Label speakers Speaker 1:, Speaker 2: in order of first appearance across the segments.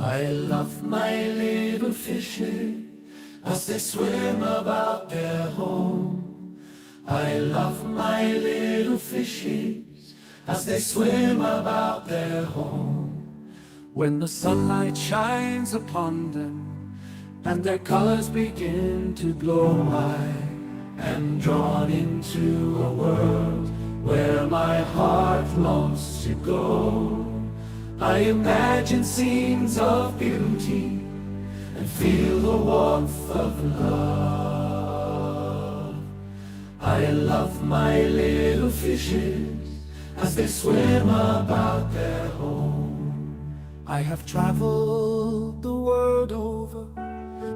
Speaker 1: I love my little fishes as they swim about their home. I love my little fishes as they swim about their home. When the sunlight shines upon them and their colors begin to glow, I am drawn into a world where my heart longs to go. I imagine scenes of beauty and feel the warmth of love. I love my little fishes as they swim about their home. I have traveled the world over,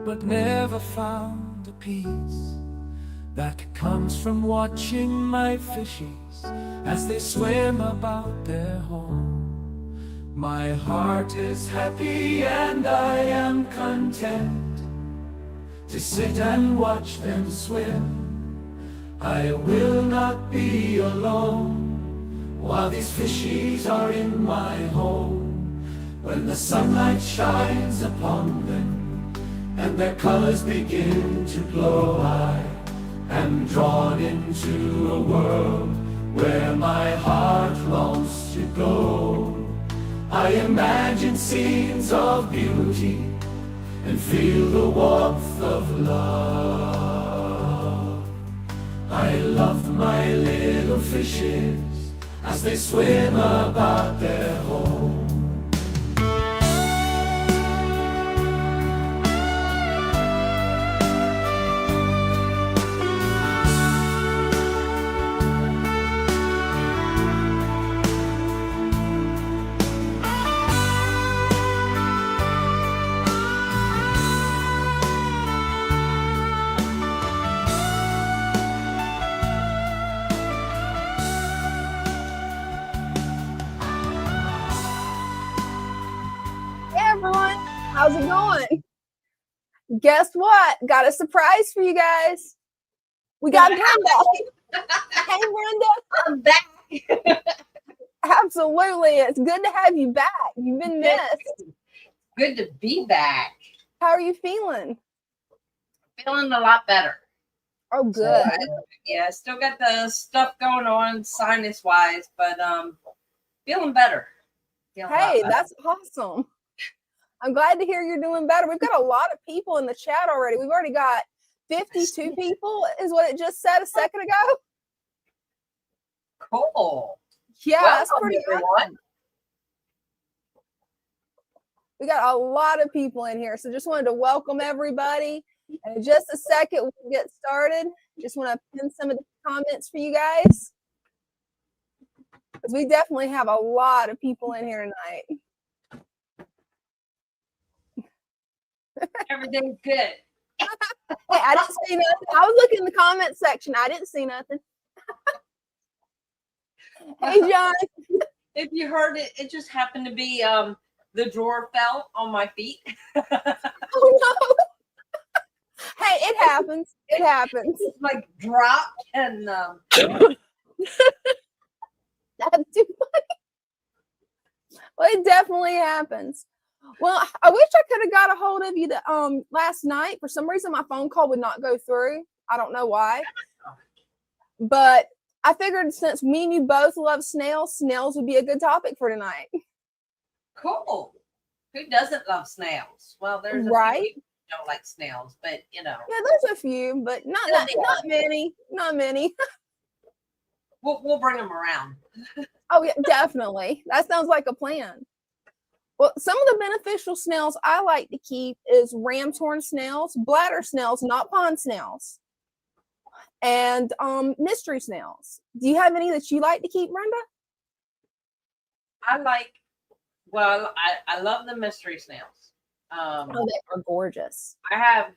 Speaker 1: but never found a peace that comes from watching my fishes as they swim about their home. My heart is happy and I am content to sit and watch them swim. I will not be alone while these fishies are in my home. When the sunlight shines upon them and their colors begin to glow, I am drawn into a world where my heart longs to go. I imagine scenes of beauty and feel the warmth of love. I love my little fishes as they swim about their home.
Speaker 2: How's it going? Guess what? Got a surprise for you guys. We got Brenda. Hey, Brenda.
Speaker 3: I'm back.
Speaker 2: Absolutely. It's good to have you back. You've been missed.
Speaker 3: Good to be back.
Speaker 2: How are you feeling?
Speaker 3: Feeling a lot better.
Speaker 2: Oh, good.
Speaker 3: So still got the stuff going on sinus-wise, but feeling better.
Speaker 2: Hey, that's awesome. I'm glad to hear you're doing better. We've got a lot of people in the chat already. We've already got 52 people is what it just said a second ago.
Speaker 3: Cool.
Speaker 2: Yeah, that's pretty
Speaker 3: good.
Speaker 2: We got a lot of people in here, so just wanted to welcome everybody. And in just a second, we'll get started. Just want to pin some of the comments for you guys, because we definitely have a lot of people in here tonight.
Speaker 3: Everything's good.
Speaker 2: Hey, I didn't see nothing. I was looking in the comment section. I didn't see nothing. Hey, John.
Speaker 3: If you heard it, it just happened to be the drawer fell on my feet.
Speaker 2: Oh no. Hey, it happens. It happens.
Speaker 3: It's like dropped and
Speaker 2: that's too funny. Well, it definitely happens. Well, I wish I could have got a hold of you last night. For some reason, my phone call would not go through. I don't know why. But I figured since me and you both love snails, snails would be a good topic for tonight.
Speaker 3: Cool. Who doesn't love snails? Well, there's a few people who don't like snails, but you know.
Speaker 2: Yeah, there's a few, but not many. Not many.
Speaker 3: We'll bring them around.
Speaker 2: Oh yeah, definitely. That sounds like a plan. Well, some of the beneficial snails I like to keep is ram's horn snails, bladder snails, not pond snails, and mystery snails. Do you have any that you like to keep, Brenda?
Speaker 3: I love the mystery snails.
Speaker 2: Oh, they are gorgeous.
Speaker 3: I have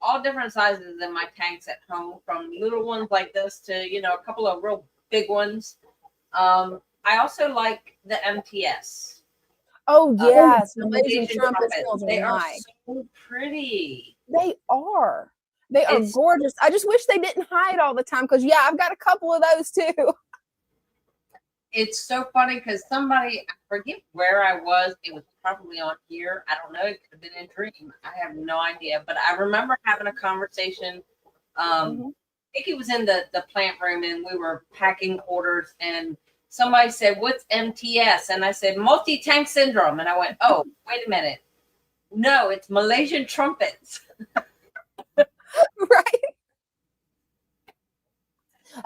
Speaker 3: all different sizes in my tanks at home, from little ones like this to a couple of real big ones. I also like the MTS.
Speaker 2: Oh yes, Malaysian trumpet snails.
Speaker 3: They are so pretty.
Speaker 2: They are. They are gorgeous. I just wish they didn't hide all the time, because I've got a couple of those too.
Speaker 3: It's so funny because somebody, I forget where I was. It was probably on here. I don't know. It could have been a dream. I have no idea. But I remember having a conversation.
Speaker 2: Mhm.
Speaker 3: I think it was in the plant room, and we were packing orders, and somebody said, "What's MTS?" And I said, "Multi-tank syndrome." And I went, "Oh, wait a minute. No, it's Malaysian trumpets."
Speaker 2: Right.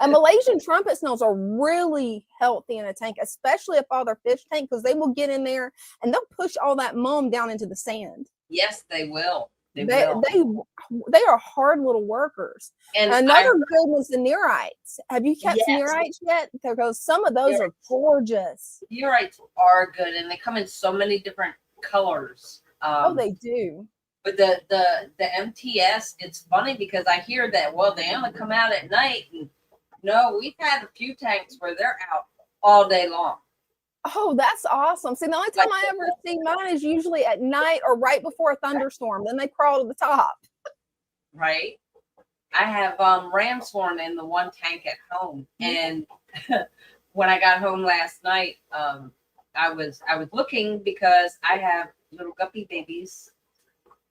Speaker 2: And Malaysian trumpet snails are really healthy in a tank, especially a father fish tank, because they will get in there and they'll push all that mumm down into the sand.
Speaker 3: Yes, they will. They
Speaker 2: They
Speaker 3: will.
Speaker 2: they are hard little workers.
Speaker 3: And
Speaker 2: Another good one's the neorites. Have you kept
Speaker 3: Yes.
Speaker 2: neorites yet? Because some of those are gorgeous.
Speaker 3: Neorites are good, and they come in so many different colors.
Speaker 2: Oh, they do.
Speaker 3: But the MTS, it's funny because I hear that, well, they only come out at night. And no, we've had a few tanks where they're out all day long.
Speaker 2: Oh, that's awesome. See, the only time I ever see mine is usually at night or right before a thunderstorm. Then they crawl to the top.
Speaker 3: Right. I have ram's horn in the one tank at home. And when I got home last night, I was looking because I have little guppy babies.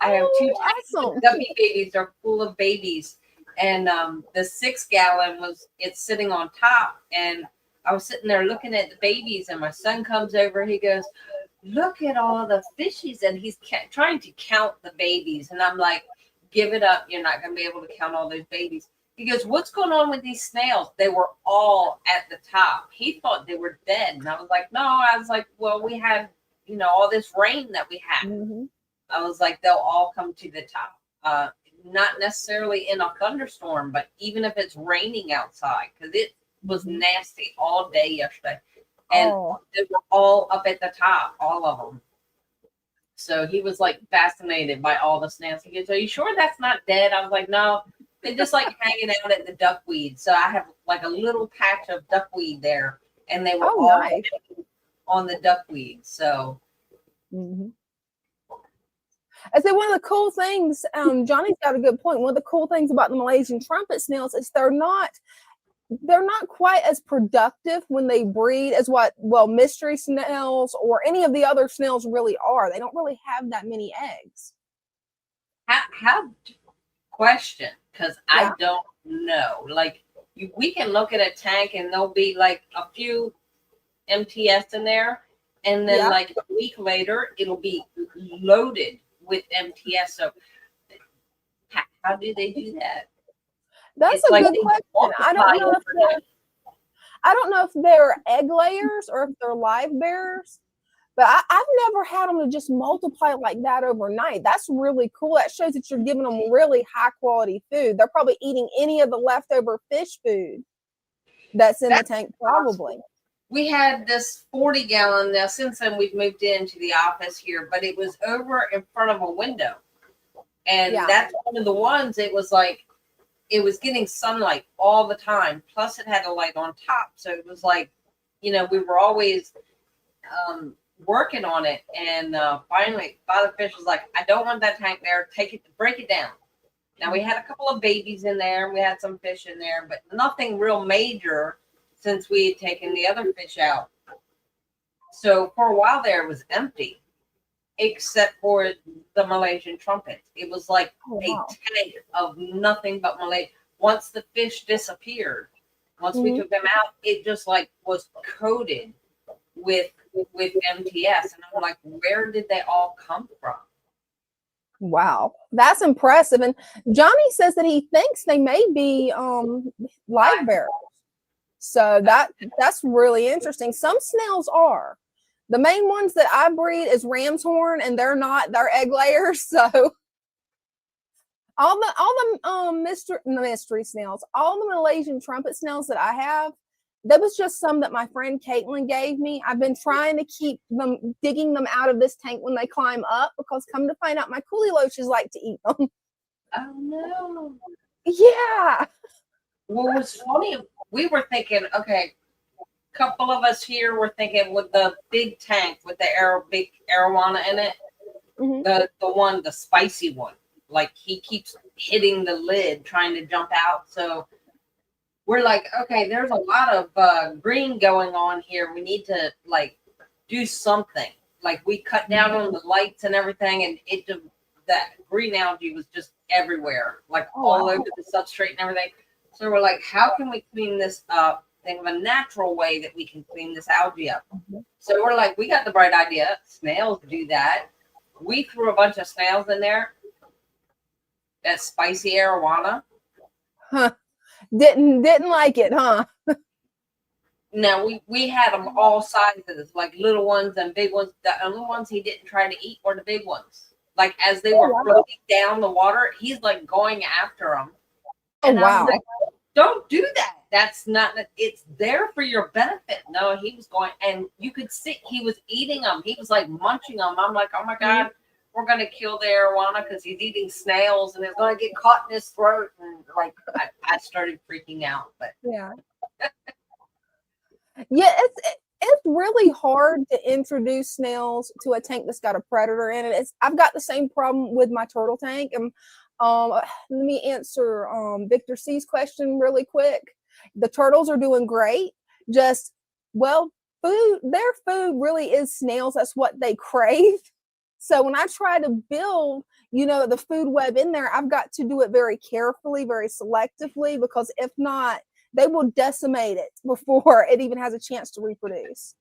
Speaker 3: I have two tanks.
Speaker 2: Awesome.
Speaker 3: Guppy babies are full of babies. And the 6-gallon it's sitting on top, and I was sitting there looking at the babies, and my son comes over. He goes, "Look at all the fishies," and he's trying to count the babies. And I'm like, "Give it up. You're not going to be able to count all those babies." He goes, "What's going on with these snails?" They were all at the top. He thought they were dead. And I was like, "No." I was like, "Well, we had, all this rain that we had."
Speaker 2: Mm-hmm.
Speaker 3: I was like, they'll all come to the top. Not necessarily in a thunderstorm, but even if it's raining outside, because it was nasty all day yesterday. And they were all up at the top, all of them. So he was like fascinated by all the snails. He goes, "Are you sure that's not dead?" I was like, "No, they're just like hanging out at the duckweed." So I have like a little patch of duckweed there, and they were all
Speaker 2: nice.
Speaker 3: on the duckweed. So.
Speaker 2: Mm-hmm. I say one of the cool things, Johnny's got a good point. One of the cool things about the Malaysian trumpet snails is they're not quite as productive when they breed as mystery snails or any of the other snails really are. They don't really have that many eggs.
Speaker 3: How question, because I don't know. Like we can look at a tank and there'll be like a few MTS in there, and then like a week later it'll be loaded with MTS. So how do they do that?
Speaker 2: That's a good question. I don't know if they're egg layers or if they're live bearers, but I've never had them to just multiply like that overnight. That's really cool. That shows that you're giving them really high quality food. They're probably eating any of the leftover fish food that's in the tank, probably.
Speaker 3: We had this 40-gallon. Now, since then, we've moved into the office here, but it was over in front of a window. And that's one of the ones, it was like, it was getting sunlight all the time. Plus, it had a light on top. So it was like, we were always working on it. And finally, Father Fish was like, "I don't want that tank there. Break it down." Now, we had a couple of babies in there. We had some fish in there, but nothing real major since we had taken the other fish out. So for a while there, it was empty, except for the Malaysian trumpets. It was like a tank of nothing but Malaysian. Once the fish disappeared, once we took them out, it just like was coated with MTS. And I'm like, where did they all come from?
Speaker 2: Wow, that's impressive. And Johnny says that he thinks they may be live bearers. So that's really interesting. Some snails are. The main ones that I breed is ram's horn, and they're egg layers. So all the mystery snails, all the Malaysian trumpet snails that I have, that was just some that my friend Caitlin gave me. I've been trying to keep them, digging them out of this tank when they climb up, because come to find out, my coolie loaches like to eat them.
Speaker 3: Oh no.
Speaker 2: Yeah.
Speaker 3: Well, what's funny, we were thinking, okay, a couple of us here were thinking with the big tank with the big arowana in it, the spicy one, like he keeps hitting the lid trying to jump out. So we're like, okay, there's a lot of green going on here. We need to like do something. like we cut down on the lights and everything, and that green algae was just everywhere, like all over the substrate and everything. So we're like, how can we clean this up? Think of a natural way that we can clean this algae up. So we're like, we got the bright idea. Snails do that. We threw a bunch of snails in there. That spicy arowana.
Speaker 2: Huh. Didn't like it, huh?
Speaker 3: No, we had them all sizes, like little ones and big ones. The only ones he didn't try to eat were the big ones. Like as they were floating down the water, he's like going after them. And
Speaker 2: wow.
Speaker 3: Like, don't do that. That's not, it's there for your benefit. No, he was going, and you could see he was eating them. He was like munching them. I'm like, oh my God, we're going to kill the arowana because he's eating snails and it's going to get caught in his throat. And like, I started freaking out. But
Speaker 2: yeah. Yeah, it's really hard to introduce snails to a tank that's got a predator in it. I've got the same problem with my turtle tank. And let me answer Victor C's question really quick. The turtles are doing great. Just, well, their food really is snails. That's what they crave. So when I try to build, the food web in there, I've got to do it very carefully, very selectively, because if not, they will decimate it before it even has a chance to reproduce.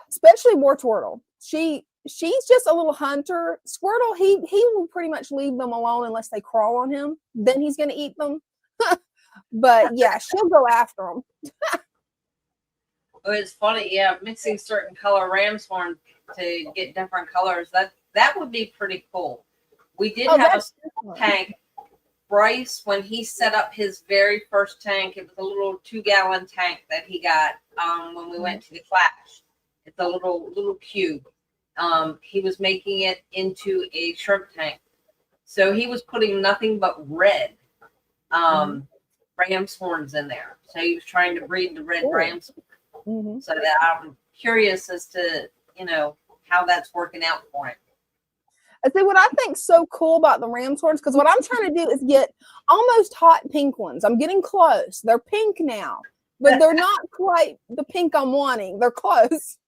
Speaker 2: Especially war turtle. She's just a little hunter. Squirtle, he will pretty much leave them alone unless they crawl on him. Then he's going to eat them. But yeah, she'll go after them.
Speaker 3: Oh, it's funny. Yeah, mixing certain color ram's horn to get different colors. That would be pretty cool. We did have a tank. Bryce, when he set up his very first tank, it was a little 2-gallon tank that he got when we went to the Clash. It's a little cube. He was making it into a shrimp tank. So he was putting nothing but red ram's horns in there. So he was trying to breed the red ram's horns. So that I'm curious as to, how that's working out for him.
Speaker 2: I see what I think's so cool about the ram's horns, because what I'm trying to do is get almost hot pink ones. I'm getting close. They're pink now, but they're not quite the pink I'm wanting. They're close.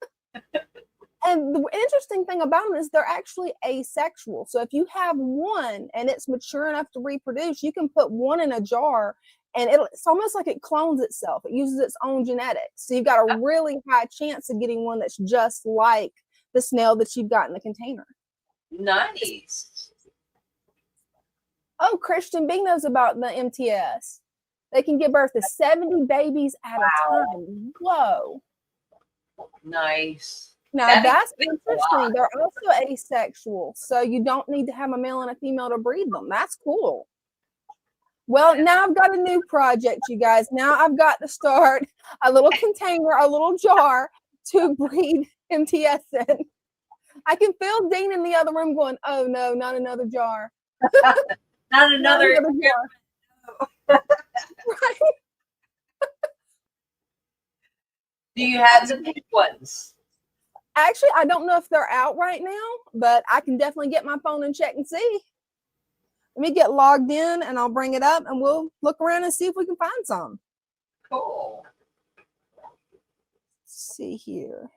Speaker 2: And the interesting thing about them is they're actually asexual. So if you have one and it's mature enough to reproduce, you can put one in a jar and it's almost like it clones itself. It uses its own genetics. So you've got a really high chance of getting one that's just like the snail that you've got in the container.
Speaker 3: Nice.
Speaker 2: Oh, Christian B knows about the MTS. They can give birth to 70 babies at a time. Whoa.
Speaker 3: Nice.
Speaker 2: Now that's interesting. They're also asexual, so you don't need to have a male and a female to breed them. That's cool. Well, now I've got a new project, you guys. Now I've got to start a little container, a little jar to breed MTS in. I can feel Dean in the other room going, oh no, not another jar.
Speaker 3: Not another jar.
Speaker 2: Right? Do
Speaker 3: you have the pink ones?
Speaker 2: Actually, I don't know if they're out right now, but I can definitely get my phone and check and see. Let me get logged in and I'll bring it up and we'll look around and see if we can find some.
Speaker 3: Cool.
Speaker 2: Let's see here.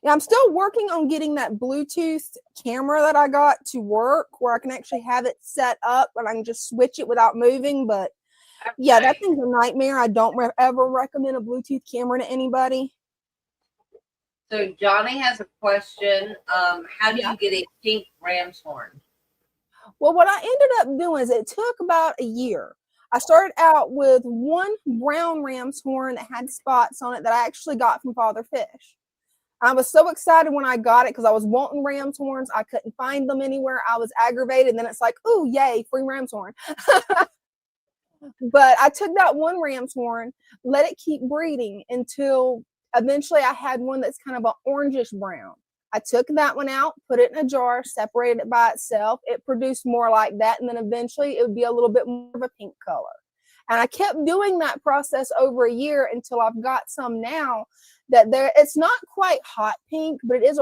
Speaker 2: Yeah, I'm still working on getting that Bluetooth camera that I got to work where I can actually have it set up and I can just switch it without moving. But yeah, that thing's a nightmare. I don't ever recommend a Bluetooth camera to anybody.
Speaker 3: So Johnny has a question. How do you get a pink ram's horn?
Speaker 2: Well, what I ended up doing is it took about a year. I started out with one brown ram's horn that had spots on it that I actually got from Father Fish. I was so excited when I got it because I was wanting ram's horns. I couldn't find them anywhere. I was aggravated. And then it's like, oh, yay, free ram's horn. But I took that one ram's horn, let it keep breeding until eventually I had one that's kind of an orangish brown. I took that one out, put it in a jar, separated it by itself. It produced more like that. And then eventually it would be a little bit more of a pink color. And I kept doing that process over a year until I've got some now that it's not quite hot pink, but it is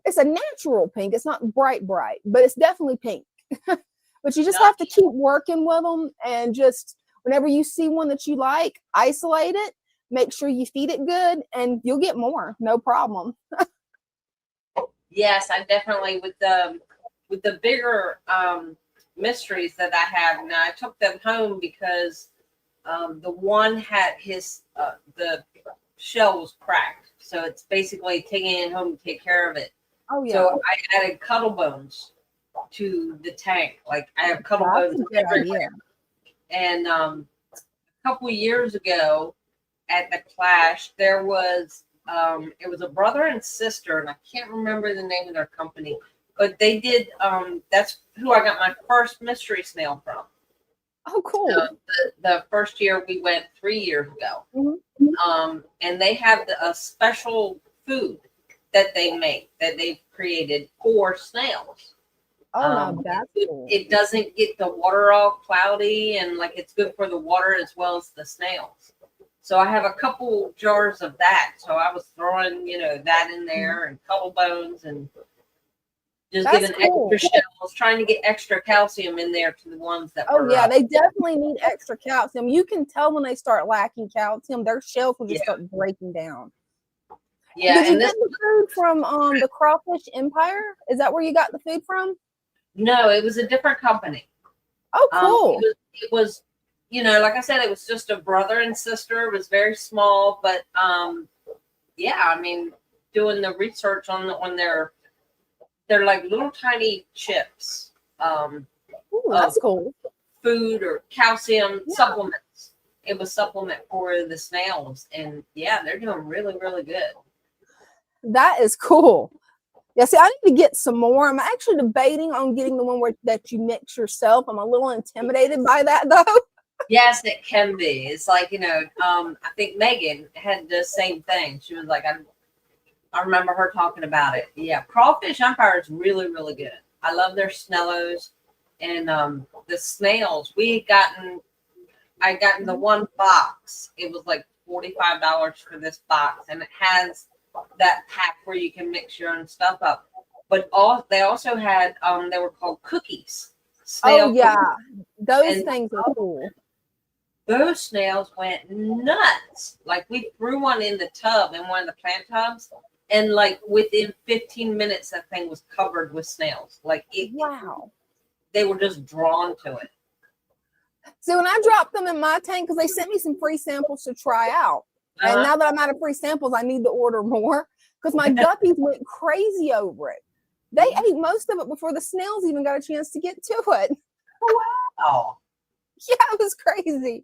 Speaker 2: it's a natural pink. It's not bright, but it's definitely pink. But you just have to keep working with them and just Whenever you see one that you like, isolate it, make sure you feed it good, and you'll get more, no problem.
Speaker 3: Yes, I definitely, with the bigger mysteries that I have now, I took them home because the one had the shell was cracked, so it's basically taking it home to take care of it.
Speaker 2: Oh yeah.
Speaker 3: So I added cuttle bones to the tank. Like I have cuttle bones everywhere. And a couple years ago at the Clash, there was it was a brother and sister, and I can't remember the name of their company, but they did that's who I got my first mystery snail from.
Speaker 2: Oh, cool.
Speaker 3: So the first year we went 3 years ago.
Speaker 2: Mm-hmm.
Speaker 3: And they have a special food that they make, that they've created for snails.
Speaker 2: Oh, no, that's cool.
Speaker 3: It doesn't get the water all cloudy, and like it's good for the water as well as the snails. So I have a couple jars of that. So I was throwing, that in there, and cuttle bones, and just
Speaker 2: That's
Speaker 3: giving
Speaker 2: cool.
Speaker 3: extra shells, trying to get extra calcium in there to the ones that
Speaker 2: Oh
Speaker 3: were
Speaker 2: yeah, they definitely need extra calcium. You can tell when they start lacking calcium, their shells will just start breaking down.
Speaker 3: Yeah.
Speaker 2: Did you get the food from the Crawfish Empire? Is that where you got the food from?
Speaker 3: No, it was a different company.
Speaker 2: Oh, cool.
Speaker 3: It was, like I said, it was just a brother and sister. It was very small, but yeah, I mean, doing the research on they're like little tiny chips.
Speaker 2: Ooh, that's cool.
Speaker 3: Food or calcium supplements. It was supplement for the snails, and yeah, they're doing really, really good.
Speaker 2: That is cool. Yeah, see, I need to get some more. I'm actually debating on getting the one that you mix yourself. I'm a little intimidated by that, though.
Speaker 3: Yes, it can be. It's like, I think Megan had the same thing. She was like, I remember her talking about it. Yeah, Crawfish Empire is really, really good. I love their Snellos, and the snails. I gotten the one box. It was like $45 for this box, and it has that pack where you can mix your own stuff up. But they also had they were called cookies.
Speaker 2: Oh yeah, those things are cool.
Speaker 3: Those snails went nuts. Like we threw one in the tub, in one of the plant tubs, and like within 15 minutes, that thing was covered with snails. Like
Speaker 2: wow,
Speaker 3: they were just drawn to it.
Speaker 2: So when I dropped them in my tank, because they sent me some free samples to try out. And now that I'm out of free samples, I need to order more because my guppies went crazy over it. They ate most of it before the snails even got a chance to get to it.
Speaker 3: Wow.
Speaker 2: Yeah, it was crazy.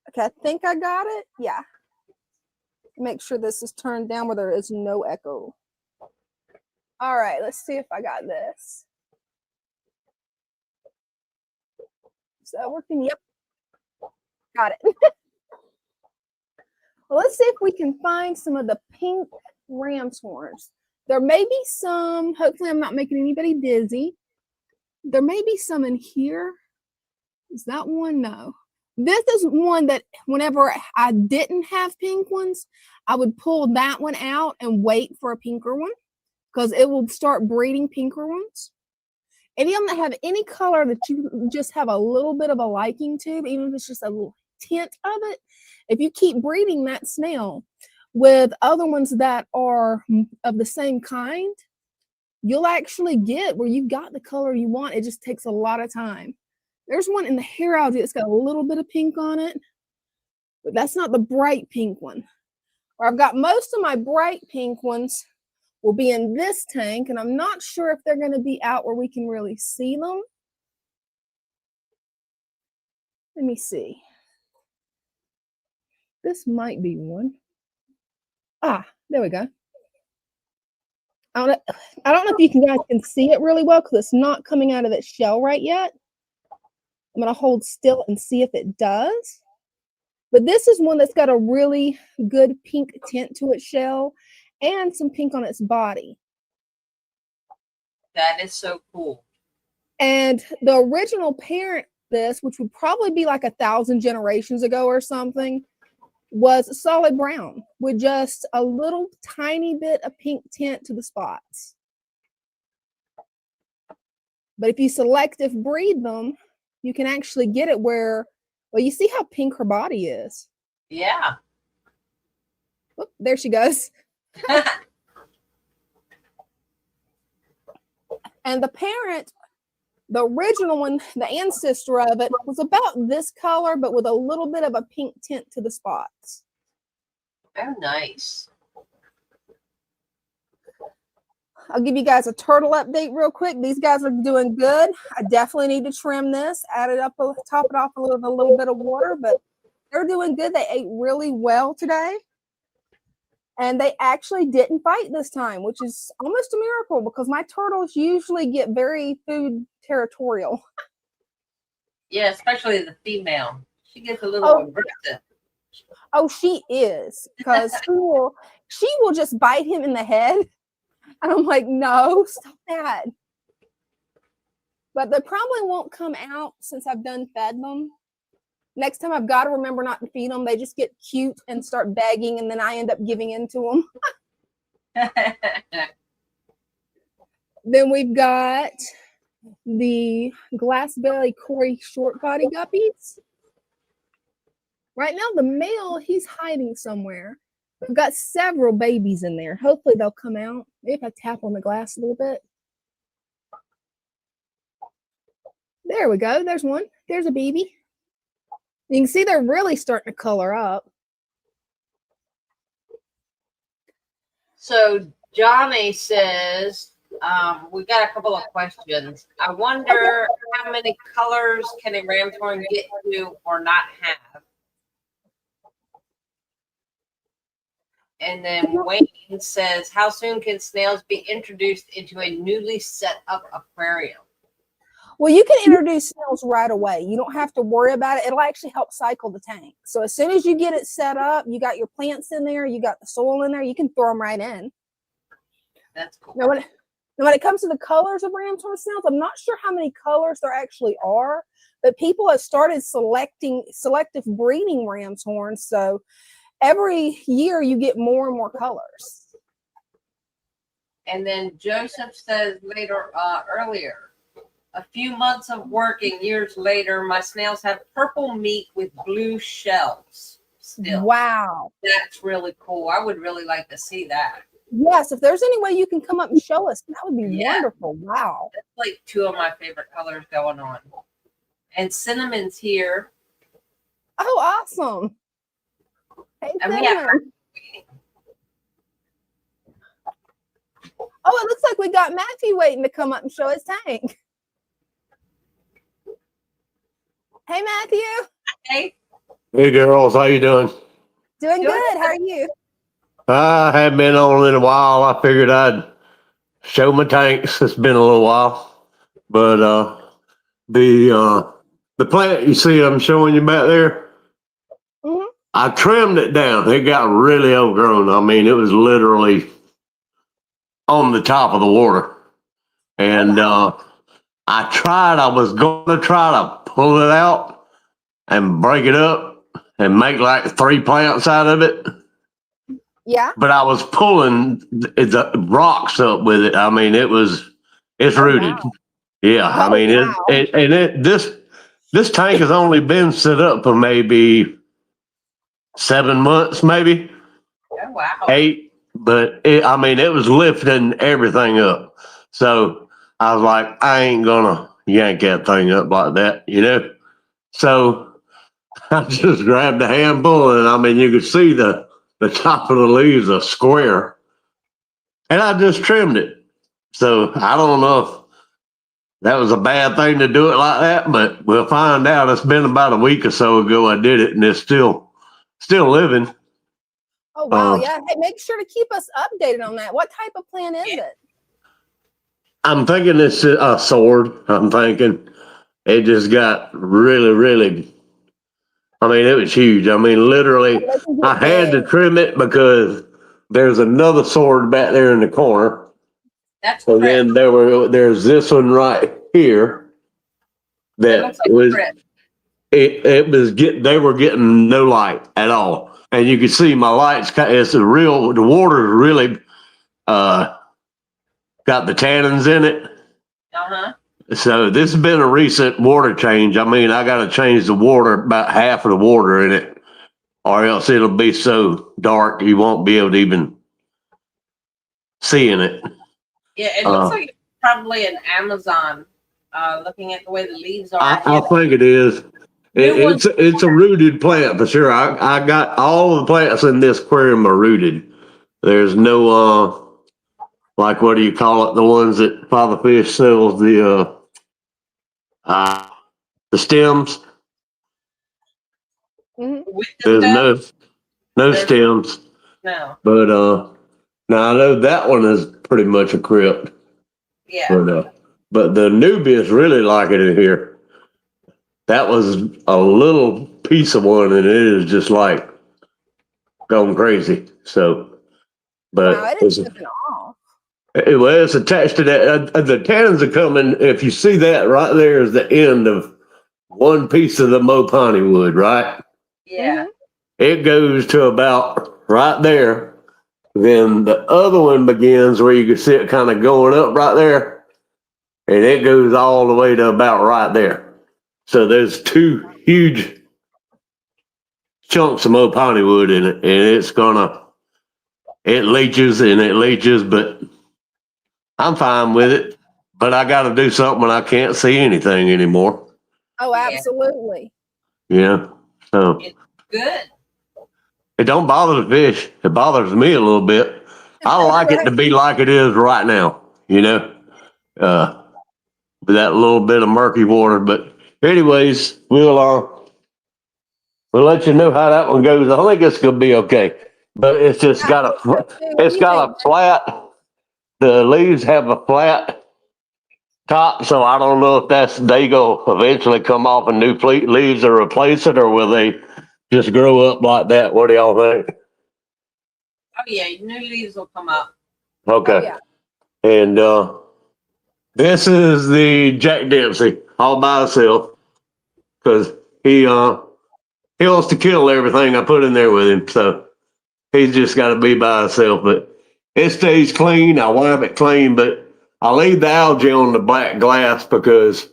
Speaker 2: Okay, I think I got it. Yeah. Make sure this is turned down where there is no echo. All right, let's see if I got this. Is that working? Yep. Got it. Well, let's see if we can find some of the pink ram's horns. There may be some, hopefully I'm not making anybody dizzy. There may be some in here. Is that one? No. This is one that whenever I didn't have pink ones, I would pull that one out and wait for a pinker one because it will start breeding pinker ones. Any of them that have any color that you just have a little bit of a liking to, even if it's just a little tint of it, if you keep breeding that snail with other ones that are of the same kind, you'll actually get where you've got the color you want. It just takes a lot of time. There's one in the hair algae that's got a little bit of pink on it, but that's not the bright pink one. Or I've got most of my bright pink ones will be in this tank, and I'm not sure if they're going to be out where we can really see them. Let me see. This might be one. Ah, there we go. I don't know if you guys can see it really well because it's not coming out of its shell right yet. I'm going to hold still and see if it does. But this is one that's got a really good pink tint to its shell and some pink on its body.
Speaker 3: That is so cool.
Speaker 2: And the original parent, which would probably be like 1,000 generations ago or something, was solid brown with just a little tiny bit of pink tint to the spots. But if you selective breed them, you can actually get it where, well, you see how pink her body is.
Speaker 3: Yeah.
Speaker 2: Oop, there she goes. And the parent, the original one, the ancestor of it, was about this color, but with a little bit of a pink tint to the spots.
Speaker 3: Oh, nice.
Speaker 2: I'll give you guys a turtle update real quick. These guys are doing good. I definitely need to trim this, add it up, top it off with a little bit of water, but they're doing good. They ate really well today. And they actually didn't fight this time, which is almost a miracle because my turtles usually get very food territorial.
Speaker 3: Yeah, especially the female. She gets a little aggressive.
Speaker 2: Oh, she is, because she will just bite him in the head. And I'm like, no, stop that. But they probably won't come out since I've done fed them. Next time I've got to remember not to feed them. They just get cute and start begging, and then I end up giving in to them. Then we've got the glass belly Cory short body guppies. Right now, the male, he's hiding somewhere. We've got several babies in there. Hopefully they'll come out. Maybe if I tap on the glass a little bit. There we go. There's one. There's a baby. You can see they're really starting to color up.
Speaker 3: So Johnny says, we got a couple of questions. I wonder how many colors can a ramshorn get to or not have? And then Wayne says, how soon can snails be introduced into a newly set up aquarium?
Speaker 2: Well, you can introduce snails right away. You don't have to worry about it. It'll actually help cycle the tank. So as soon as you get it set up, you got your plants in there, you got the soil in there, you can throw them right in.
Speaker 3: That's cool.
Speaker 2: Now, when it comes to the colors of ramshorn snails, I'm not sure how many colors there actually are, but people have started selective breeding ramshorns. So every year you get more and more colors.
Speaker 3: And then Joseph says earlier, a few months of working, years later, my snails have purple meat with blue shells still.
Speaker 2: Wow.
Speaker 3: That's really cool. I would really like to see that.
Speaker 2: Yes, if there's any way you can come up and show us, that would be wonderful. Wow.
Speaker 3: That's like two of my favorite colors going on. And Cinnamon's here.
Speaker 2: Oh, awesome. Hey, Cinnamon. Oh, it looks like we got Matthew waiting to come up and show his tank. Hey, Matthew.
Speaker 3: Hey.
Speaker 4: Hey, girls. How you doing?
Speaker 2: Doing good. How are you?
Speaker 4: I haven't been on in a while. I figured I'd show my tanks. It's been a little while. But the plant you see I'm showing you back there, I trimmed it down. It got really overgrown. I mean, it was literally on the top of the water. And I was going to try to pull it out and break it up and make like 3 plants out of it.
Speaker 2: Yeah.
Speaker 4: But I was pulling the rocks up with it. I mean, it's rooted.
Speaker 2: Wow.
Speaker 4: Yeah. I mean, this tank has only been set up for maybe 7 months, maybe.
Speaker 3: Oh, wow.
Speaker 4: 8. But it was lifting everything up. So I was like, I ain't gonna yank that thing up like that, you know? So I just grabbed a handful, and I mean, you could see the top of the leaves are square, and I just trimmed it. So I don't know if that was a bad thing to do it like that, but we'll find out. It's been about a week or so ago I did it, and it's still living.
Speaker 2: Oh, wow. Yeah. Hey, make sure to keep us updated on that. What type of plant is it?
Speaker 4: I'm thinking it's a sword. I'm thinking it just got really, really, I mean, it was huge. I mean, literally, I had to trim it because there's another sword back there in the corner.
Speaker 3: That's
Speaker 4: so then there's this one right here that was they were getting no light at all. And you can see my lights, the water really got the tannins in it.
Speaker 3: Uh-huh.
Speaker 4: So this has been a recent water change. I mean, I got to change the water, about half of the water in it, or else it'll be so dark you won't be able to even see in it.
Speaker 3: Yeah, it looks like it's probably an Amazon. Looking at the way the leaves are.
Speaker 4: I think it is. It's a rooted plant for sure. I got all the plants in this aquarium are rooted. There's no like what do you call it? The ones that Father Fish sells the stems.
Speaker 2: Mhm.
Speaker 4: There's no stems.
Speaker 3: No.
Speaker 4: But now I know that one is pretty much a crypt.
Speaker 3: Yeah.
Speaker 4: But the newbies really like it in here. That was a little piece of one, and it is just like going crazy. So, but
Speaker 2: Wow, it is looking off.
Speaker 4: It's attached to that. The tannins are coming. If you see that right there is the end of one piece of the Mopani wood, right?
Speaker 3: Yeah.
Speaker 2: Mhm.
Speaker 4: It goes to about right there. Then the other one begins where you can see it kind of going up right there, and it goes all the way to about right there. So there's two huge chunks of Mopani wood in it, and it leaches, but I'm fine with it. But I got to do something when I can't see anything anymore.
Speaker 2: Oh,
Speaker 3: Yeah.
Speaker 2: absolutely.
Speaker 4: Yeah. So
Speaker 3: It's good.
Speaker 4: it don't bother the fish. It bothers me a little bit. I like it to be like it is right now, with that little bit of murky water. But anyways, we'll let you know how that one goes. I think it's gonna be okay. But it's just got
Speaker 2: What do you think?
Speaker 4: a flat. The leaves have a flat top, so I don't know if they go eventually come off and new leaves or replace it, or will they just grow up like that? What do y'all think?
Speaker 3: Oh yeah, new leaves will come up.
Speaker 4: Okay.
Speaker 2: Oh, yeah.
Speaker 4: And this is the Jack Dempsey all by himself because he wants to kill everything I put in there with him, so he's just got to be by himself. But it stays clean. I wipe it clean, but I leave the algae on the black glass because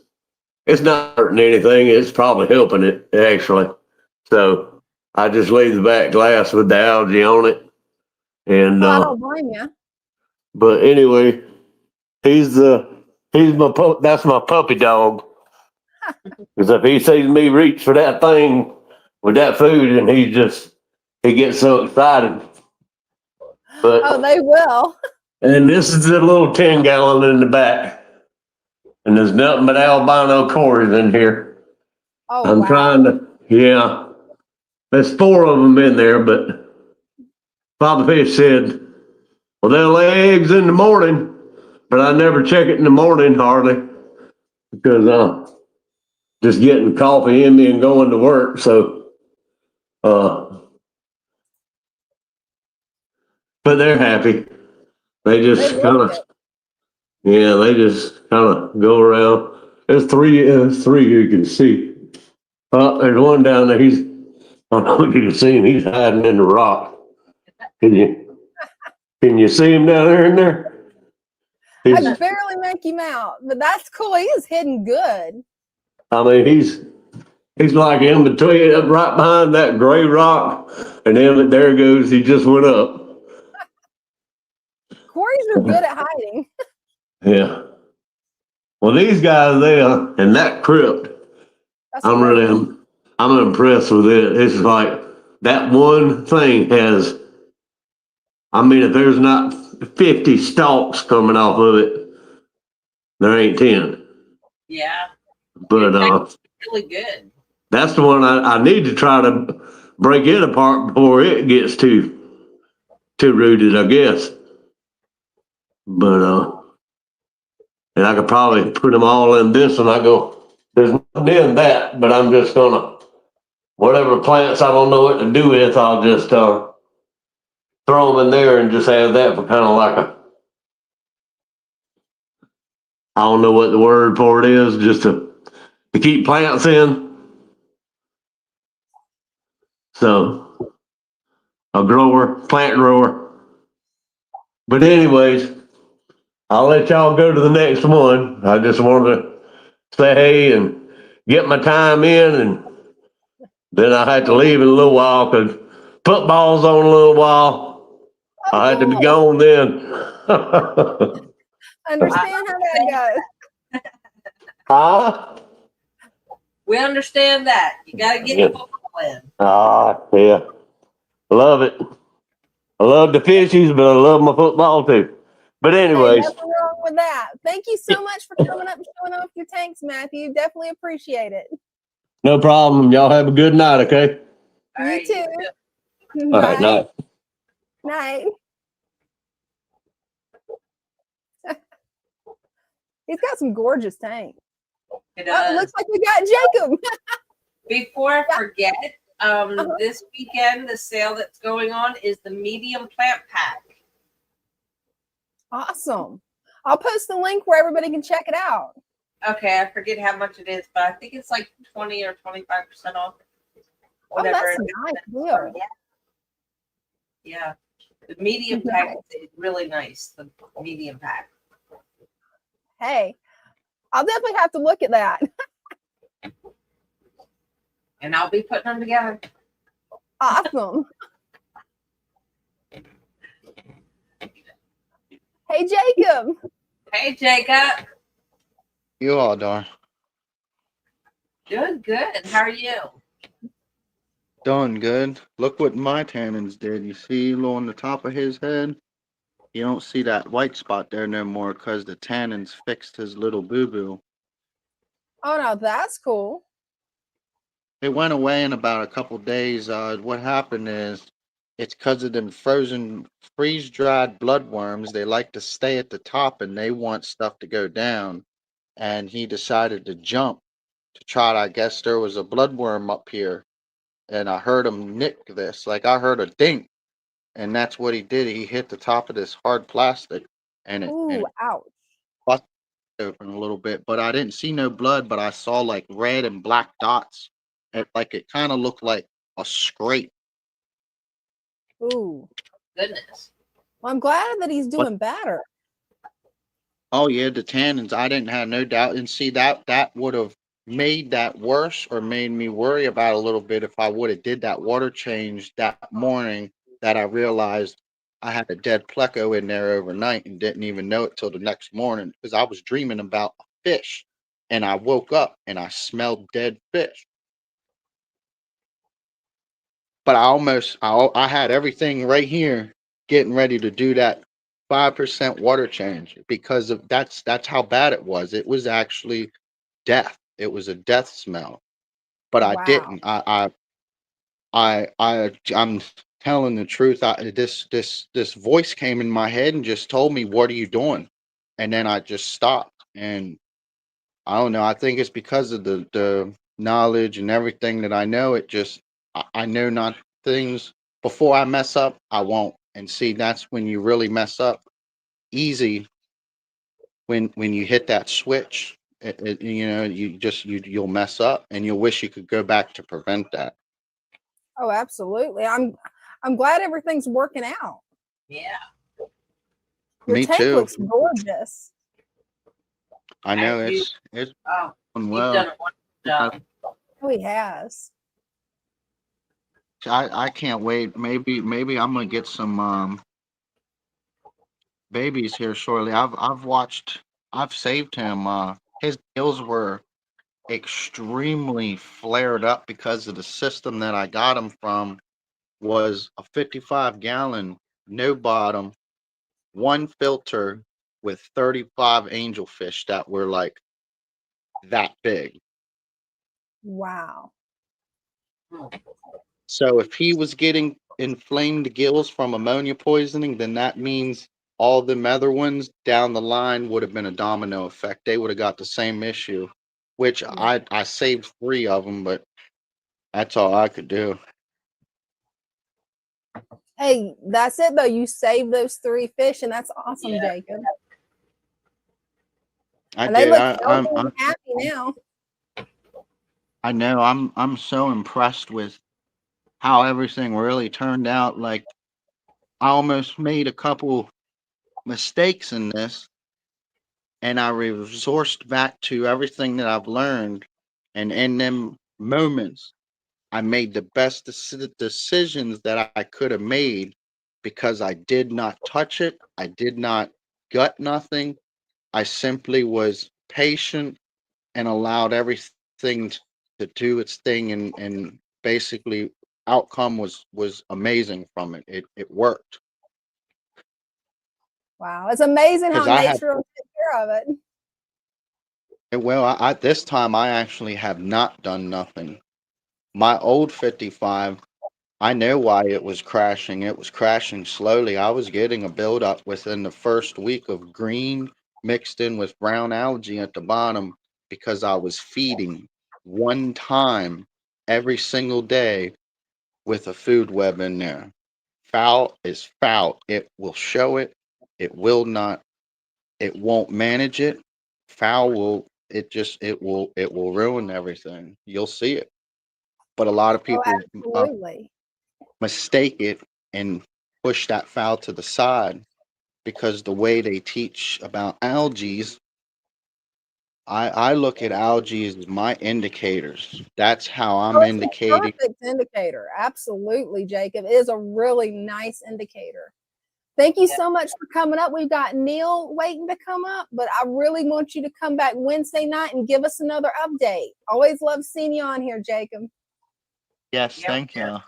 Speaker 4: it's not hurting anything. It's probably helping it actually. So I just leave the back glass with the algae on it. And
Speaker 2: Well, I don't blame you.
Speaker 4: but anyway, he's that's my puppy dog. Because if he sees me reach for that thing with that food, and he gets so excited. But
Speaker 2: Oh, they will.
Speaker 4: and this is the little 10-gallon in the back, and there's nothing but albino cories in here.
Speaker 2: Oh,
Speaker 4: I'm
Speaker 2: wow.
Speaker 4: trying to, yeah. There's 4 of them in there, but Bobby Fish said, well, they'll lay eggs in the morning, but I never check it in the morning hardly because just getting coffee in me and going to work. So, but they're happy. They
Speaker 2: They
Speaker 4: just kind
Speaker 2: look
Speaker 4: of,
Speaker 2: it.
Speaker 4: yeah, they just kind of go around. There's three you can see. There's one down there. I don't know if you can see him. He's hiding in the rock. Can you see him down there in there?
Speaker 2: I can barely make him out, but that's cool. He is hidden good.
Speaker 4: I mean, he's like in between, right behind that gray rock, and then there goes. He just went up.
Speaker 2: Cories are good at hiding.
Speaker 4: Yeah. Well, these guys there in that crypt,
Speaker 2: That's
Speaker 4: I'm
Speaker 2: amazing.
Speaker 4: I'm impressed with it. It's like that one thing has. I mean, if there's not 50 stalks coming off of it, there ain't 10.
Speaker 3: Yeah.
Speaker 4: But
Speaker 3: It's really good.
Speaker 4: that's the one I need to try to break it apart before it gets too rooted, I guess. But and I could probably put them all in this, and I go, there's nothing in that, but I'm just gonna whatever plants I don't know what to do with, I'll just throw them in there and just have that for kind of like I don't know what the word for it is, just to keep plants in. So a plant grower. But anyways, I'll let y'all go to the next one. I just wanted to say hey and get my time in, and then I had to leave in a little while because football's on a little while. I had to be
Speaker 2: Oh,
Speaker 4: gone then.
Speaker 2: understand how that goes.
Speaker 4: Huh?
Speaker 3: We understand that. You got to get
Speaker 4: Yeah.
Speaker 3: the football in.
Speaker 4: Yeah. Love it. I love the fishies, but I love my football too. But
Speaker 2: Hey,
Speaker 4: anyways,
Speaker 2: nothing wrong with that. Thank you so much for coming up and showing off your tanks, Matthew. Definitely appreciate it.
Speaker 4: no problem. Y'all have a good night, okay?
Speaker 3: All
Speaker 2: You
Speaker 3: right,
Speaker 2: too.
Speaker 4: All right,
Speaker 2: Bye.
Speaker 4: night.
Speaker 2: Night. He's got some gorgeous tanks.
Speaker 3: It
Speaker 2: Oh, it
Speaker 3: does.
Speaker 2: looks like we got Jacob.
Speaker 3: Before I
Speaker 2: Yeah.
Speaker 3: forget,
Speaker 2: Uh-huh.
Speaker 3: this weekend, the sale that's going on is the medium plant pack.
Speaker 2: Awesome. I'll post the link where everybody can check it out.
Speaker 3: Okay, I forget how much it is, but I think it's like 20 or 25% off. Whatever.
Speaker 2: Oh, that's a nice deal.
Speaker 3: Yeah. The medium pack is really nice. The medium pack.
Speaker 2: Hey, I'll definitely have to look at that.
Speaker 3: And I'll be putting them together.
Speaker 2: Awesome. Hey, Jacob.
Speaker 3: Hey, Jacob.
Speaker 5: You all doing?
Speaker 3: Doing good. How are you?
Speaker 5: Doing good. Look what my tannins did. You see on the top of his head? You don't see that white spot there no more because the tannins fixed his little boo-boo.
Speaker 2: Oh, no, that's cool.
Speaker 5: It went away in about a couple days. What happened is it's because of them frozen, freeze-dried bloodworms. They like to stay at the top and they want stuff to go down. And he decided to jump to try to, I guess there was a bloodworm up here. And I heard him nick this. Like I heard a dink. And that's what he did. He hit the top of this hard plastic and it
Speaker 2: Ooh, ouch.
Speaker 5: busted open a little bit. But I didn't see no blood, but I saw like red and black dots. It kind of looked like a scrape.
Speaker 2: Ooh.
Speaker 3: Goodness.
Speaker 2: Well, I'm glad that he's
Speaker 5: What?
Speaker 2: doing better.
Speaker 5: Oh yeah, the tannins. I didn't have no doubt. And see that would have made that worse or made me worry about a little bit if I would have did that water change that morning that I realized I had a dead pleco in there overnight and didn't even know it till the next morning because I was dreaming about a fish and I woke up and I smelled dead fish. But I had everything right here getting ready to do that 5% water change because of that's how bad it was. It was actually death. It was a death smell. But I
Speaker 2: Wow.
Speaker 5: didn't. I'm telling the truth. This voice came in my head and just told me, "What are you doing?" And then I just stopped. And I don't know. I think it's because of the knowledge and everything that I know. I know not things before I mess up. I won't. And see, that's when you really mess up easy when you hit that switch. You'll mess up and you'll wish you could go back to prevent that.
Speaker 2: Oh, absolutely. I'm glad everything's working out.
Speaker 3: Yeah.
Speaker 2: Your
Speaker 5: Me
Speaker 2: tank
Speaker 5: too.
Speaker 2: looks gorgeous.
Speaker 5: I know
Speaker 3: Thank you.
Speaker 5: it's
Speaker 3: Oh,
Speaker 5: going
Speaker 3: you've
Speaker 5: well.
Speaker 3: done a wonderful job.
Speaker 2: Oh, he has.
Speaker 5: I can't wait. Maybe I'm gonna get some babies here shortly. I've saved him. His gills were extremely flared up because of the system that I got him from was a 55-gallon, no bottom, one filter with 35 angelfish that were like that big.
Speaker 2: Wow.
Speaker 5: So if he was getting inflamed gills from ammonia poisoning, then that means all the other ones down the line would have been a domino effect. They would have got the same issue, which
Speaker 2: Yeah.
Speaker 5: I saved 3 of them, but that's all I could do.
Speaker 2: Hey, that's it though. You saved those 3 fish, and that's awesome,
Speaker 3: Yeah.
Speaker 2: Jacob.
Speaker 5: I
Speaker 2: And they
Speaker 5: did.
Speaker 2: look healthy and happy now.
Speaker 5: I know. I'm so impressed with how everything really turned out. Like I almost made a couple mistakes in this, and I resourced back to everything that I've learned. And in them moments, I made the best decisions that I could have made because I did not touch it. I did not gut nothing. I simply was patient and allowed everything to do its thing, and basically outcome was amazing from it. It worked.
Speaker 2: Wow, it's amazing how
Speaker 5: Because I had
Speaker 2: nature will take care of it.
Speaker 5: well, I this time I actually have not done nothing. My old 55, I know why it was crashing. It was crashing slowly. I was getting a buildup within the first week of green mixed in with brown algae at the bottom because I was feeding one time every single day with a food web in there. Foul is foul. It will show it. It will not. It won't manage it. Foul will. It will ruin everything. You'll see it. But a lot of
Speaker 2: Oh,
Speaker 5: people
Speaker 2: absolutely.
Speaker 5: mistake it and push that foul to the side because the way they teach about algae, I look at algae as my indicators. That's how
Speaker 2: Oh,
Speaker 5: I'm
Speaker 2: it's a
Speaker 5: indicating.
Speaker 2: perfect indicator. Absolutely, Jacob. It is a really nice indicator. Thank you so much for coming up. We've got Neil waiting to come up, but I really want you to come back Wednesday night and give us another update. Always love seeing you on here, Jacob.
Speaker 5: Yes,
Speaker 3: Yep.
Speaker 5: thank you.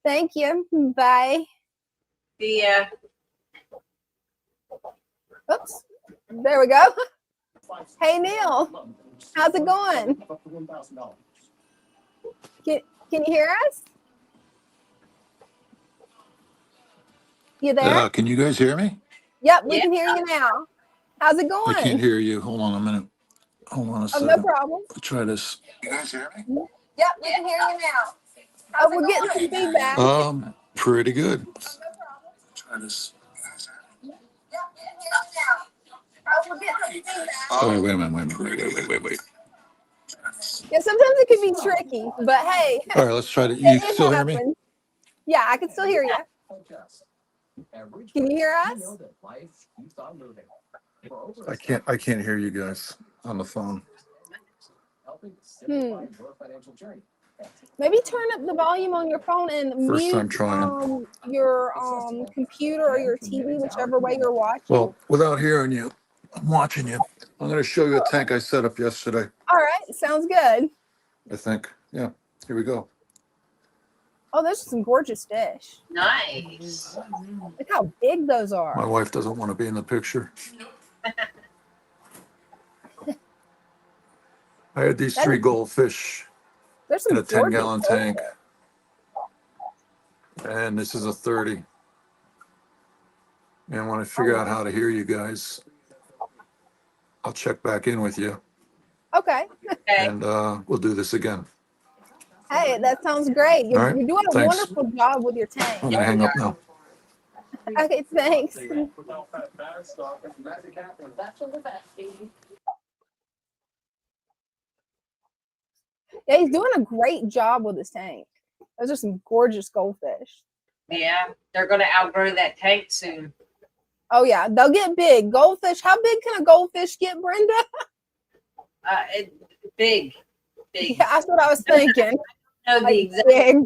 Speaker 2: Thank you. Bye.
Speaker 3: The
Speaker 2: Oops. There we go. Hey, Neil. How's it going? Can you hear us? You there?
Speaker 6: Can you guys hear me?
Speaker 2: Yep, we
Speaker 3: yeah,
Speaker 2: can hear you now. How's it
Speaker 6: I can't
Speaker 2: going?
Speaker 6: hear you. Hold on a minute. Hold on a
Speaker 2: Oh, no
Speaker 6: second.
Speaker 2: problem.
Speaker 6: I'll try this. You guys hear me?
Speaker 2: Yep, we can hear you now. Oh, we're getting some feedback.
Speaker 6: Pretty good.
Speaker 2: Oh, no problem.
Speaker 6: Try this.
Speaker 2: Yep, we can hear you now. Oh, we're getting some feedback.
Speaker 6: Oh, wait a minute. Wait.
Speaker 2: Yeah, sometimes it can be tricky, but hey,
Speaker 6: All right, let's try to. You
Speaker 2: it
Speaker 6: still hear me?
Speaker 2: happens. Yeah, I can still hear you. Can you hear us?
Speaker 6: I can't hear you guys on the phone.
Speaker 2: Maybe turn up the volume on your phone and
Speaker 6: First
Speaker 2: mute
Speaker 6: time trying.
Speaker 2: your computer or your TV, whichever way you're watching.
Speaker 6: Well, without hearing you, I'm watching you. I'm going to show you a tank I set up yesterday.
Speaker 2: All right, sounds good.
Speaker 6: I think. Yeah. Here we go.
Speaker 2: Oh, those are some gorgeous fish.
Speaker 3: nice.
Speaker 2: Look how big those
Speaker 6: My
Speaker 2: are.
Speaker 6: wife doesn't want to be in the picture. I had these
Speaker 2: That
Speaker 6: three
Speaker 2: is,
Speaker 6: goldfish
Speaker 2: there's
Speaker 6: in
Speaker 2: some
Speaker 6: a
Speaker 2: gorgeous
Speaker 6: 10-gallon tank, and this is a 30. And when I figure out how to hear you guys, I'll check back in with you,
Speaker 2: Okay.
Speaker 3: Okay.
Speaker 6: and we'll do this again.
Speaker 2: Hey, that sounds great.
Speaker 6: All
Speaker 2: You're,
Speaker 6: right.
Speaker 2: you're doing a
Speaker 6: Thanks.
Speaker 2: wonderful job with your
Speaker 6: I'm
Speaker 2: tank.
Speaker 6: gonna hang up now.
Speaker 2: Okay, thanks. Yeah, he's doing a great job with his tank. Those are some gorgeous goldfish.
Speaker 3: Yeah, they're gonna outgrow that tank soon.
Speaker 2: Oh yeah, they'll get big. Goldfish. How big can a goldfish get, Brenda?
Speaker 3: Big.
Speaker 2: Yeah, that's what I was thinking.
Speaker 3: I don't know the
Speaker 2: Like
Speaker 3: exact
Speaker 2: big.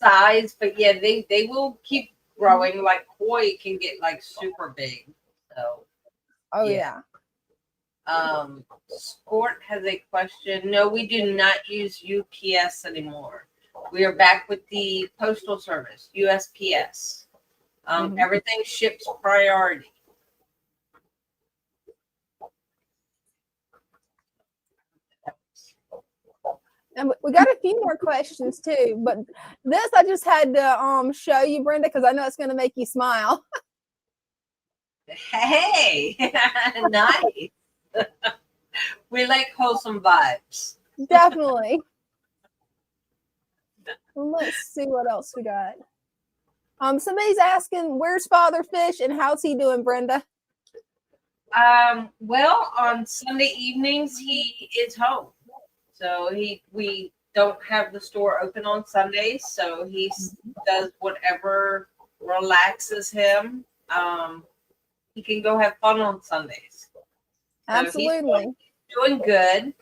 Speaker 3: size, but yeah, they will keep growing. Like koi can get like super big. So
Speaker 2: Oh
Speaker 3: yeah.
Speaker 2: yeah.
Speaker 3: Sport has a question. No, we do not use UPS anymore. We are back with the postal service, USPS. Everything ships priority.
Speaker 2: And we got a few more questions too, but this I just had to show you, Brenda, because I know it's going to make you smile.
Speaker 3: Hey, nice. We like wholesome vibes.
Speaker 2: Definitely. Let's see what else we got. Somebody's asking, where's Father Fish and how's he doing, Brenda?
Speaker 3: Well, on Sunday evenings he is home. So we don't have the store open on Sundays, so he does whatever relaxes him. He can go have fun on Sundays.
Speaker 2: Absolutely.
Speaker 3: Doing good.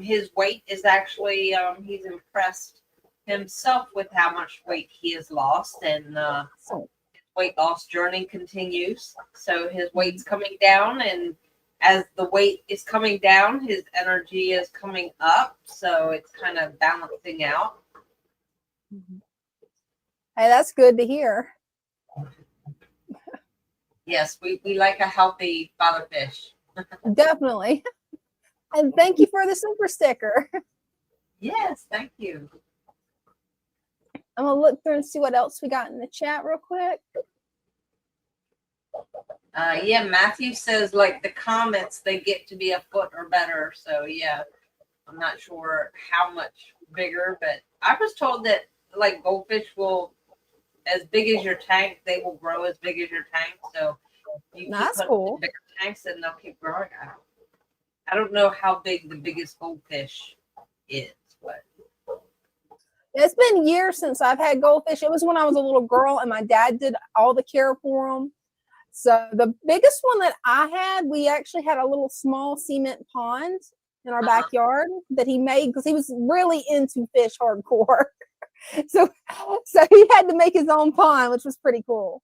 Speaker 3: His weight is actually, he's impressed himself with how much weight he has lost, and
Speaker 2: So,
Speaker 3: his weight loss journey continues. So his weight's coming down, and as the weight is coming down, his energy is coming up. So it's kind of balancing out.
Speaker 2: hey, that's good to hear.
Speaker 3: Yes, we like a healthy father fish.
Speaker 2: Definitely. And thank you for the super sticker.
Speaker 3: Yes, thank you.
Speaker 2: I'm gonna look through and see what else we got in the chat real quick.
Speaker 3: Yeah, Matthew says like the comments, they get to be a foot or better. So yeah, I'm not sure how much bigger, but I was told that like goldfish will, as big as your tank, they will grow as big as your tank. So you keep
Speaker 2: That's
Speaker 3: putting
Speaker 2: cool.
Speaker 3: in bigger tanks and they'll keep growing. I don't know how big the biggest goldfish is, but
Speaker 2: It's been years since I've had goldfish. It was when I was a little girl and my dad did all the care for them. So the biggest one that I had, we actually had a little small cement pond in our backyard that he made because he was really into fish hardcore. so he had to make his own pond, which was pretty cool.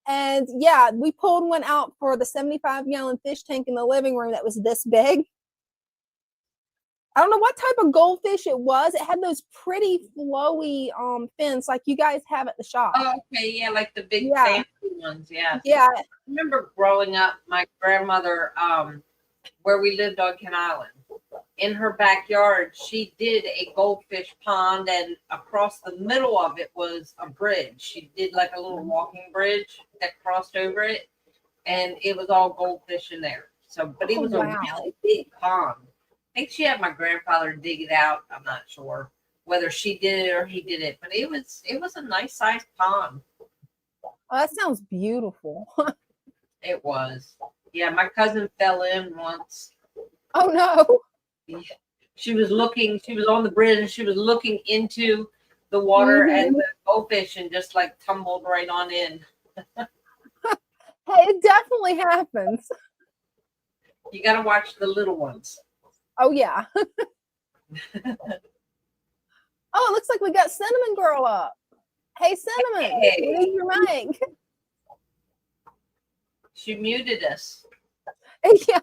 Speaker 2: And yeah, we pulled one out for the 75-gallon fish tank in the living room that was this big. I don't know what type of goldfish it was. It had those pretty flowy fins like you guys have at the shop.
Speaker 3: oh, okay, yeah, like the big
Speaker 2: Yeah.
Speaker 3: fancy ones, yeah.
Speaker 2: Yeah.
Speaker 3: I remember growing up, my grandmother, where we lived on Ken Island, in her backyard, she did a goldfish pond, and across the middle of it was a bridge. She did like a little walking bridge that crossed over it, and it was all goldfish in there. So, but it was a really big pond. I think she had my grandfather dig it out. I'm not sure whether she did it or he did it, but it was a nice sized pond.
Speaker 2: Oh, that sounds beautiful.
Speaker 3: It was. Yeah, my cousin fell in once.
Speaker 2: Oh no.
Speaker 3: She was on the bridge and she was looking into the water and the goldfish and just like tumbled right on in.
Speaker 2: Hey, it definitely happens.
Speaker 3: You got to watch the little ones.
Speaker 2: Oh yeah. Oh, it looks like we got Cinnamon Girl up. Hey, Cinnamon,
Speaker 3: Hey.
Speaker 2: we need your mic.
Speaker 3: She muted us.
Speaker 2: Yeah.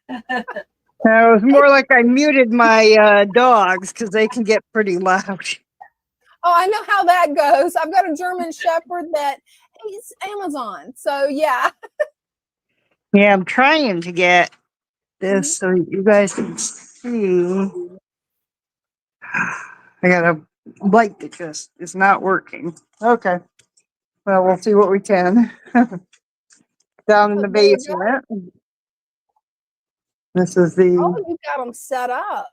Speaker 7: It was more like I muted my dogs because they can get pretty loud.
Speaker 2: Oh, I know how that goes. I've got a German Shepherd that hates Amazon. So yeah.
Speaker 7: Yeah, I'm trying to get this so you guys can see. I got a light that just is not working. Okay. Well, we'll see what we can. Down in the
Speaker 2: There you go.
Speaker 7: basement. This is the,
Speaker 2: Oh, you got them set up.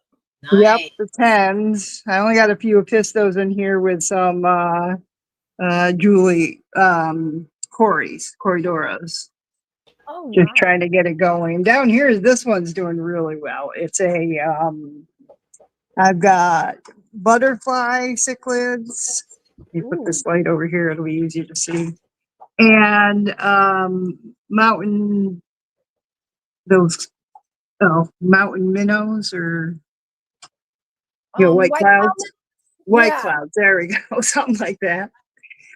Speaker 7: yep,
Speaker 3: Nice.
Speaker 7: the 10s. I only got a few Epistos in here with some Julie Corridoras.
Speaker 2: Oh,
Speaker 7: Just
Speaker 2: nice.
Speaker 7: trying to get it going. Down here, this one's doing really well. It's a I've got butterfly cichlids. You put this light over here, it'll be easier to see. And mountain minnows or white clouds. White clouds, there we go. Something like that.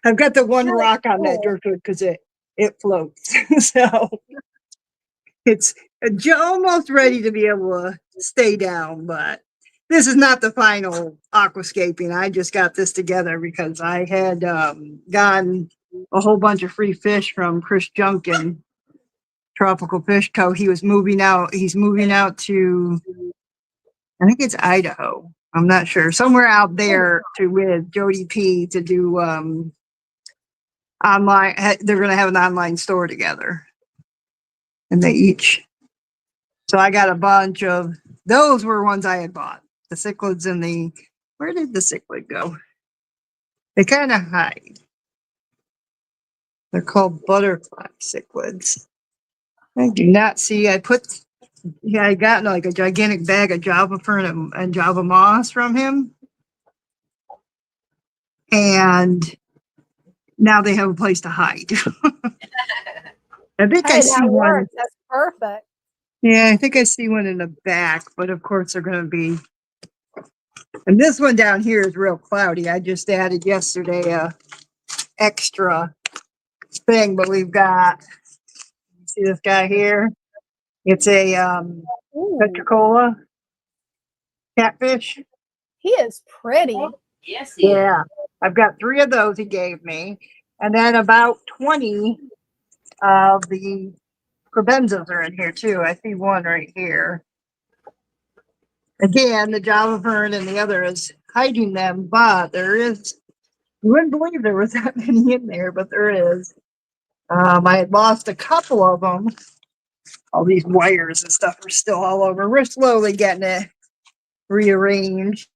Speaker 7: I've got the one rock on that driftwood because it floats. So it's almost ready to be able to stay down, but this is not the final aquascaping. I just got this together because I had gotten a whole bunch of free fish from Chris Junkin, Tropical Fish Co. He was moving out. He's moving out to, I think it's Idaho. I'm not sure. Somewhere out there with Jody P to do online. They're going to have an online store together. And they each. So I got a bunch of, those were ones I had bought. The cichlids and the, where did the cichlid go? They kind of hide. They're called butterfly cichlids. I do not see, I got like a gigantic bag of Java fern and Java moss from him. And now they have a place to hide. I think I see one.
Speaker 2: That's perfect.
Speaker 7: Yeah, I think I see one in the back, but of course they're going to be. And this one down here is real cloudy. I just added yesterday a extra thing, but we've got, see this guy here? It's a
Speaker 2: Ooh,
Speaker 7: Petricola catfish.
Speaker 2: he is pretty.
Speaker 3: Yes, he is.
Speaker 7: Yeah, I've got 3 of those he gave me, and then about 20 of the crabenzas are in here too. I see one right here. Again, the Java fern and the other is hiding them, but there is, you wouldn't believe there was that many in there, but there is. I had lost a couple of them. All these wires and stuff are still all over. We're slowly getting it rearranged.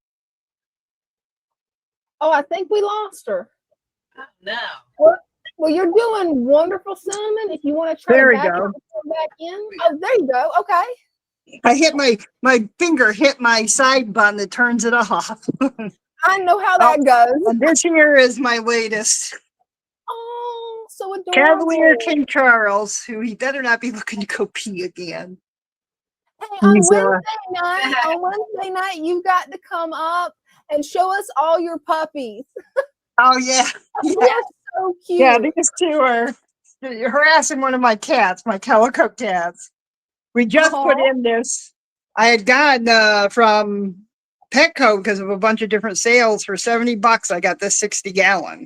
Speaker 2: Oh, I think we lost her.
Speaker 3: No.
Speaker 2: Well, you're doing wonderful, Cinnamon. If you want to try
Speaker 7: There
Speaker 2: to
Speaker 7: we
Speaker 2: back
Speaker 7: go.
Speaker 2: back in. Oh, there you go. Okay.
Speaker 7: I hit my finger hit my side button that turns it off.
Speaker 2: I know how that goes.
Speaker 7: And this here is my latest
Speaker 2: Oh, so
Speaker 7: Cavalier
Speaker 2: adorable.
Speaker 7: King Charles, who he better not be looking to go pee again.
Speaker 2: Hey, on
Speaker 7: He's,
Speaker 2: Wednesday night, you got to come up and show us all your puppies.
Speaker 7: oh yeah, yeah,
Speaker 2: They're so cute.
Speaker 7: yeah. These 2 are harassing one of my cats, my calico cats. We just put in this. I had gotten from Petco because of a bunch of different sales for $70. I got this 60-gallon.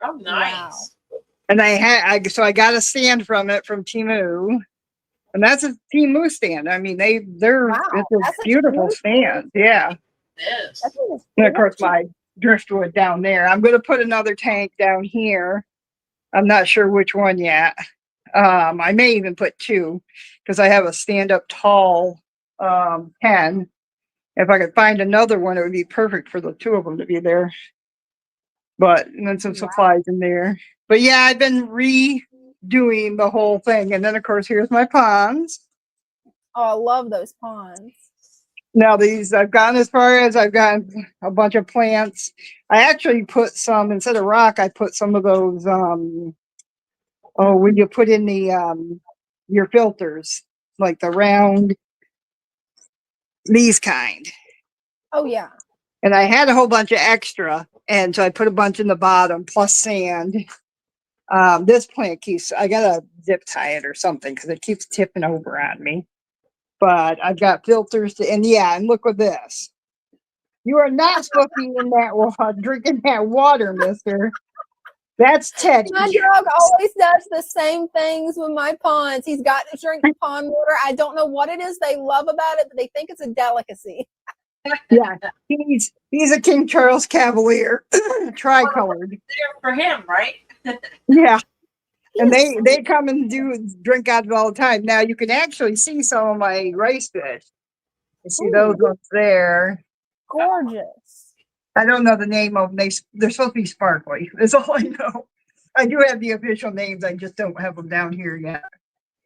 Speaker 3: Oh, nice.
Speaker 7: And I got a stand from it from Temu. And that's a Temu stand. I mean, they're it's a beautiful stand. Yeah.
Speaker 3: Yes.
Speaker 7: And of course my driftwood down there. I'm gonna put another tank down here. I'm not sure which one yet. I may even put 2 because I have a stand-up tall pen. If I could find another one, it would be perfect for the 2 of them to be there. But and then some supplies in there. But yeah, I've been redoing the whole thing. And then of course here's my ponds.
Speaker 2: Oh, I love those ponds.
Speaker 7: Now these I've gone as far as I've got a bunch of plants. I actually put some instead of rock, I put some of those when you put in the your filters, like the round, these kind.
Speaker 2: Oh yeah.
Speaker 7: And I had a whole bunch of extra, and so I put a bunch in the bottom plus sand. This plant keeps, I gotta zip tie it or something because it keeps tipping over on me. But I've got filters to, and yeah, and look at this. You are not supposed to be in that water, drinking that water, mister. That's Teddy.
Speaker 2: My dog always does the same things with my ponds. He's got to drink the pond water. I don't know what it is they love about it, but they think it's a delicacy.
Speaker 7: Yeah, he's a King Charles Cavalier, tricolored.
Speaker 3: There for him, right?
Speaker 7: Yeah, and they come and drink out of it all the time. Now you can actually see some of my rice fish. You see those ones there.
Speaker 2: Gorgeous.
Speaker 7: I don't know the name of them. They're supposed to be sparkly. That's all I know. I do have the official names. I just don't have them down here yet.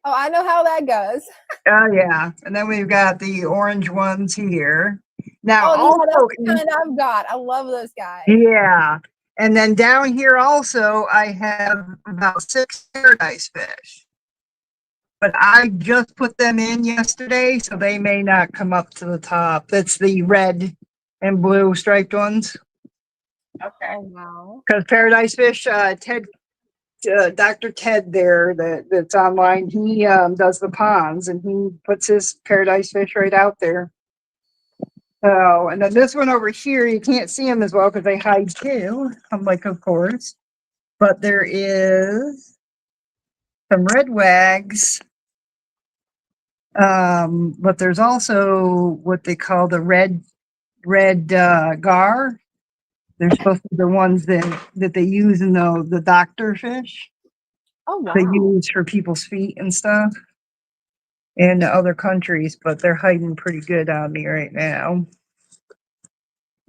Speaker 2: Oh, I know how that goes.
Speaker 7: Oh yeah, and then we've got the orange ones here. Now,
Speaker 2: oh, yeah, that's the kind I've got. I love those guys.
Speaker 7: Yeah, and then down here also, I have about 6 paradise fish. But I just put them in yesterday, so they may not come up to the top. That's the red and blue striped ones.
Speaker 3: Okay.
Speaker 2: Oh, wow.
Speaker 7: Because paradise fish, Ted, Dr. Ted there that's online, he does the ponds and he puts his paradise fish right out there. So, and then this one over here, you can't see them as well because they hide too. I'm like, of course. But there is some red wags. But there's also what they call the red gar. They're supposed to be the ones that they use in the doctor fish.
Speaker 2: Oh, wow.
Speaker 7: They use for people's feet and stuff in other countries, but they're hiding pretty good on me right now.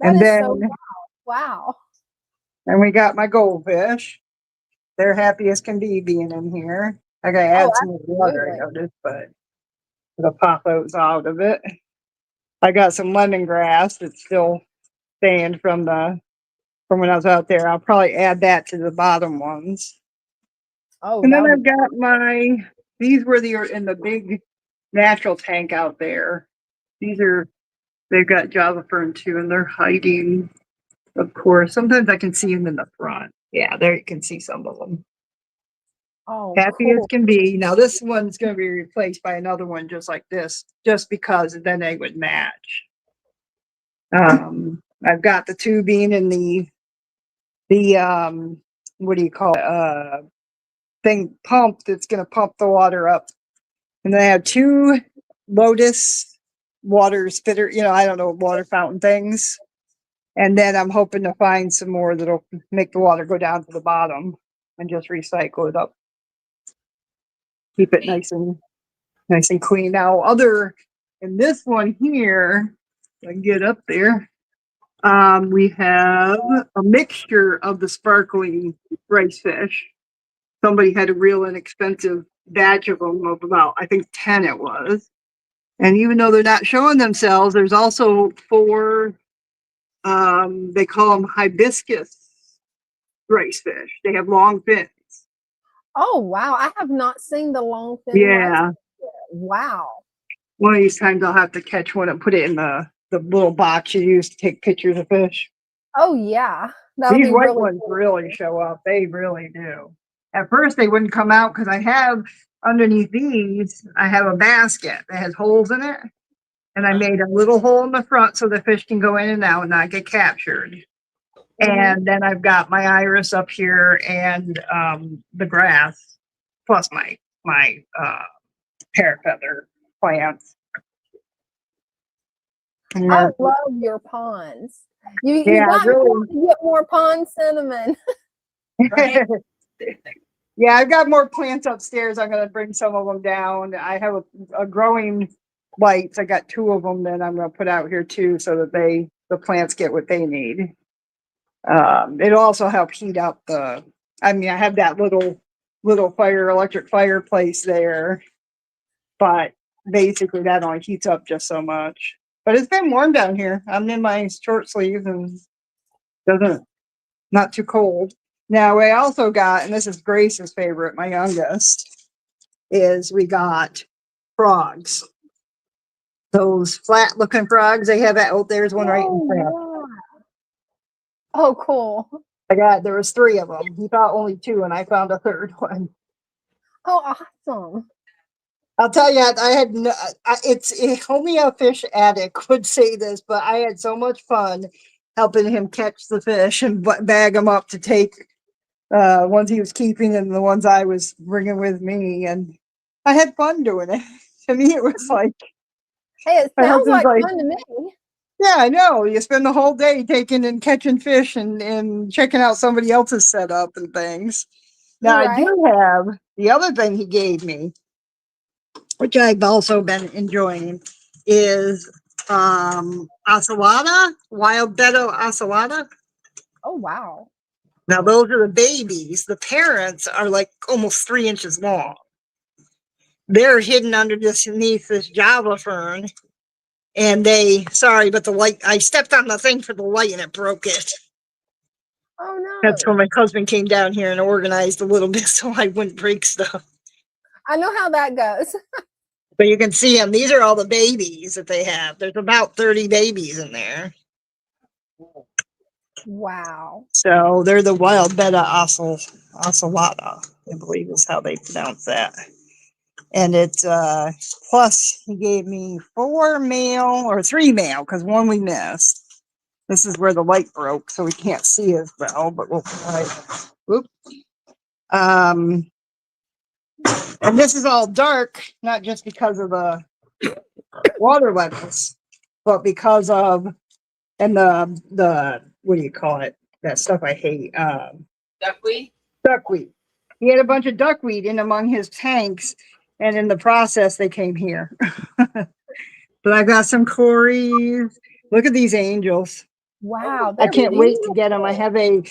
Speaker 2: That
Speaker 7: and
Speaker 2: is
Speaker 7: then,
Speaker 2: so wow.
Speaker 7: And we got my goldfish. They're happy as can be being in here. I gotta add some more water, I noticed, but the pop those out of it. I got some lemongrass that's still staying from when I was out there. I'll probably add that to the bottom ones.
Speaker 2: Oh,
Speaker 7: and then I've got these were in the natural tank out there. They've got Java fern too, and they're hiding, of course. Sometimes I can see them in the front. Yeah, there you can see some of them.
Speaker 2: Oh,
Speaker 7: Happy as
Speaker 2: cool.
Speaker 7: can be. Now this one's going to be replaced by another one just like this, just because then they would match. I've got the tubing and the what do you call it? Thing pump that's going to pump the water up. And then I have 2 Lotus water spitter, I don't know, water fountain things. And then I'm hoping to find some more that'll make the water go down to the bottom and just recycle it up. Keep it nice and clean. Now, in this one here, if I can get up there, we have a mixture of the sparkling rice fish. Somebody had a real inexpensive batch of them of about, I think 10 it was. And even though they're not showing themselves, there's also 4, they call them hibiscus rice fish. They have long fins.
Speaker 2: Oh, wow. I have not seen the long fin.
Speaker 7: Yeah.
Speaker 2: Wow.
Speaker 7: One of these times I'll have to catch one and put it in the little box you use to take pictures of fish.
Speaker 2: Oh, yeah.
Speaker 7: These white ones really show up. They really do. At first, they wouldn't come out because I have underneath these, I have a basket that has holes in it. And I made a little hole in the front so the fish can go in and out and not get captured. And then I've got my iris up here and the grass, plus my parrot feather plants.
Speaker 2: I love your ponds. You
Speaker 7: Yeah,
Speaker 2: got
Speaker 7: really.
Speaker 2: to get more pond cinnamon.
Speaker 3: Right?
Speaker 7: Yeah, I've got more plants upstairs. I'm going to bring some of them down. I have a growing lights. I got 2 of them that I'm going to put out here too, so that the plants get what they need. It'll also help heat up I have that little electric fireplace there, but basically that only heats up just so much. But it's been warm down here. I'm in my short sleeves and not too cold. Now I also got, and this is Grace's favorite, my youngest, is we got frogs. Those flat looking frogs they have out there's one right in front.
Speaker 2: Yeah. Oh, cool.
Speaker 7: There was 3 of them. He thought only 2, and I found a 3rd one.
Speaker 2: Oh, awesome.
Speaker 7: I'll tell you, only a fish addict would say this, but I had so much fun helping him catch the fish and bag them up to take ones he was keeping and the ones I was bringing with me. And I had fun doing it. To me, it was like,
Speaker 2: hey, it sounds like fun to me.
Speaker 7: Yeah, I know. You spend the whole day taking and catching fish and checking out somebody else's setup and things. Now, I do have the other thing he gave me, which I've also been enjoying, is ocelota, wild Beto ocelota.
Speaker 2: Oh, wow.
Speaker 7: Now, those are the babies. The parents are like almost 3 inches long. They're hidden underneath this Java fern. And but the light, I stepped on the thing for the light and it broke it.
Speaker 2: Oh, no.
Speaker 7: That's when my husband came down here and organized a little bit so I wouldn't break stuff.
Speaker 2: I know how that goes.
Speaker 7: But you can see them. These are all the babies that they have. There's about 30 babies in there.
Speaker 2: Wow.
Speaker 7: So they're the wild Beta ocelota, I believe is how they pronounce that. And it's plus he gave me 4 male or 3 male because 1 we missed. This is where the light broke, so we can't see as well, but we'll try. Whoop. And this is all dark, not just because of the water levels, but because of the what do you call it? That stuff I hate.
Speaker 3: Duckweed?
Speaker 7: Duckweed. He had a bunch of duckweed in among his tanks, and in the process, they came here. But I got some Corys. Look at these angels.
Speaker 2: Wow.
Speaker 7: I can't wait to get them. I have a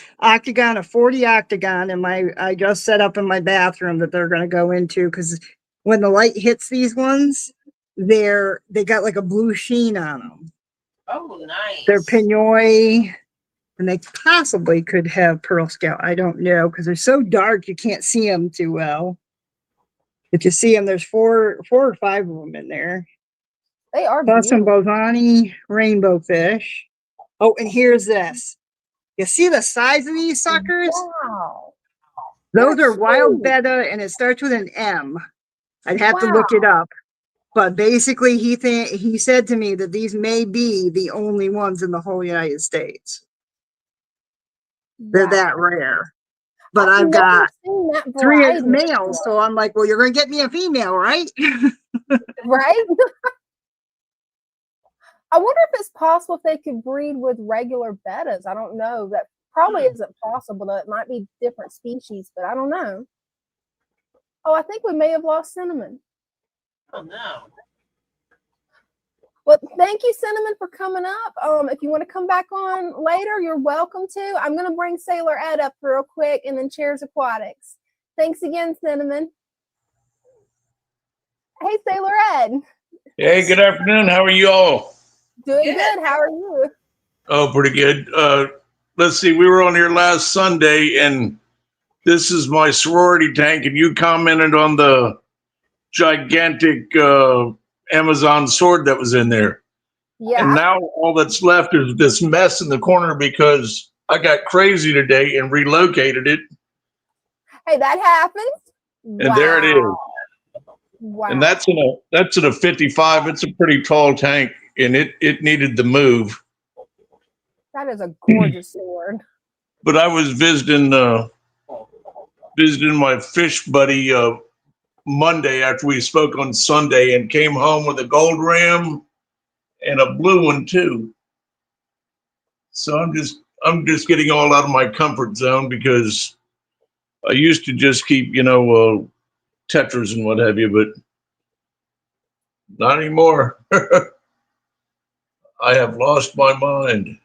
Speaker 7: 40 octagon I just set up in my bathroom that they're going to go into because when the light hits these ones, they got like a blue sheen on them.
Speaker 3: Oh, nice.
Speaker 7: They're Pinoy, and they possibly could have Pearl Scout. I don't know because they're so dark you can't see them too well. If you see them, there's four or five of them in there.
Speaker 2: They are
Speaker 7: Plus some
Speaker 2: beautiful.
Speaker 7: bovani rainbow fish. Oh, and here's this. You see the size of these suckers?
Speaker 2: Wow.
Speaker 7: Those
Speaker 2: They're
Speaker 7: are wild
Speaker 2: huge.
Speaker 7: betta, and it starts with an M. I'd have to look
Speaker 2: Wow.
Speaker 7: it up. But basically, he said to me that these may be the only ones in the whole United States. They're that rare. But I've
Speaker 2: never
Speaker 7: got
Speaker 2: seen that
Speaker 7: 3
Speaker 2: variety
Speaker 7: males, so I'm like, well, you're going to get me a female, right?
Speaker 2: right? I wonder if it's possible if they could breed with regular bettas. I don't know. That probably isn't possible, though. It might be different species, but I don't know. Oh, I think we may have lost Cinnamon.
Speaker 3: Oh no.
Speaker 2: Well, thank you, Cinnamon, for coming up. If you want to come back on later, you're welcome to. I'm going to bring Sailor Ed up real quick and then Cheers Aquatics. Thanks again, Cinnamon. Hey, Sailor Ed.
Speaker 8: Hey, good afternoon. How are you all?
Speaker 2: Doing good. How are you?
Speaker 8: Oh, pretty good. Let's see. We were on here last Sunday, and this is my sorority tank, and you commented on the gigantic Amazon sword that was in there.
Speaker 2: Yeah.
Speaker 8: And now all that's left is this mess in the corner because I got crazy today and relocated it.
Speaker 2: Hey, that happens.
Speaker 8: And there it is.
Speaker 2: Wow.
Speaker 8: And that's in a 55. It's a pretty tall tank, and it needed the move.
Speaker 2: That is a gorgeous sword.
Speaker 8: But I was visiting my fish buddy Monday after we spoke on Sunday, and came home with a gold ram and a blue one too. So I'm just getting all out of my comfort zone because I used to just keep, tetras and what have you, but not anymore. I have lost my mind.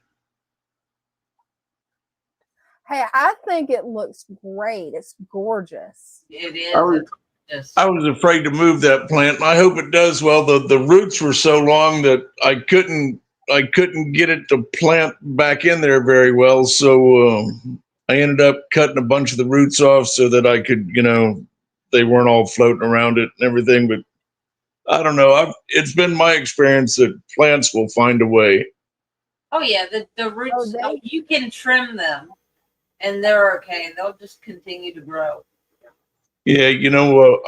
Speaker 2: Hey, I think it looks great. It's gorgeous.
Speaker 3: It is.
Speaker 8: I was afraid to move that plant, and I hope it does well. The roots were so long that I couldn't get it to plant back in there very well. So I ended up cutting a bunch of the roots off so that I could, they weren't all floating around it and everything. But I don't know. It's been my experience that plants will find a way.
Speaker 3: Oh yeah, the roots. You can trim them, and they're okay. They'll just continue to grow.
Speaker 8: Yeah,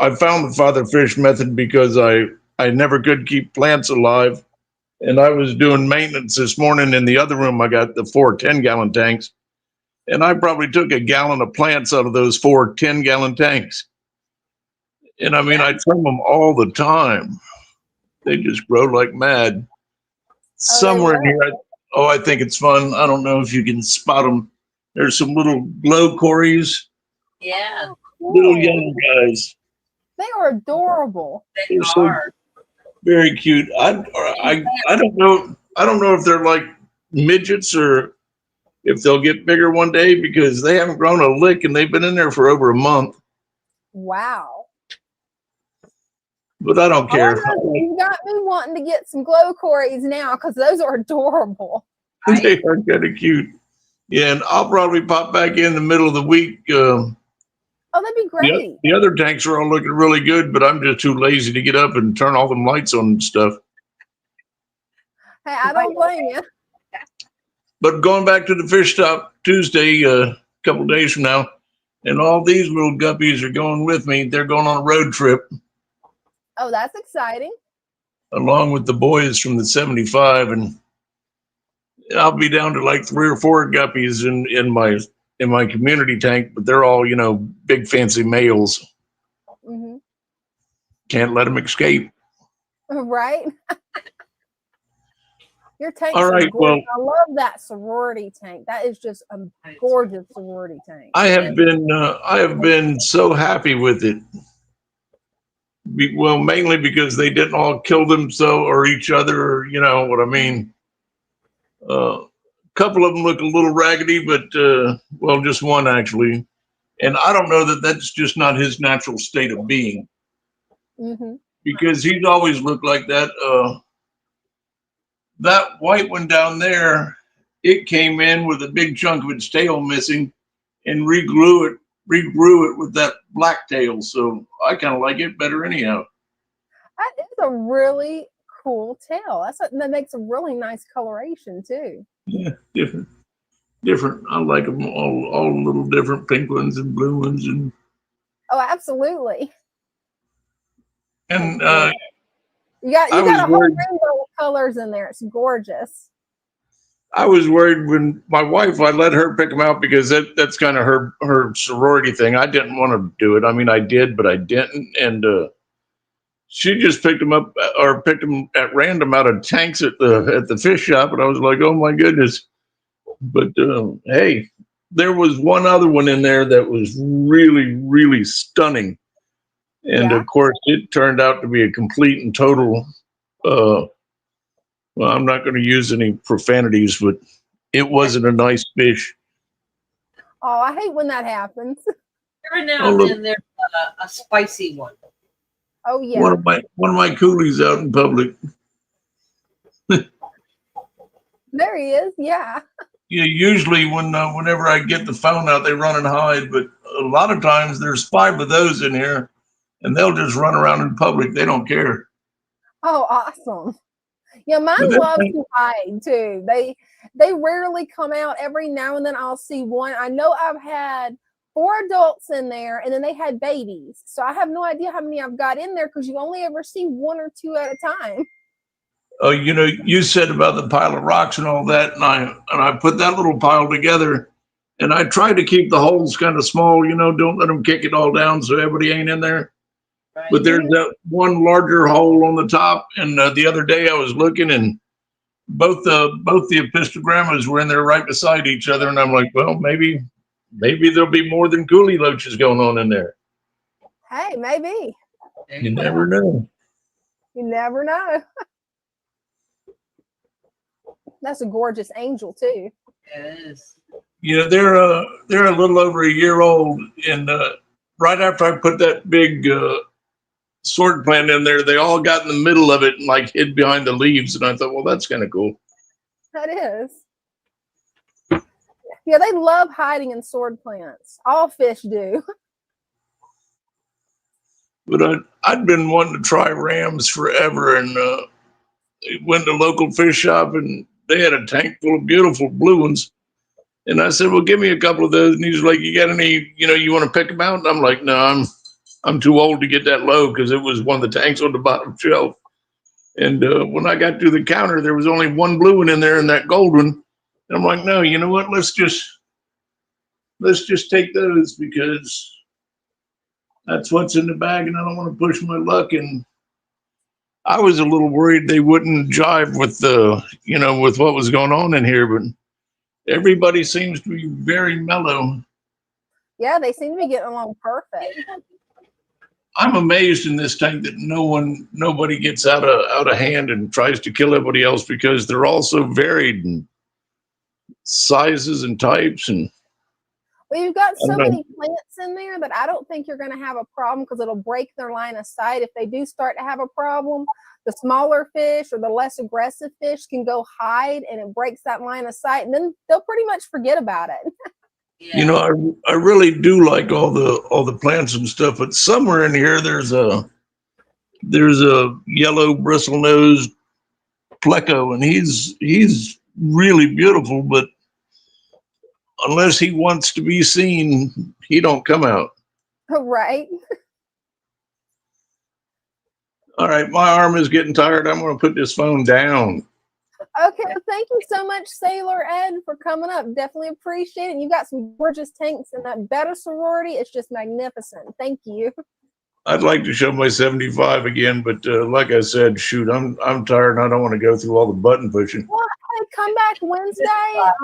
Speaker 8: I found the father fish method because I never could keep plants alive. And I was doing maintenance this morning in the other room. I got the 4 10-gallon tanks. And I probably took a gallon of plants out of those 4 10-gallon tanks. And I mean, I trim them all the time. They just grow like mad. Somewhere in here, I think it's fun. I don't know if you can spot them. There's some little glow cories.
Speaker 3: Yeah.
Speaker 8: Little young guys.
Speaker 2: They are adorable.
Speaker 3: They are.
Speaker 8: Very cute. I don't know. I don't know if they're like midgets or if they'll get bigger one day because they haven't grown a lick and they've been in there for over a month.
Speaker 2: Wow.
Speaker 8: But I don't care.
Speaker 2: You got me wanting to get some glow cories now because those are adorable.
Speaker 8: They are kind of cute. Yeah, and I'll probably pop back in the middle of the week.
Speaker 2: Oh, that'd be great.
Speaker 8: The other tanks are all looking really good, but I'm just too lazy to get up and turn all them lights on and stuff.
Speaker 2: Hey, I don't blame you.
Speaker 8: But going back to the fish stop Tuesday, a couple days from now, and all these little guppies are going with me. They're going on a road trip.
Speaker 2: Oh, that's exciting.
Speaker 8: Along with the boys from the 75, and I'll be down to like 3 or 4 guppies in my community tank, but they're all, big fancy males.
Speaker 2: Mm-hmm.
Speaker 8: Can't let them escape.
Speaker 2: Right? Your tank
Speaker 8: all right, well,
Speaker 2: I love that sorority tank. That is just a gorgeous sorority tank.
Speaker 8: I have been so happy with it. Well, mainly because they didn't all kill themselves or each other, you know what I mean? A couple of them look a little raggedy, but, well, just one actually. And I don't know that that's just not his natural state of being.
Speaker 2: Mm-hmm.
Speaker 8: Because he's always looked like that. That white one down there, it came in with a big chunk of its tail missing and re-glue it regrew it with that blacktail, so I kind of like it better anyhow.
Speaker 2: That is a really cool tail. That makes a really nice coloration too.
Speaker 8: Yeah, different. I like them all a little different, pink ones and blue ones, and
Speaker 2: Oh, absolutely.
Speaker 8: and
Speaker 2: you got
Speaker 8: I
Speaker 2: a
Speaker 8: was
Speaker 2: whole
Speaker 8: worried.
Speaker 2: rainbow of colors in there. It's gorgeous.
Speaker 8: I was worried when my wife, I let her pick them out because that's kind of her sorority thing. I didn't want to do it. I mean, I did, but I didn't, and she just picked them up or picked them at random out of tanks at the fish shop, and I was like, oh my goodness. But hey, there was one other one in there that was really, really stunning. And of course, it turned out to be a complete and total, well, I'm not going to use any profanities, but it wasn't a nice fish.
Speaker 2: Oh, I hate when that happens.
Speaker 3: Every now and then there's a spicy one.
Speaker 2: Oh yeah.
Speaker 8: One of my coolies out in public.
Speaker 2: There he is. Yeah.
Speaker 8: Yeah, usually whenever I get the phone out, they run and hide. But a lot of times there's 5 of those in here, and they'll just run around in public. They don't care.
Speaker 2: Oh, awesome. Yeah, mine love to hide too. They rarely come out. Every now and then I'll see one. I know I've had 4 adults in there, and then they had babies. So I have no idea how many I've got in there because you only ever see 1 or 2 at a time.
Speaker 8: Oh, you said about the pile of rocks and all that, and I put that little pile together, and I tried to keep the holes kind of small. Don't let them kick it all down so everybody ain't in there. Right. But there's that one larger hole on the top, and the other day I was looking, and both the epistogrammas were in there right beside each other, and I'm like, well, maybe there'll be more than coolie loaches going on in there.
Speaker 2: Hey, maybe.
Speaker 8: You never know.
Speaker 2: You never know. That's a gorgeous angel too.
Speaker 3: It is.
Speaker 8: Yeah, they're a little over a year old, and right after I put that big sword plant in there, they all got in the middle of it and like hid behind the leaves, and I thought, well, that's kind of cool.
Speaker 2: That is. Yeah, they love hiding in sword plants. All fish do.
Speaker 8: But I'd been wanting to try rams forever, and went to a local fish shop, and they had a tank full of beautiful blue ones. And I said, well, give me a couple of those. And he's like, you got any, you want to pick them out? And I'm like, no, I'm too old to get that low, because it was one of the tanks on the bottom shelf. And when I got to the counter, there was only 1 blue one in there and that gold one. And I'm like, no, you know what? Let's just take those, because that's what's in the bag, and I don't want to push my luck. And I was a little worried they wouldn't jive with with what was going on in here, but everybody seems to be very mellow.
Speaker 2: Yeah, they seem to be getting along perfect.
Speaker 8: I'm amazed in this tank that nobody gets out of hand and tries to kill everybody else, because they're all so varied in sizes and types. And
Speaker 2: well, you've got so many plants in there that I don't think you're going to have a problem, because it'll break their line of sight. If they do start to have a problem, the smaller fish or the less aggressive fish can go hide, and it breaks that line of sight, and then they'll pretty much forget about it.
Speaker 3: Yeah.
Speaker 8: I really do like all the plants and stuff, but somewhere in here there's a yellow bristlenose pleco, and he's really beautiful, but unless he wants to be seen, he don't come out.
Speaker 2: Right.
Speaker 8: All right, my arm is getting tired. I'm going to put this phone down.
Speaker 2: Okay, well, thank you so much, Sailor Ed, for coming up. Definitely appreciate it. And you got some gorgeous tanks in that better sorority. It's just magnificent. Thank you.
Speaker 8: I'd like to show my 75 again, but like I said, shoot, I'm tired, and I don't want to go through all the button pushing.
Speaker 2: Well, hey, come back Wednesday.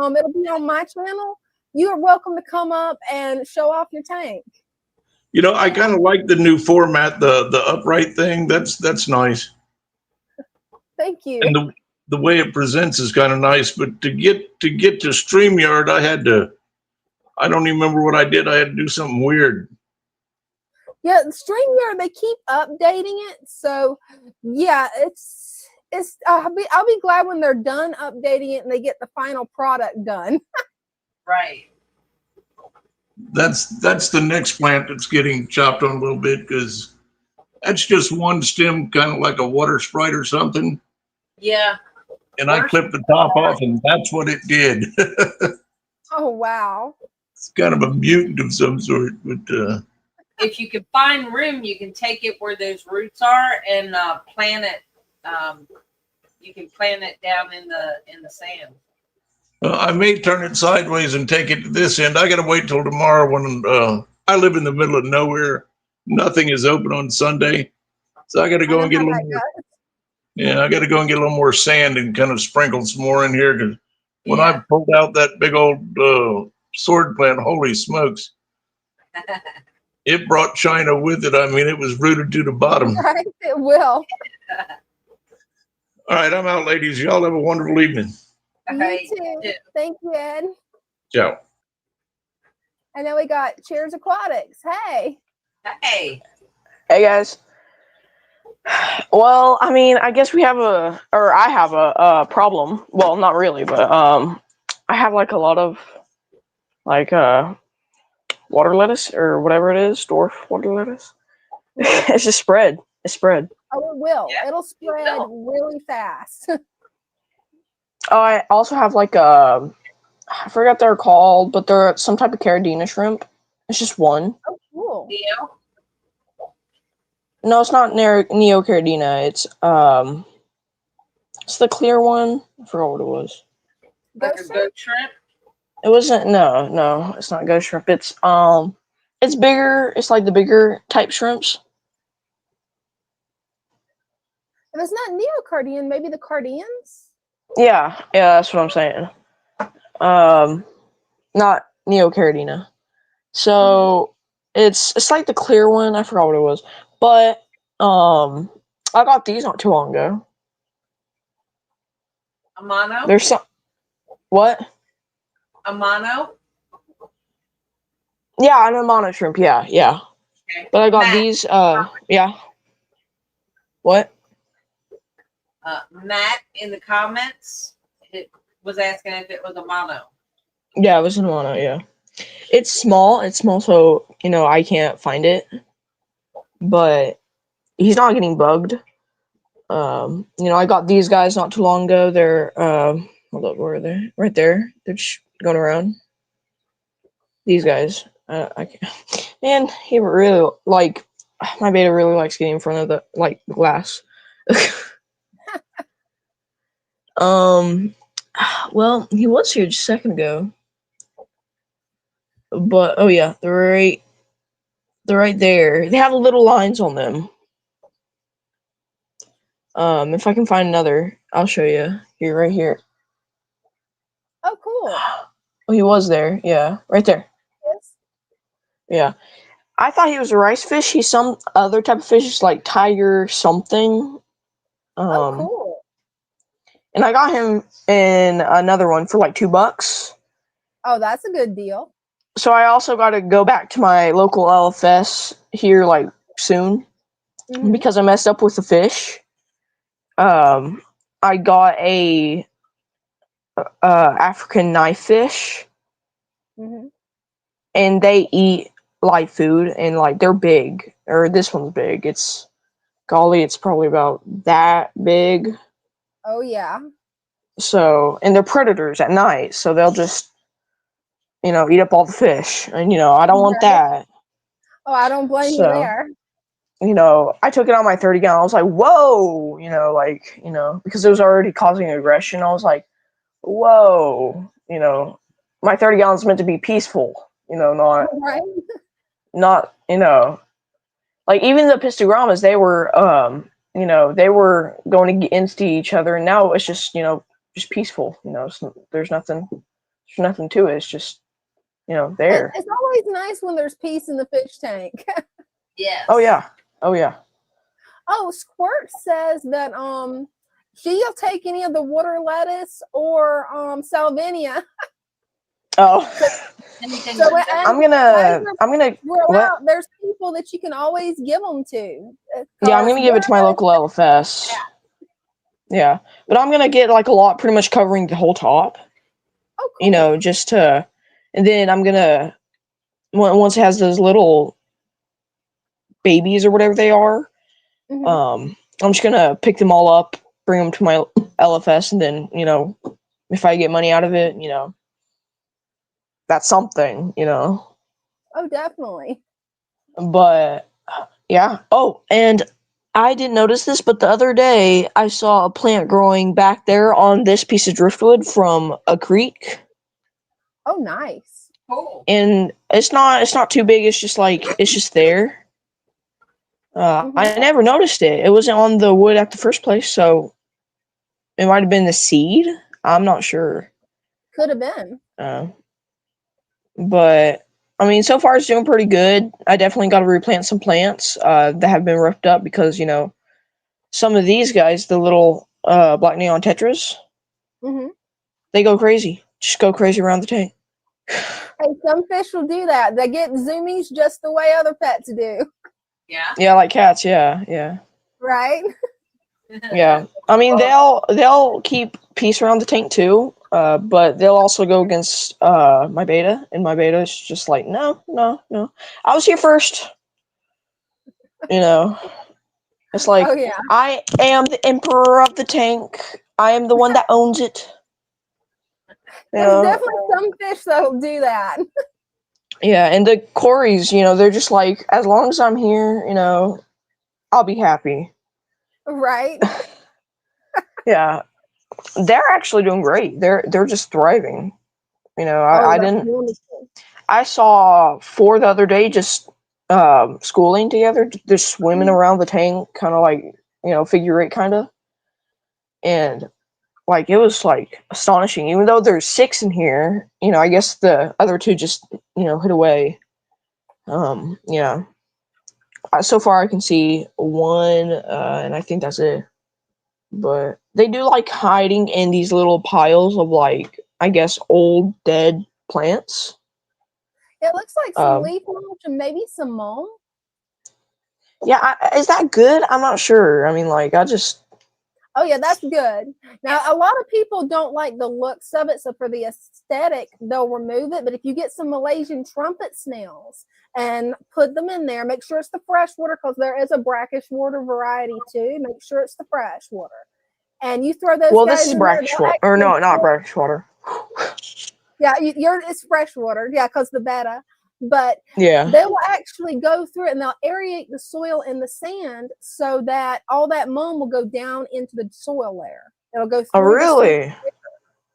Speaker 2: It'll be on my channel. You are welcome to come up and show off your tank.
Speaker 8: I kind of like the new format, the upright thing. That's nice.
Speaker 2: Thank you.
Speaker 8: And the way it presents is kind of nice, but to get to StreamYard, I don't even remember what I did. I had to do something weird.
Speaker 2: Yeah, StreamYard, they keep updating it. So yeah, I'll be glad when they're done updating it and they get the final product done.
Speaker 3: Right.
Speaker 8: That's the next plant that's getting chopped on a little bit because that's just one stem, kind of like a water sprite or something.
Speaker 3: Yeah.
Speaker 8: And I clipped the top off, and that's what it did.
Speaker 2: Oh, wow.
Speaker 8: It's kind of a mutant of some sort, but
Speaker 3: if you can find room, you can take it where those roots are and plant it. You can plant it down in the sand.
Speaker 8: I may turn it sideways and take it to this end. I got to wait till tomorrow when I live in the middle of nowhere. Nothing is open on Sunday, so I got to go and get a little more. Yeah, I got to go and get a little more sand and kind of sprinkle some more in here because when I pulled out that big old sword plant, holy smokes! It brought China with it. I mean, it was rooted to the bottom.
Speaker 2: Right, it will.
Speaker 8: All right, I'm out, ladies. Y'all have a wonderful evening.
Speaker 2: You too. Thank you, Ed.
Speaker 8: Ciao.
Speaker 2: And then we got Cheers Aquatics. Hey.
Speaker 3: Hey.
Speaker 9: Hey, guys. Well, I mean, I guess I have a problem. Well, not really, but I have like a lot of like water lettuce or whatever it is, dwarf water lettuce. It's just spread. It's spread.
Speaker 2: Oh, it will. Yeah, it'll spread really fast.
Speaker 9: Oh, I also have like I forgot what they're called, but they're some type of Caridina shrimp. It's just one.
Speaker 2: Oh, cool.
Speaker 3: Neo?
Speaker 9: No, it's not Neocaridina. It's the clear one. I forgot what it was.
Speaker 3: Like a goat shrimp?
Speaker 9: It wasn't. No, it's not ghost shrimp. It's bigger. It's like the bigger type shrimps.
Speaker 2: If it's not neocardian, maybe the cardians?
Speaker 9: Yeah, that's what I'm saying. Not Neocaridina. So it's like the clear one. I forgot what it was, but I got these not too long ago.
Speaker 3: A mono?
Speaker 9: There's some. What?
Speaker 3: A mono?
Speaker 9: Yeah, I know mono shrimp. Yeah.
Speaker 3: Okay.
Speaker 9: But I got these. Yeah. What?
Speaker 3: Matt in the comments was asking if it was a mono.
Speaker 9: Yeah, it was a mono. Yeah. It's small. So I can't find it. But he's not getting bugged. I got these guys not too long ago. They're hold up, where are they? Right there. They're just going around. These guys. I can't. Man, he really my beta really likes getting in front of the glass. Well, he was here just a second ago. But oh yeah, they're right there. They have little lines on them. If I can find another, I'll show you. Here, right here.
Speaker 2: Oh, cool.
Speaker 9: Oh, he was there. Yeah, right there.
Speaker 2: Yes.
Speaker 9: Yeah. I thought he was a rice fish. He's some other type of fish, just like tiger something.
Speaker 2: Oh, cool.
Speaker 9: And I got him in another one for like $2.
Speaker 2: Oh, that's a good deal.
Speaker 9: So I also got to go back to my local LFS here like soon because I messed up with the fish. I got a African knife fish, and they eat live food, and like they're big. Or this one's big. It's probably about that big.
Speaker 2: Oh yeah.
Speaker 9: So, and they're predators at night, so they'll just eat up all the fish, and I don't want that.
Speaker 2: Oh, I don't blame you there.
Speaker 9: I took it on my 30 gallon. I was like, whoa, because it was already causing aggression. I was like, whoa, my 30 gallons meant to be peaceful, not,
Speaker 2: right.
Speaker 9: Not, like even the pistogramas, they were, they were going against each other, and now it's just, just peaceful. There's nothing to it. It's just, there.
Speaker 2: It's always nice when there's peace in the fish tank.
Speaker 3: Yes.
Speaker 9: Oh yeah.
Speaker 2: Oh, Squirt says that she'll take any of the water lettuce or salvinia.
Speaker 9: Oh.
Speaker 2: So
Speaker 9: I'm gonna
Speaker 2: grow out. There's people that you can always give them to.
Speaker 9: Yeah, I'm gonna give it to my local LFS. Yeah, but I'm gonna get like a lot, pretty much covering the whole top.
Speaker 2: Oh, cool.
Speaker 9: And then I'm gonna once it has those little babies or whatever they are, I'm just gonna pick them all up, bring them to my LFS, and then, you know, if I get money out of it, you know, that's something, you know.
Speaker 2: Oh, definitely.
Speaker 9: But yeah. Oh, and I didn't notice this, but the other day I saw a plant growing back there on this piece of driftwood from a creek.
Speaker 2: Oh, nice.
Speaker 3: Cool.
Speaker 9: And it's not too big, it's just there. I never noticed it. It wasn't on the wood at the first place, so it might have been the seed. I'm not sure.
Speaker 2: Could have been.
Speaker 9: But I mean, so far it's doing pretty good. I definitely got to replant some plants that have been roughed up because, you know, some of these guys, the little black neon tetras, they go crazy. Just go crazy around the tank.
Speaker 2: Hey, some fish will do that. They get zoomies just the way other pets do.
Speaker 3: Yeah.
Speaker 9: Yeah, like cats. Yeah.
Speaker 2: Right.
Speaker 9: Yeah. I mean, they'll keep peace around the tank too. But they'll also go against my beta, and my beta is just like, no. I was here first. You know, it's like,
Speaker 2: Oh, yeah.
Speaker 9: I am the emperor of the tank. I am the one that owns it. You
Speaker 2: There's
Speaker 9: know?
Speaker 2: definitely some fish that'll do that.
Speaker 9: Yeah, and the Corys, you know, they're just like, as long as I'm here, you know, I'll be happy.
Speaker 2: Right.
Speaker 9: Yeah, they're actually doing great. They're just thriving. You know,
Speaker 2: Oh,
Speaker 9: I
Speaker 2: that's
Speaker 9: didn't.
Speaker 2: wonderful.
Speaker 9: I saw 4 the other day just schooling together, just swimming around the tank, kind of like, you know, figure 8 kind of, and like it was like astonishing. Even though there's 6 in here, you know, I guess the other 2 just, you know, hid away. Yeah. So far I can see 1, and I think that's it. But they do like hiding in these little piles of, like, I guess, old dead plants.
Speaker 2: It looks like some leaf mulch and maybe some mulch.
Speaker 9: Yeah, is that good? I'm not sure. I mean, like,
Speaker 2: Oh, yeah, that's good. Now, a lot of people don't like the looks of it, so for the aesthetic, they'll remove it. But if you get some Malaysian trumpet snails and put them in there, make sure it's the fresh water, because there is a brackish water variety too. Make sure it's the fresh water. And you throw those guys
Speaker 9: this is
Speaker 2: in
Speaker 9: brackish
Speaker 2: there,
Speaker 9: water. Or no, not brackish water.
Speaker 2: yeah, it's fresh water. Yeah, because the betta. But
Speaker 9: Yeah.
Speaker 2: they will actually go through it and they'll aerate the soil in the sand so that all that mold will go down into the soil layer. It'll go through.
Speaker 9: Oh, really?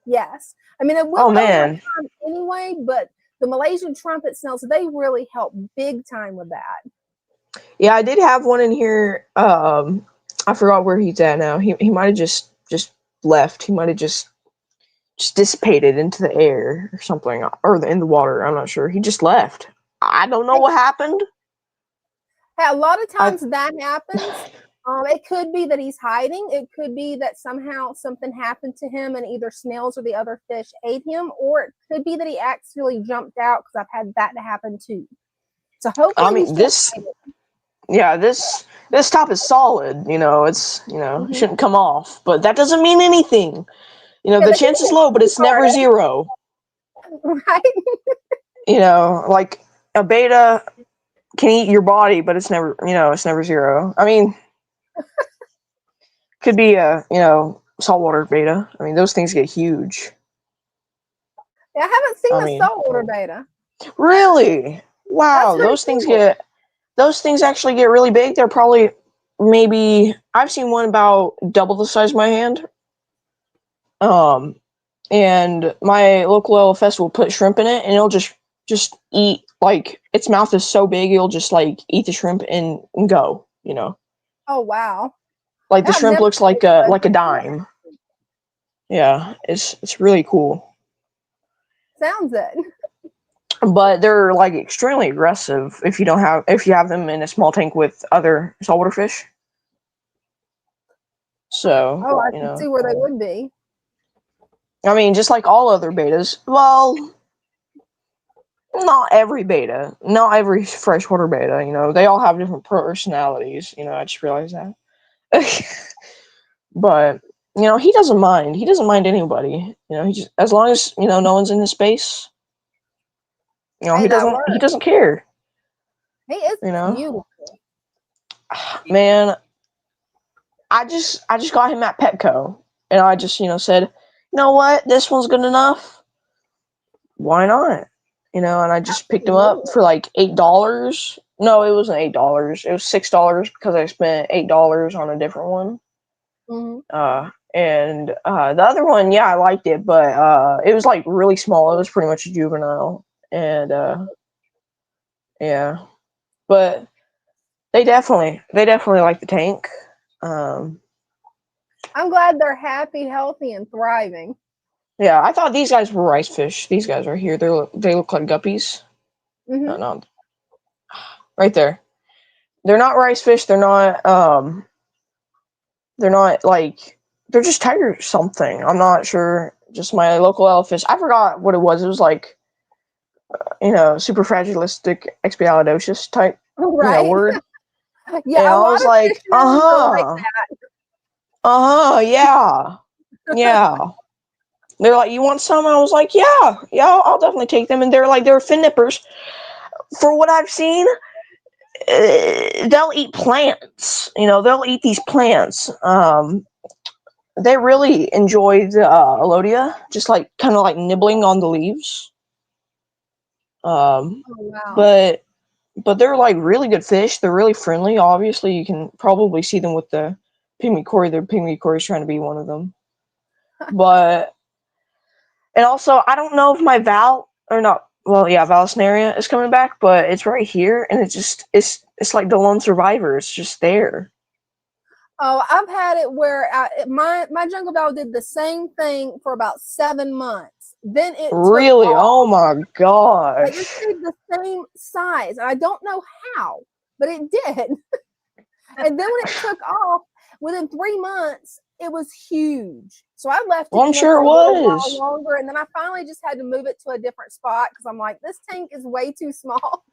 Speaker 2: Yes. I mean, it will over time anyway, but the Malaysian trumpet snails, they really help big time with that.
Speaker 9: Yeah, I did have one in here. I forgot where he's at now. He might have just left. He might have just dissipated into the air or something, or in the water. I'm not sure. He just left. I don't know what happened.
Speaker 2: Hey, a lot of times that happens. It could be that he's hiding. It could be that somehow something happened to him and either snails or the other fish ate him, or it could be that he actually jumped out, because I've had that to happen too. So hopefully,
Speaker 9: I mean, this top is solid. You know, it's, you know, it shouldn't come off, but that doesn't mean anything. You know, the chance is low, but it's never 0.
Speaker 2: Right.
Speaker 9: You know, like a beta can eat your body, but it's never, you know, it's never 0. I mean, could be a, you know, saltwater beta. I mean, those things get huge.
Speaker 2: Yeah, I haven't seen a saltwater beta.
Speaker 9: Really? Wow, those things actually get really big. They're probably, maybe, I've seen one about double the size of my hand. And my local LFS will put shrimp in it, and it'll just eat, like, its mouth is so big, it'll just, like, eat the shrimp and go, you know.
Speaker 2: Oh, wow.
Speaker 9: Like, the shrimp looks like a dime. Yeah, it's really cool.
Speaker 2: Sounds it.
Speaker 9: But they're, like, extremely aggressive if you have them in a small tank with other saltwater fish. So,
Speaker 2: I can see where they would be.
Speaker 9: I mean, just like all other betas. Well, not every beta, not every freshwater beta. You know, they all have different personalities. You know, I just realized that. But, you know, he doesn't mind. He doesn't mind anybody. You know, he just, as long as, you know, no one's in his space, You know,
Speaker 2: Hey, that
Speaker 9: he doesn't care.
Speaker 2: He is
Speaker 9: You know,
Speaker 2: beautiful.
Speaker 9: man. I just got him at Petco, and I just said, you know what, this one's good enough. Why not? You know, and I just picked him up for like $8. No, it wasn't $8. It was $6 because I spent $8 on a different one.
Speaker 2: Mm-hmm.
Speaker 9: And the other one, yeah, I liked it, but it was like really small. It was pretty much a juvenile, and yeah, but they definitely like the tank.
Speaker 2: I'm glad they're happy, healthy, and thriving.
Speaker 9: Yeah, I thought these guys were rice fish. These guys right here, they look like guppies.
Speaker 2: Mm-hmm.
Speaker 9: No, right there. They're not rice fish. They're not like, they're just tiger something. I'm not sure. Just my local elefish. I forgot what it was. It was like, superfragilistic expialidocious type,
Speaker 2: Right.
Speaker 9: word.
Speaker 2: Yeah,
Speaker 9: And
Speaker 2: a
Speaker 9: I
Speaker 2: lot
Speaker 9: was
Speaker 2: of
Speaker 9: like,
Speaker 2: fish are like that.
Speaker 9: yeah, yeah. They're like, you want some? I was like, yeah, I'll definitely take them. And they're fin nippers. For what I've seen, they'll eat plants. They'll eat these plants. They really enjoy the Alodia, just like kind of like nibbling on the leaves.
Speaker 2: Oh, wow.
Speaker 9: But they're like really good fish. They're really friendly. Obviously, you can probably see them with the pygmy cory. The pygmy cory is trying to be one of them. But and also, I don't know if my Vallisneria is coming back, but it's right here, and it's like the lone survivor. It's just there.
Speaker 2: Oh, I've had it where my jungle val did the same thing for about 7 months. Then it
Speaker 9: really,
Speaker 2: took off.
Speaker 9: oh my gosh,
Speaker 2: like it stayed the same size. I don't know how, but it did. And then when it took off, within 3 months, it was huge. So I left it.
Speaker 9: Well, I'm sure it was
Speaker 2: longer, and then I finally just had to move it to a different spot because I'm like, this tank is way too small.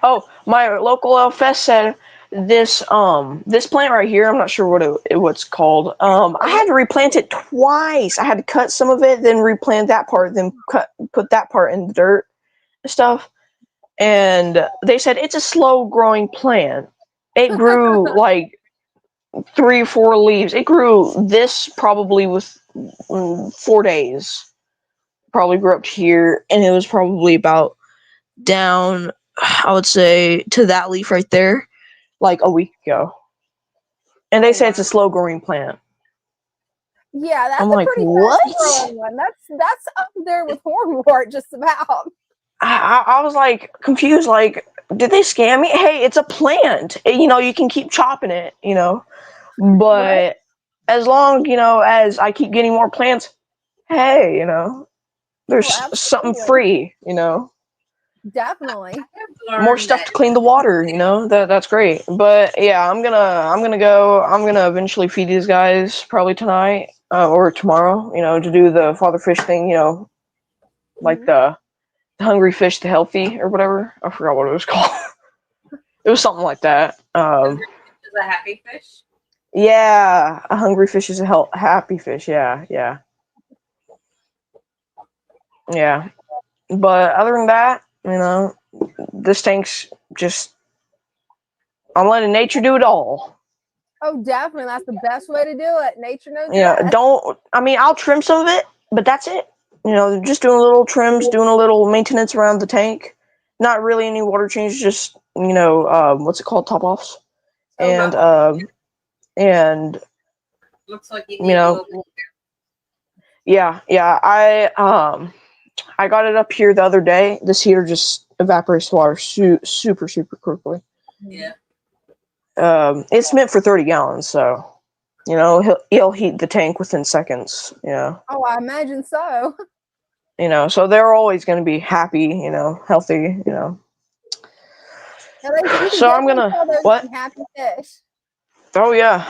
Speaker 9: Oh, my local LFS said this plant right here, I'm not sure what's called. I had to replant it twice. I had to cut some of it, then replant that part, then put that part in the dirt and stuff. And they said it's a slow growing plant. It grew like 3 or 4 leaves. It grew this probably with 4 days. Probably grew up here, and it was probably about down, I would say, to that leaf right there, like a week ago. And they say it's a slow growing plant.
Speaker 2: Yeah, that's
Speaker 9: I'm
Speaker 2: a
Speaker 9: like,
Speaker 2: pretty
Speaker 9: what?
Speaker 2: fast growing one. That's up there with hornwort, just about.
Speaker 9: I was like confused, like, did they scam me? Hey, it's a plant. You can keep chopping it, but
Speaker 2: Right?
Speaker 9: as long, as I keep getting more plants, hey, there's something free,
Speaker 2: Definitely.
Speaker 9: more stuff to clean the water, that's great. But yeah, I'm gonna eventually feed these guys probably tonight, or tomorrow, to do the father fish thing, like the hungry fish to healthy or whatever. I forgot what it was called. It was something like that.
Speaker 3: Is a happy fish?
Speaker 9: Yeah, a hungry fish is a happy fish. Yeah. But other than that, this tank's just, I'm letting nature do it all.
Speaker 2: Oh, definitely. That's the best way to do it. Nature knows best.
Speaker 9: I'll trim some of it, but that's it. Just doing little trims, doing a little maintenance around the tank. Not really any water changes, just, what's it called? Top offs. And
Speaker 3: looks like you need a little
Speaker 9: yeah. I got it up here the other day. This heater just evaporates water super, super quickly.
Speaker 3: Yeah.
Speaker 9: It's meant for 30 gallons, so he'll heat the tank within seconds.
Speaker 2: Oh, I imagine so.
Speaker 9: So they're always going to be happy, healthy. So I'm gonna what?
Speaker 2: Happy fish.
Speaker 9: Oh yeah.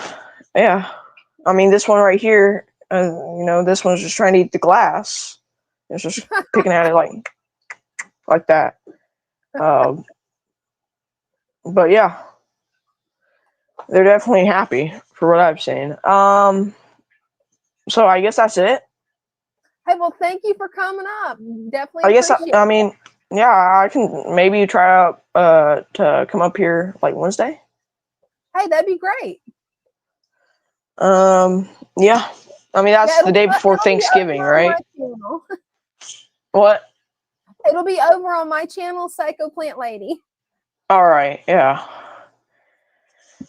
Speaker 9: I mean, this one right here. This one's just trying to eat the glass. It's just picking at it like that. But yeah, they're definitely happy for what I've seen. So I guess that's it.
Speaker 2: Hey, well, thank you for coming up. Definitely.
Speaker 9: I guess I mean, Yeah, I can maybe try out to come up here like Wednesday.
Speaker 2: Hey, that'd be great.
Speaker 9: Yeah. I mean, that's the day before
Speaker 2: it'll
Speaker 9: Thanksgiving,
Speaker 2: be over on
Speaker 9: right?
Speaker 2: my channel.
Speaker 9: What?
Speaker 2: It'll be over on my channel, PsychoPlantLady.
Speaker 9: All right, yeah.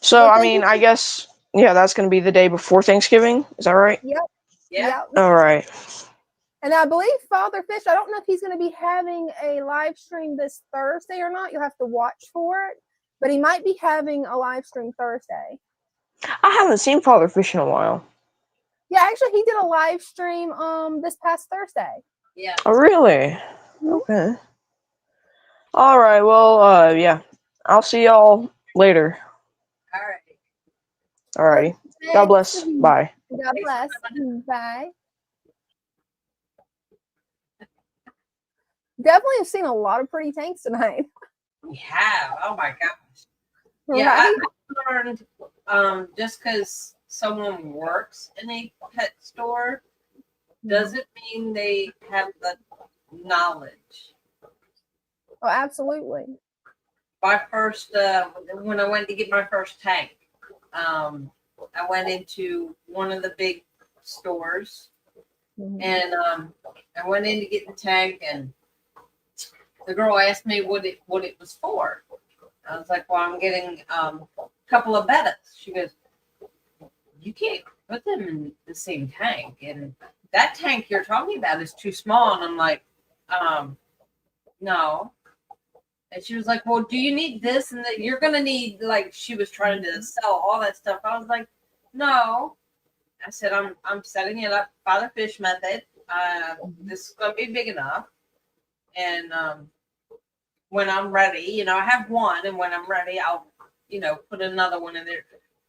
Speaker 9: So,
Speaker 2: Well,
Speaker 9: I
Speaker 2: thank
Speaker 9: mean,
Speaker 2: you.
Speaker 9: I guess, yeah, that's going to be the day before Thanksgiving. Is that right?
Speaker 2: Yep.
Speaker 3: Yeah.
Speaker 2: Yep.
Speaker 9: All right.
Speaker 2: And I believe Father Fish, I don't know if he's going to be having a live stream this Thursday or not. You'll have to watch for it. But he might be having a live stream Thursday.
Speaker 9: I haven't seen Father Fish in a while.
Speaker 2: Yeah, actually, he did a live stream this past Thursday.
Speaker 3: Yeah.
Speaker 9: Oh, really?
Speaker 2: Mhm.
Speaker 9: Okay. All right. Well, yeah. I'll see y'all later.
Speaker 3: All right.
Speaker 9: All righty. God bless. Bye.
Speaker 2: God bless. Bye. Definitely have seen a lot of pretty tanks tonight.
Speaker 3: We have. Oh my gosh. Yeah,
Speaker 2: Right?
Speaker 3: I learned just because someone works in a pet store doesn't mean they have the knowledge.
Speaker 2: Oh, absolutely.
Speaker 3: My first, when I went to get my first tank, I went into one of the big stores, and I went in to get the tank, and the girl asked me what it was for. I was like, well, I'm getting a couple of bettas. She goes, you can't put them in the same tank, and that tank you're talking about is too small. And I'm like, no. And she was like, well, do you need this? And that you're going to need, like, she was trying to sell all that stuff. I was like, no. I said, I'm setting it up Father Fish method. This is going to be big enough. And when I'm ready, I have one. And when I'm ready, I'll, put another one in there.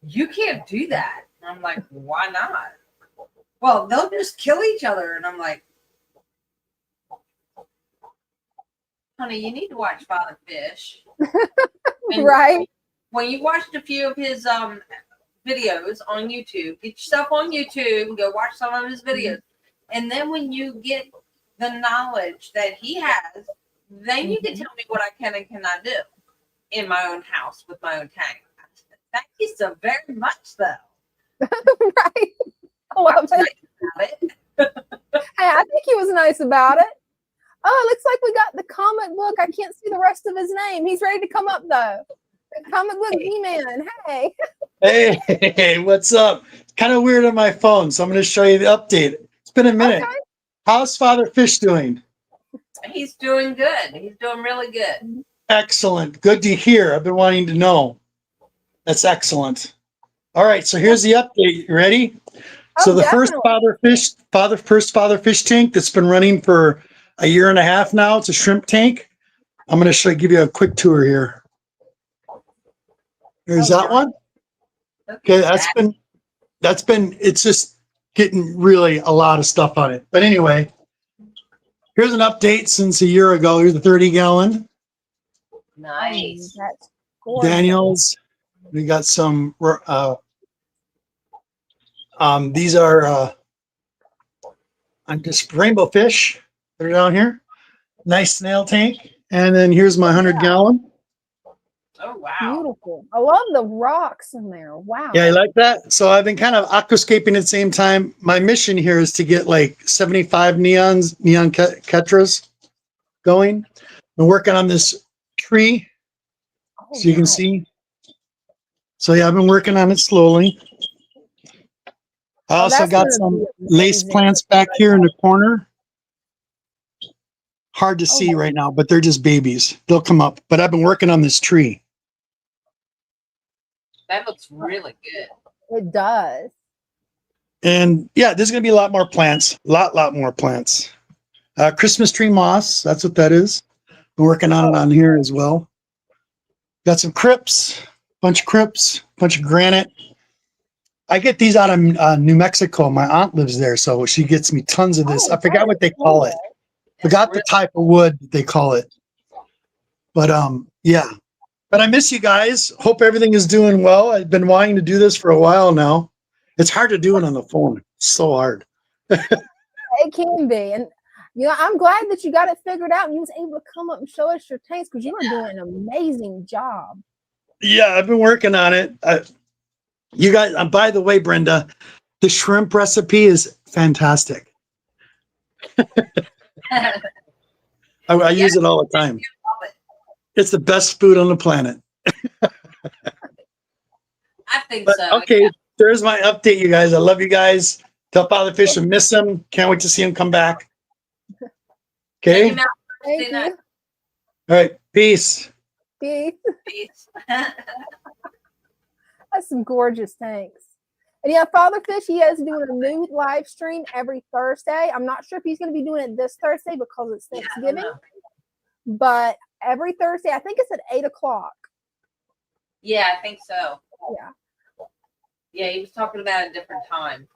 Speaker 3: You can't do that. And I'm like, why not? Well, they'll just kill each other. And I'm like, honey, you need to watch Father Fish.
Speaker 2: Right.
Speaker 3: When you watched a few of his videos on YouTube, get yourself on YouTube and go watch some of his videos. And then when you get the knowledge that he has, then you can tell me what I can and cannot do in my own house with my own tank. Thank you so very much, though.
Speaker 2: Right. I love it. Hey, I think he was nice about it. Oh, it looks like we got the comic book. I can't see the rest of his name. He's ready to come up, though. The comic book D-Man. Hey.
Speaker 10: Hey, what's up? It's kind of weird on my phone, so I'm going to show you the update. It's been a minute.
Speaker 2: Okay.
Speaker 10: How's Father Fish doing?
Speaker 3: He's doing good. He's doing really good.
Speaker 10: Excellent. Good to hear. I've been wanting to know. That's excellent. All right, so here's the update. You ready? So the first Father Fish tank that's been running for a year and a half now. It's a shrimp tank. I'm going to give you a quick tour here. There's that one. Okay, it's just getting really a lot of stuff on it. But anyway, here's an update since a year ago. Here's the 30-gallon.
Speaker 3: Nice.
Speaker 2: That's gorgeous.
Speaker 10: Daniels. We got some, these are just rainbow fish that are down here. Nice snail tank. And then here's my 100-gallon.
Speaker 3: Oh, wow.
Speaker 2: Beautiful. I love the rocks in there. Wow.
Speaker 10: Yeah, I like that. So I've been kind of aquascaping at the same time. My mission here is to get like 75 neon ketras going. I'm working on this tree, so you can see. So yeah, I've been working on it slowly. I also got some lace plants back here in the corner. Hard to see right now, but they're just babies. They'll come up. But I've been working on this tree.
Speaker 3: That looks really good.
Speaker 2: It does.
Speaker 10: And yeah, there's going to be a lot more plants. Lot more plants. Christmas tree moss. That's what that is. Been working on it on here as well. Got some crypts. Bunch of granite. I get these out of New Mexico. My aunt lives there, so she gets me tons of this. I forgot what they call it. Forgot the type of wood they call it. But yeah. But I miss you guys. Hope everything is doing well. I've been wanting to do this for a while now. It's hard to do it on the phone. It's so hard.
Speaker 2: It can be. And You know, I'm glad that you got it figured out and you was able to come up and show us your tanks because you are doing an amazing job.
Speaker 10: Yeah, I've been working on it. You guys, by the way, Brenda, the shrimp recipe is fantastic. I use it all the time. It's the best food on the planet.
Speaker 3: I think
Speaker 10: But,
Speaker 3: so.
Speaker 10: okay, there's my update, you guys. I love you guys. Tell Father Fish I miss him. Can't wait to see him come back. Okay?
Speaker 3: Thank
Speaker 2: Thank you.
Speaker 10: All right, peace.
Speaker 2: Peace.
Speaker 3: Peace.
Speaker 2: That's some gorgeous tanks. And yeah, Father Fish, he is doing a new live stream every Thursday. I'm not sure if he's going to be doing it this Thursday because it's Thanksgiving. But every Thursday, I think it's at 8 o'clock.
Speaker 3: Yeah, I think so.
Speaker 2: Yeah.
Speaker 3: Yeah, he was talking about a different time.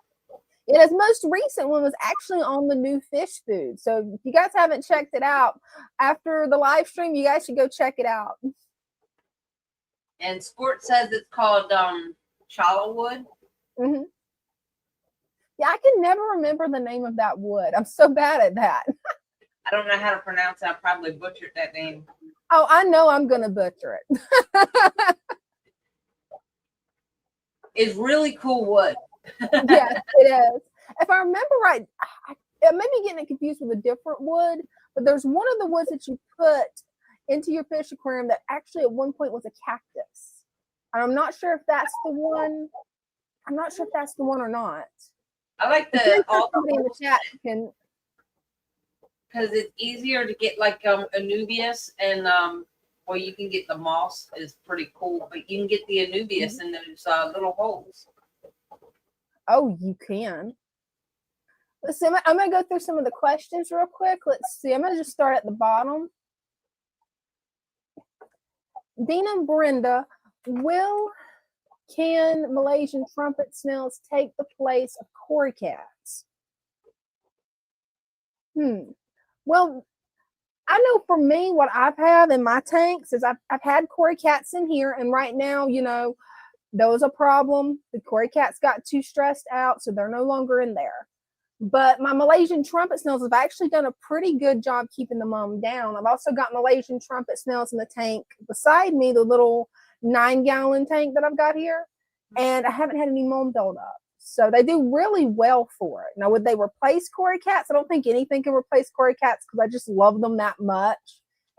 Speaker 2: And his most recent one was actually on the new fish food. So if you guys haven't checked it out, after the live stream, you guys should go check it out.
Speaker 3: And Squirt says it's called challah wood.
Speaker 2: Mm-hmm. Yeah, I can never remember the name of that wood. I'm so bad at that.
Speaker 3: I don't know how to pronounce it. I probably butchered that name.
Speaker 2: Oh, I know I'm going to butcher it.
Speaker 3: It's really cool wood.
Speaker 2: Yes, it is. If I remember right, I may be getting it confused with a different wood, but there's one of the woods that you put into your fish aquarium that actually at one point was a cactus. And I'm not sure if that's the one. I'm not sure if that's the one or not.
Speaker 3: I like the
Speaker 2: somebody in the chat can,
Speaker 3: because it's easier to get like Anubias and well, you can get the moss is pretty cool, but you can get the Anubias in those little holes.
Speaker 2: Oh, you can. Let's see. I'm going to go through some of the questions real quick. Let's see. I'm going to just start at the bottom. Dina and Brenda, can Malaysian trumpet snails take the place of cory cats? Well, I know for me, what I've had in my tanks is I've had cory cats in here, and right now, you know, there was a problem. The cory cats got too stressed out, so they're no longer in there. But my Malaysian trumpet snails have actually done a pretty good job keeping the mom down. I've also got Malaysian trumpet snails in the tank beside me, the little 9-gallon tank that I've got here, and I haven't had any mom build up. So they do really well for it. Now, would they replace cory cats? I don't think anything can replace cory cats because I just love them that much.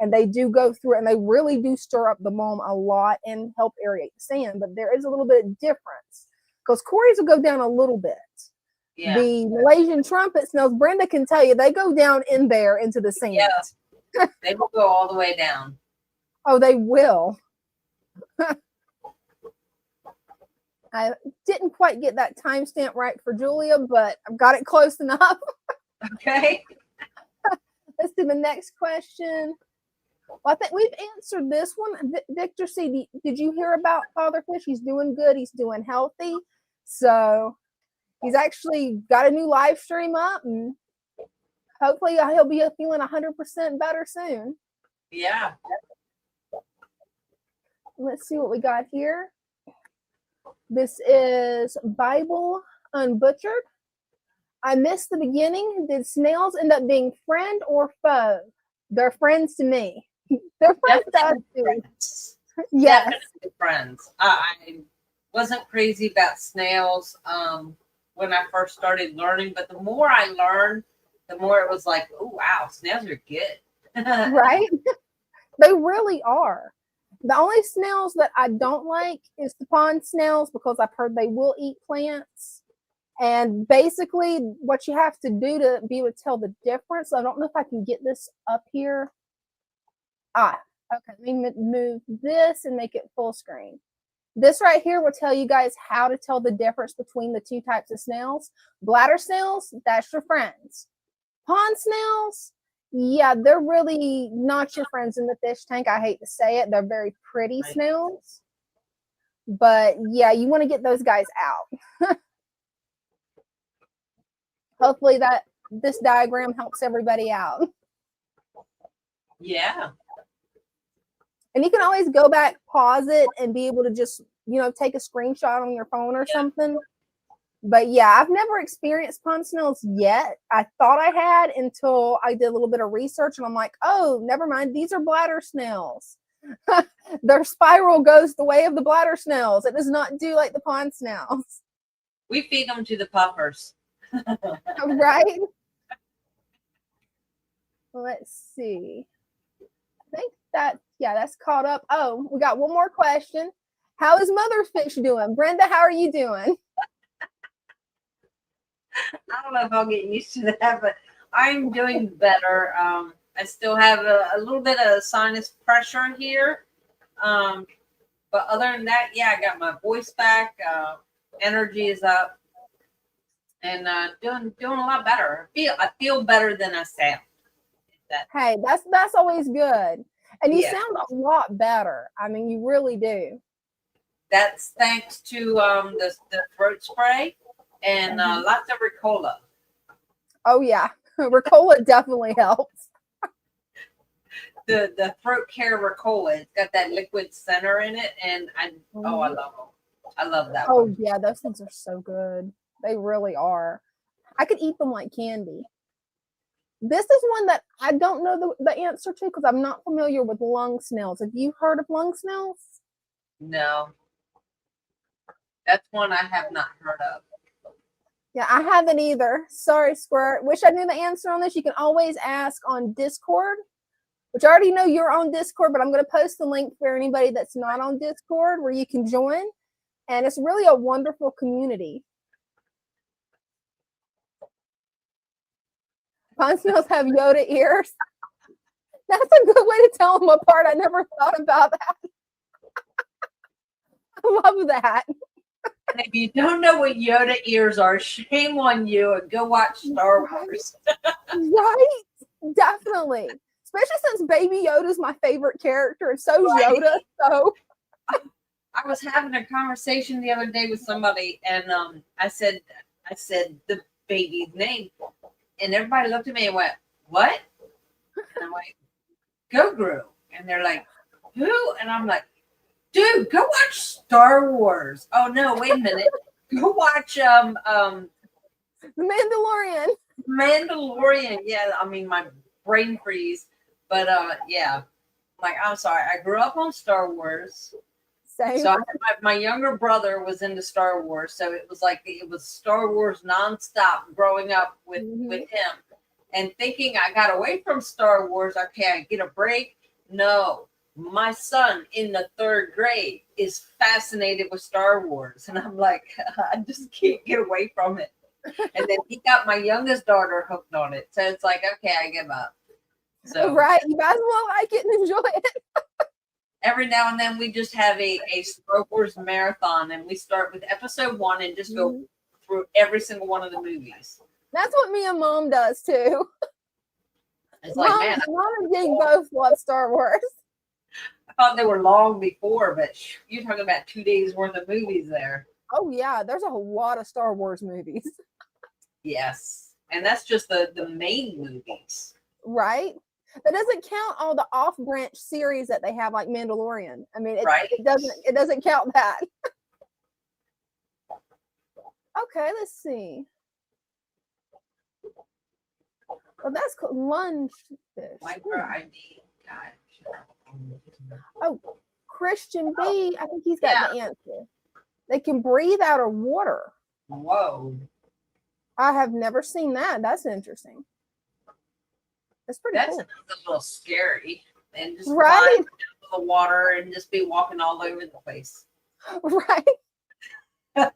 Speaker 2: And they do go through it, and they really do stir up the mom a lot and help aerate the sand. But there is a little bit of difference because cories will go down a little bit. Yeah. The Malaysian trumpet snails, Brenda can tell you, they go down in there into the sand.
Speaker 3: Yeah. They will go all the way down.
Speaker 2: Oh, they will. I didn't quite get that timestamp right for Julia, but I've got it close enough.
Speaker 3: Okay.
Speaker 2: Let's do the next question. Well, I think we've answered this one. Victor C., did you hear about Father Fish? He's doing good. He's doing healthy. So he's actually got a new live stream up, and hopefully he'll be feeling 100% better soon.
Speaker 3: Yeah.
Speaker 2: Let's see what we got here. This is Bible Unbutchered. I missed the beginning. Did snails end up being friend or foe? They're friends to me. They're friends to us too. Yes.
Speaker 3: Definitely friends. I wasn't crazy about snails when I first started learning, but the more I learned, the more it was like, oh, wow, snails are good.
Speaker 2: Right? They really are. The only snails that I don't like is the pond snails because I've heard they will eat plants. And basically what you have to do to be able to tell the difference, I don't know if I can get this up here. Okay, let me move this and make it full screen. This right here will tell you guys how to tell the difference between the two types of snails. Bladder snails, that's your friends. Pond snails, yeah, they're really not your friends in the fish tank. I hate to say it. They're very pretty snails. But yeah, you want to get those guys out. Hopefully this diagram helps everybody out.
Speaker 3: Yeah.
Speaker 2: And you can always go back, pause it, and be able to just, you know, take a screenshot on your phone or something. But yeah, I've never experienced pond snails yet. I thought I had until I did a little bit of research, and I'm like, oh, never mind. These are bladder snails. Their spiral goes the way of the bladder snails. It does not do like the pond snails.
Speaker 3: We feed them to the puffers.
Speaker 2: Right? Let's see. I think that's caught up. Oh, we got one more question. How is Motherfish doing? Brenda, how are you doing?
Speaker 3: I don't know if I'll get used to that, but I'm doing better. I still have a little bit of sinus pressure here. But other than that, yeah, I got my voice back. Energy is up. And doing a lot better. I feel better than I sound.
Speaker 2: Hey, that's always good. And you sound a lot better. I mean, you really do.
Speaker 3: That's thanks to the throat spray and lots of Ricola.
Speaker 2: Oh yeah, Ricola definitely helps.
Speaker 3: The throat care Ricola, it's got that liquid center in it, and I love them. I love that.
Speaker 2: Oh
Speaker 3: one.
Speaker 2: yeah, those things are so good. They really are. I could eat them like candy. This is one that I don't know the answer to because I'm not familiar with lung snails. Have you heard of lung snails?
Speaker 3: No. That's one I have not heard of.
Speaker 2: Yeah, I haven't either. Sorry, Squirt. Wish I knew the answer on this. You can always ask on Discord, which I already know you're on Discord, but I'm going to post the link for anybody that's not on Discord where you can join. And it's really a wonderful community. Pond snails have Yoda ears. That's a good way to tell them apart. I never thought about that. I love that.
Speaker 3: And if you don't know what Yoda ears are, shame on you and go watch Star Wars.
Speaker 2: Right? Definitely. Especially since Baby Yoda's my favorite character, and so's Yoda. So
Speaker 3: I was having a conversation the other day with somebody, and I said the baby's name, and everybody looked at me and went, "What?" And I'm like, "Goguru," and they're like, "Who?" And I'm like, "Dude, go watch Star Wars." Oh no, wait a minute. Go watch
Speaker 2: The Mandalorian.
Speaker 3: Mandalorian. Yeah, I mean my brain freeze. But yeah. Like, I'm sorry. I grew up on Star Wars.
Speaker 2: Same.
Speaker 3: So my younger brother was into Star Wars. So it was like it was Star Wars nonstop growing up with him. And thinking I got away from Star Wars, okay, I get a break. No. My son in the 3rd grade is fascinated with Star Wars. And I'm like, I just can't get away from it. And then he got my youngest daughter hooked on it. So it's like, okay, I give up. So
Speaker 2: right. You guys will like it and enjoy it.
Speaker 3: Every now and then we just have a Star Wars marathon, and we start with episode 1 and just go through every single one of the movies.
Speaker 2: That's what me and Mom does too.
Speaker 3: It's like, man,
Speaker 2: Mom and Ding both love Star Wars.
Speaker 3: I thought they were long before, but you're talking about 2 days worth of movies there.
Speaker 2: Oh yeah, there's a whole lot of Star Wars movies.
Speaker 3: Yes, and that's just the main movies,
Speaker 2: right? That doesn't count all the off-branch series that they have, like Mandalorian. I mean, it doesn't count that. Okay, let's see. Well, that's called lunge fish.
Speaker 3: Micro ID.
Speaker 2: Oh, Christian B, I think he's got the answer. They can breathe out of water.
Speaker 3: Whoa.
Speaker 2: I have never seen that. That's interesting. That's pretty cool.
Speaker 3: That's a little scary. And just
Speaker 2: right
Speaker 3: down the water and just be walking all over the place.
Speaker 2: Right. And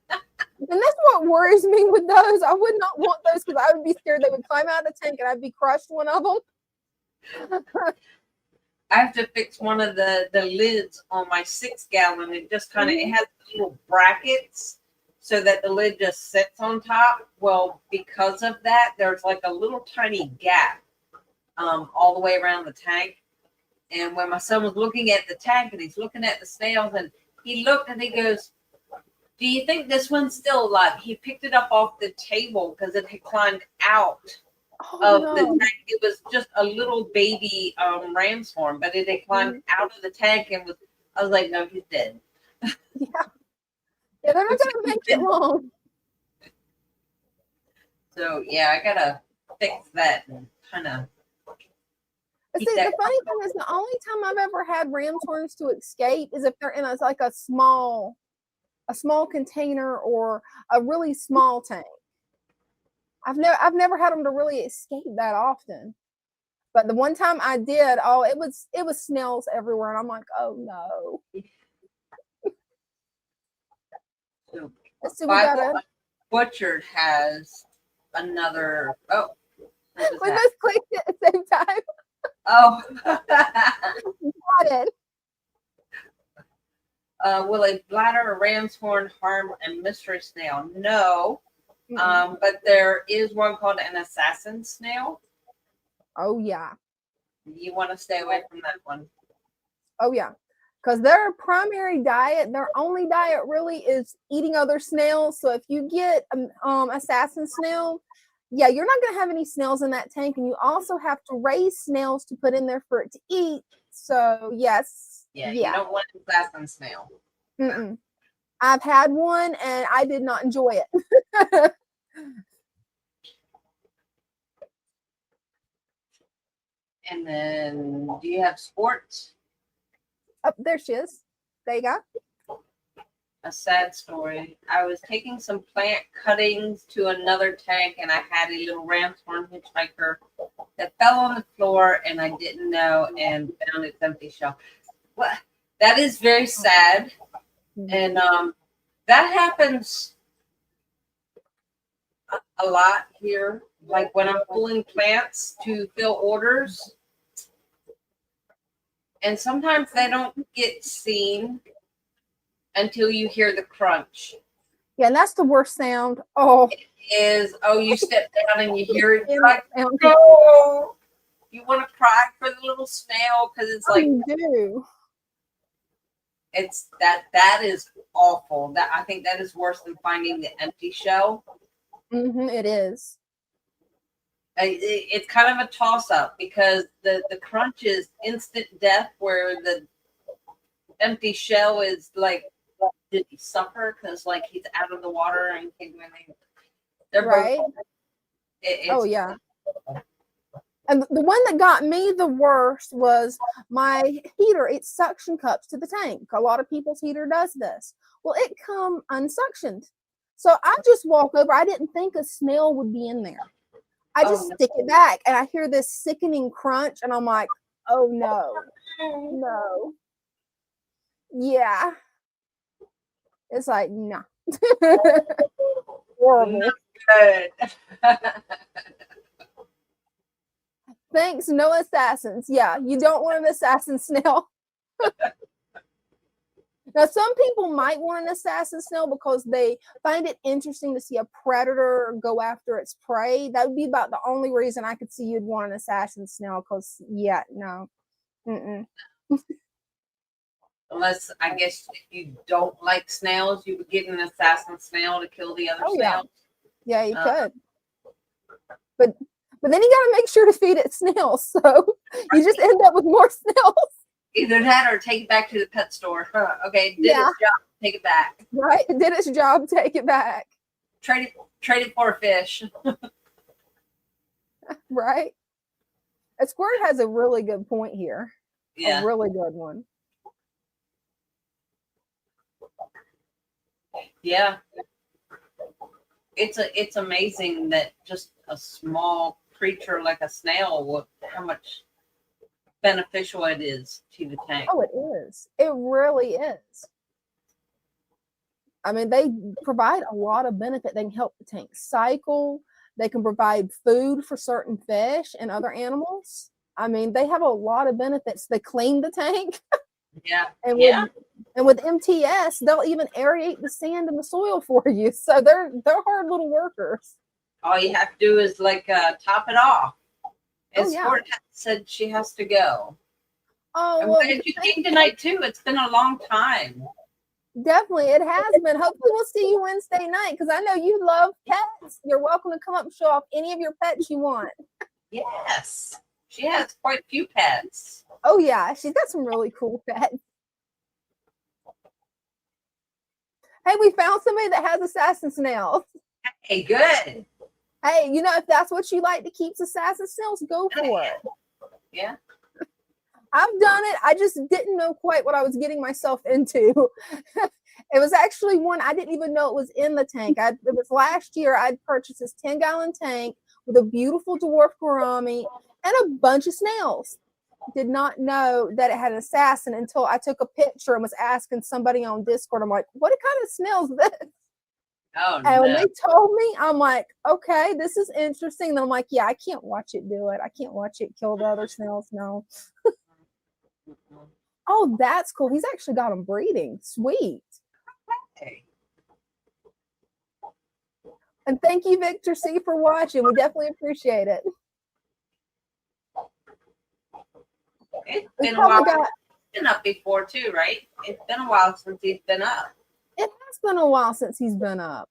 Speaker 2: that's what worries me with those. I would not want those because I would be scared they would climb out of the tank and I'd be crushed one of them.
Speaker 3: I have to fix one of the lids on my 6-gallon. It just kind of it has little brackets so that the lid just sits on top. Well, because of that, there's like a little tiny gap all the way around the tank. And when my son was looking at the tank and he's looking at the snails, and he looked and he goes, "Do you think this one's still alive?" He picked it up off the table because it had climbed out of the tank. It was just a little baby ram's horn, but it had climbed out of the tank and was. I was like, "No, he's dead."
Speaker 2: Yeah, they're not going to make it long.
Speaker 3: So yeah, I gotta fix that and kind of.
Speaker 2: See, the funny thing is, the only time I've ever had ram horns to escape is if they're in a small container or a really small tank. I've never had them to really escape that often. But the one time I did, it was snails everywhere, and I'm like, oh no.
Speaker 3: So
Speaker 2: Let's see, we got
Speaker 3: Butchered has another. Oh,
Speaker 2: we both clicked it at the same time.
Speaker 3: Oh,
Speaker 2: Got it.
Speaker 3: Will a bladder or ram's horn harm a mystery snail? No. But there is one called an assassin snail.
Speaker 2: Oh yeah.
Speaker 3: You want to stay away from that one.
Speaker 2: Oh yeah. Because their primary diet, their only diet really is eating other snails. So if you get assassin snail, yeah, you're not going to have any snails in that tank, and you also have to raise snails to put in there for it to eat. So yes,
Speaker 3: yeah. You don't want an assassin snail.
Speaker 2: I've had one, and I did not enjoy it.
Speaker 3: And then, do you have sports?
Speaker 2: Oh, there she is. There you go.
Speaker 3: A sad story. I was taking some plant cuttings to another tank, and I had a little ram's horn hitchhiker that fell on the floor, and I didn't know and found its empty shell. Well, that is very sad, and that happens a lot here. Like when I'm pulling plants to fill orders, and sometimes they don't get seen until you hear the crunch.
Speaker 2: Yeah, and that's the worst sound. Oh,
Speaker 3: it is. Oh, you step down and you hear it. You're like, no, you want to cry for the little snail because it's like,
Speaker 2: you do.
Speaker 3: It's that is awful. That I think that is worse than finding the empty shell.
Speaker 2: It is.
Speaker 3: It's kind of a toss-up because the crunch is instant death, where the empty shell is like, did he suffer because like he's out of the water and can't do anything? They're
Speaker 2: right. Oh yeah. And the one that got me the worst was my heater. It suction cups to the tank. A lot of people's heater does this. Well, it come unsuctioned. So I just walk over. I didn't think a snail would be in there. I just stick it back, and I hear this sickening crunch, and I'm like, oh no, no. Yeah. It's like, nah. Horrible.
Speaker 3: Good.
Speaker 2: Thanks, no assassins. Yeah, you don't want an assassin snail. Now, some people might want an assassin snail because they find it interesting to see a predator go after its prey. That would be about the only reason I could see you'd want an assassin snail because, yeah, no.
Speaker 3: Unless, I guess, if you don't like snails, you would get an assassin snail to kill the other snails.
Speaker 2: Yeah, you could. But then you got to make sure to feed it snails. So you just end up with more snails.
Speaker 3: Either that or take it back to the pet store. Okay, did its job, take it back.
Speaker 2: Right, it did its job, take it back.
Speaker 3: Trade it for a fish.
Speaker 2: Right. A Squirt has a really good point here.
Speaker 3: Yeah.
Speaker 2: A really good one.
Speaker 3: Yeah. It's amazing that just a small creature like a snail, how much beneficial it is to the tank.
Speaker 2: Oh, it is. It really is. I mean, they provide a lot of benefit. They can help the tank cycle. They can provide food for certain fish and other animals. I mean, they have a lot of benefits. They clean the tank.
Speaker 3: Yeah.
Speaker 2: And with MTS, they'll even aerate the sand and the soil for you. So they're hard little workers.
Speaker 3: All you have to do is like top it off. And Sport said she has to go.
Speaker 2: Oh,
Speaker 3: I'm
Speaker 2: well,
Speaker 3: glad you came tonight too. It's been a long time.
Speaker 2: Definitely, it has been. Hopefully, we'll see you Wednesday night because I know you love pets. You're welcome to come up and show off any of your pets you want.
Speaker 3: Yes, she has quite a few pets.
Speaker 2: Oh yeah, she's got some really cool pets. Hey, we found somebody that has assassin snails.
Speaker 3: Hey, good.
Speaker 2: Hey, you know, if that's what you like to keep assassin snails, go for it.
Speaker 3: Yeah.
Speaker 2: I've done it. I just didn't know quite what I was getting myself into. It was actually one I didn't even know it was in the tank. It was last year. I'd purchased this 10-gallon tank with a beautiful dwarf gourami and a bunch of snails. Did not know that it had an assassin until I took a picture and was asking somebody on Discord. I'm like, what kind of snail is this?
Speaker 3: Oh,
Speaker 2: and when
Speaker 3: no.
Speaker 2: they told me, I'm like, okay, this is interesting. And I'm like, yeah, I can't watch it do it. I can't watch it kill the other snails. No. Oh, that's cool. He's actually got them breeding. Sweet.
Speaker 3: Okay.
Speaker 2: And thank you, Victor C, for watching. We definitely appreciate it.
Speaker 3: It's been a while. He's been up before too, right? It's been a while since he's been up.
Speaker 2: It has been a while since he's been up.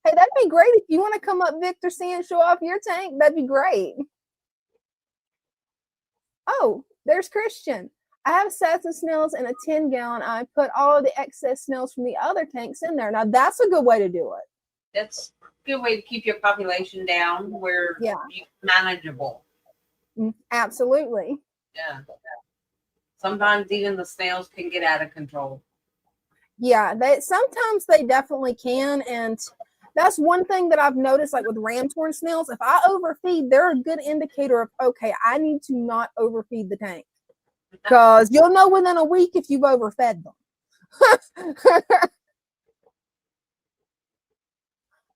Speaker 2: Hey, that'd be great. If you want to come up, Victor C, and show off your tank, that'd be great. Oh, there's Christian. I have assassin snails in a 10-gallon. I put all of the excess snails from the other tanks in there. Now, that's a good way to do it.
Speaker 3: That's a good way to keep your population down where you're manageable.
Speaker 2: Absolutely.
Speaker 3: Yeah. Sometimes even the snails can get out of control.
Speaker 2: Yeah, sometimes they definitely can. And that's one thing that I've noticed, like with ram-torn snails. If I overfeed, they're a good indicator of, okay, I need to not overfeed the tank. Because you'll know within a week if you've overfed them.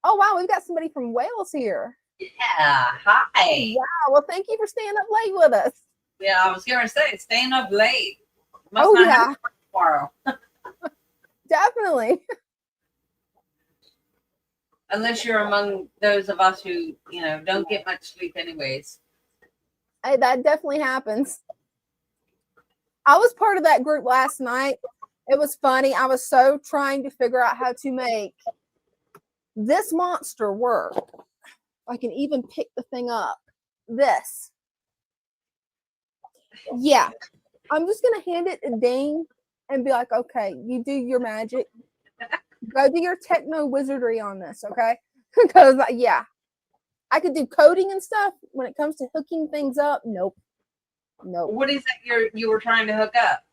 Speaker 2: Oh, wow, we've got somebody from Wales here.
Speaker 3: Yeah, hi.
Speaker 2: Wow, well, thank you for staying up late with us.
Speaker 3: Yeah, I was going to say, staying up late. Must
Speaker 2: Oh,
Speaker 3: not
Speaker 2: yeah.
Speaker 3: have work tomorrow.
Speaker 2: Definitely.
Speaker 3: Unless you're among those of us who, you know, don't get much sleep anyways.
Speaker 2: Hey, that definitely happens. I was part of that group last night. It was funny. I was so trying to figure out how to make this monster work. I can even pick the thing up. This. Yeah. I'm just going to hand it to Dean and be like, okay, you do your magic. Go do your techno wizardry on this, okay? Because, yeah, I could do coding and stuff. When it comes to hooking things up, nope. Nope.
Speaker 3: What is that you were trying to hook up?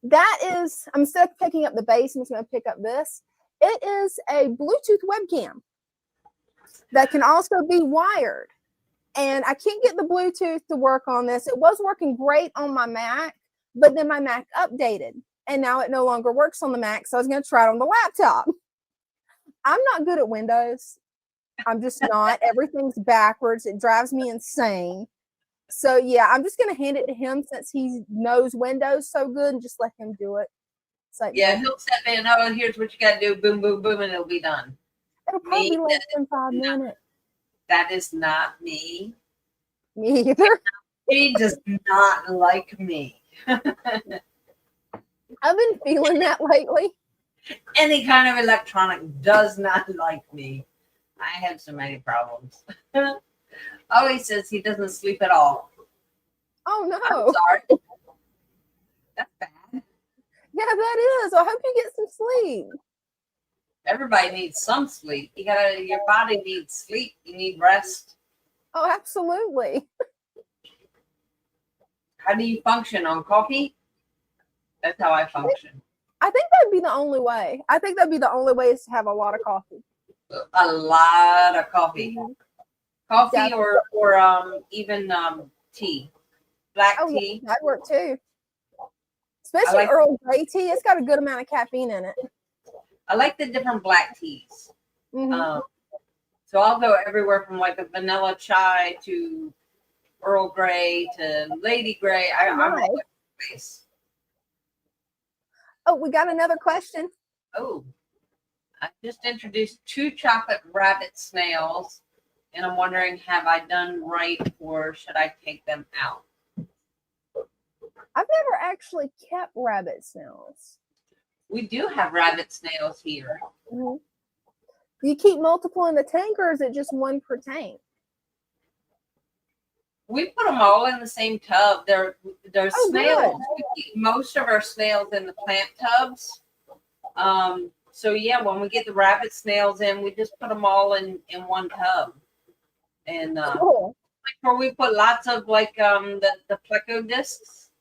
Speaker 2: That is, instead of picking up the base, I'm just going to pick up this. It is a Bluetooth webcam that can also be wired. And I can't get the Bluetooth to work on this. It was working great on my Mac, but then my Mac updated. And now it no longer works on the Mac, so I was going to try it on the laptop. I'm not good at Windows. I'm just not. Everything's backwards. It drives me insane. So, yeah, I'm just going to hand it to him since he knows Windows so good and just let him do it. It's like,
Speaker 3: yeah, he'll step in. Oh, here's what you got to do. Boom, boom, boom, and it'll be done.
Speaker 2: It'll probably be less than 5 minutes.
Speaker 3: That is not me.
Speaker 2: Me either.
Speaker 3: He does not like me.
Speaker 2: I've been feeling that lately.
Speaker 3: Any kind of electronic does not like me. I have so many problems. Oh, he says he doesn't sleep at all.
Speaker 2: Oh, no.
Speaker 3: I'm sorry. That's bad.
Speaker 2: Yeah, that is. I hope you get some sleep.
Speaker 3: Everybody needs some sleep. Your body needs sleep. You need rest.
Speaker 2: Oh, absolutely.
Speaker 3: How do you function on coffee? That's how I function.
Speaker 2: I think that'd be the only way. I think that'd be the only way is to have a lot of coffee.
Speaker 3: A lot of coffee.
Speaker 2: Mm-hmm.
Speaker 3: Coffee
Speaker 2: Definitely.
Speaker 3: or even tea. Black tea.
Speaker 2: Yeah, that'd work too. Especially Earl Grey tea. It's got a good amount of caffeine in it.
Speaker 3: I like the different black teas.
Speaker 2: Mm-hmm.
Speaker 3: So I'll go everywhere from like a vanilla chai to Earl Grey to Lady Grey. I'm all over the place.
Speaker 2: Oh, we got another question.
Speaker 3: Oh, I just introduced 2 chocolate rabbit snails, and I'm wondering, have I done right or should I take them out?
Speaker 2: I've never actually kept rabbit snails.
Speaker 3: We do have rabbit snails here.
Speaker 2: Mm-hmm. Do you keep multiple in the tank or is it just one per tank?
Speaker 3: We put them all in the same tub. They're snails.
Speaker 2: Good.
Speaker 3: We keep most of our snails in the plant tubs. So yeah, when we get the rabbit snails in, we just put them all in one tub, and
Speaker 2: Cool.
Speaker 3: where we put lots of like the pleco discs.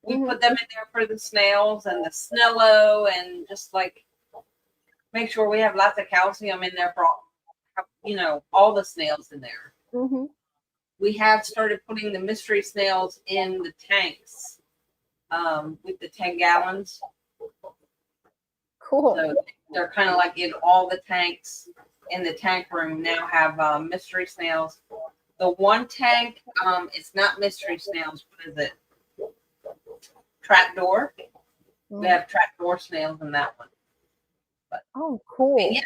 Speaker 3: We
Speaker 2: Mhm.
Speaker 3: put them in there for the snails and the snello, and just like make sure we have lots of calcium in there for all the snails in there.
Speaker 2: Mhm.
Speaker 3: We have started putting the mystery snails in the tanks with the 10 gallons.
Speaker 2: Cool.
Speaker 3: So they're kind of like in all the tanks in the tank room now have mystery snails. The one tank, it's not mystery snails. What is it? Trapdoor. We have trapdoor snails in that one. But,
Speaker 2: oh, cool.
Speaker 3: yeah.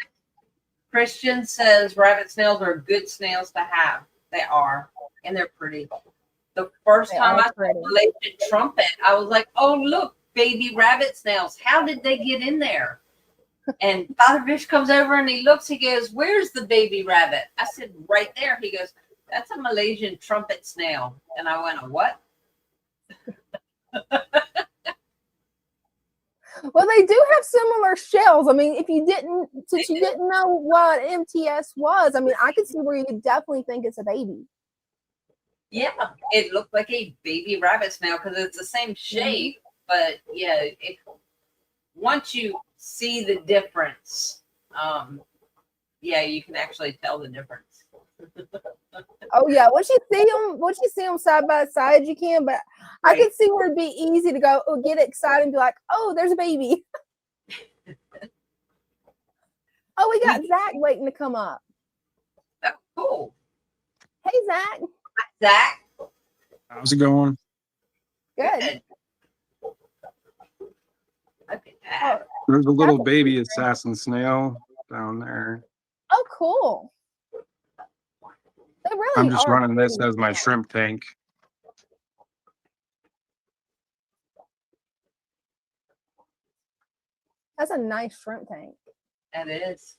Speaker 3: Christian says rabbit snails are good snails to have. They are, and they're pretty. The first time I saw Malaysian trumpet, I was like, "Oh, look, baby rabbit snails! How did they get in there?" And Father Fish comes over and he looks. He goes, "Where's the baby rabbit?" I said, "Right there." He goes, "That's a Malaysian trumpet snail." And I went, "What?"
Speaker 2: Well, they do have similar shells. I mean, since you didn't know what MTS was, I mean, I could see where you could definitely think it's a baby.
Speaker 3: Yeah, it looked like a baby rabbit snail because it's the same shape. But yeah, once you see the difference, yeah, you can actually tell the difference.
Speaker 2: Oh yeah, once you see them side by side, you can. But I could see where it'd be easy to go, get excited and be like, "Oh, there's a baby." Oh, we got Zach waiting to come up.
Speaker 3: Oh, cool.
Speaker 2: Hey, Zach.
Speaker 3: Hi, Zach.
Speaker 11: How's it going?
Speaker 2: Good.
Speaker 3: Oh,
Speaker 11: there's a little baby assassin snail down there.
Speaker 2: Oh, cool. They really
Speaker 11: I'm just
Speaker 2: are
Speaker 11: running this
Speaker 2: pretty.
Speaker 11: as my shrimp tank.
Speaker 2: That's a nice shrimp tank.
Speaker 3: It is.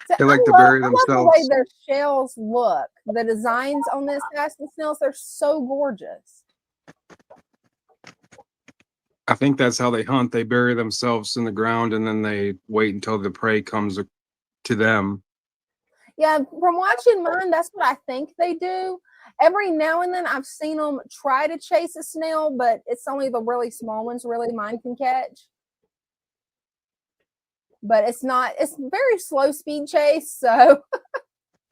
Speaker 2: So
Speaker 11: They like to bury
Speaker 2: I love the
Speaker 11: themselves.
Speaker 2: way their shells look. The designs on this assassin snails, they're so gorgeous.
Speaker 11: I think that's how they hunt. They bury themselves in the ground and then they wait until the prey comes to them.
Speaker 2: Yeah, from watching mine, that's what I think they do. Every now and then I've seen them try to chase a snail, but it's only the really small ones really mine can catch. But it's very slow speed chase. So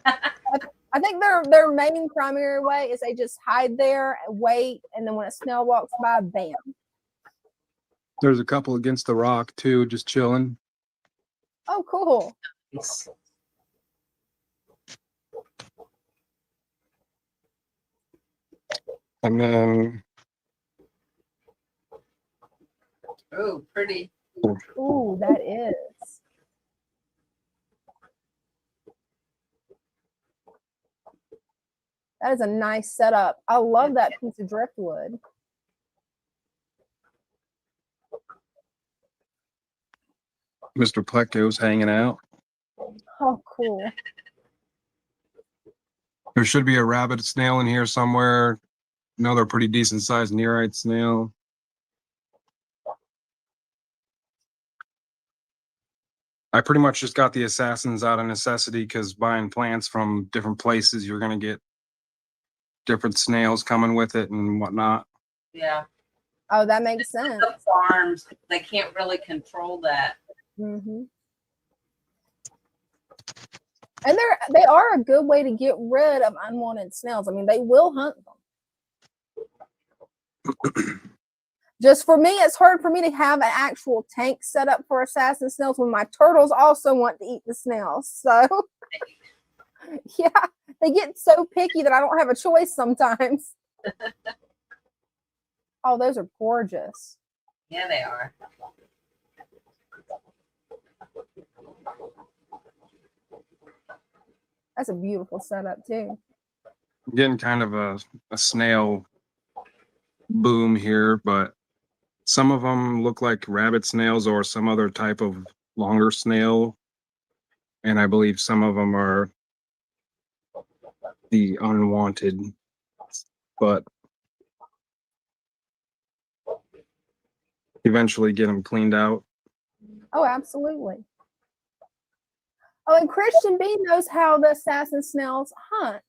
Speaker 2: I think their main primary way is they just hide there and wait. And then when a snail walks by, bam.
Speaker 11: There's a couple against the rock too, just chilling.
Speaker 2: Oh, cool.
Speaker 11: And then
Speaker 3: Oh, pretty.
Speaker 2: Ooh, that is. That is a nice setup. I love that piece of driftwood.
Speaker 11: Mr. Plecto's hanging out.
Speaker 2: Oh, cool.
Speaker 11: There should be a rabbit snail in here somewhere. Another pretty decent sized nearite snail. I pretty much just got the assassins out of necessity because buying plants from different places, you're going to get different snails coming with it and whatnot.
Speaker 3: Yeah.
Speaker 2: Oh, that makes sense.
Speaker 3: The farms, they can't really control that.
Speaker 2: Mm-hmm. And they are a good way to get rid of unwanted snails. I mean, they will hunt them. Just for me, it's hard for me to have an actual tank set up for assassin snails when my turtles also want to eat the snails. So, yeah, they get so picky that I don't have a choice sometimes. Oh, those are gorgeous.
Speaker 3: Yeah, they are.
Speaker 2: That's a beautiful setup too.
Speaker 11: I'm getting kind of a snail boom here, but some of them look like rabbit snails or some other type of longer snail. And I believe some of them are the unwanted, but eventually get them cleaned out.
Speaker 2: Oh, absolutely. Oh, and Christian B knows how the assassin snails hunt.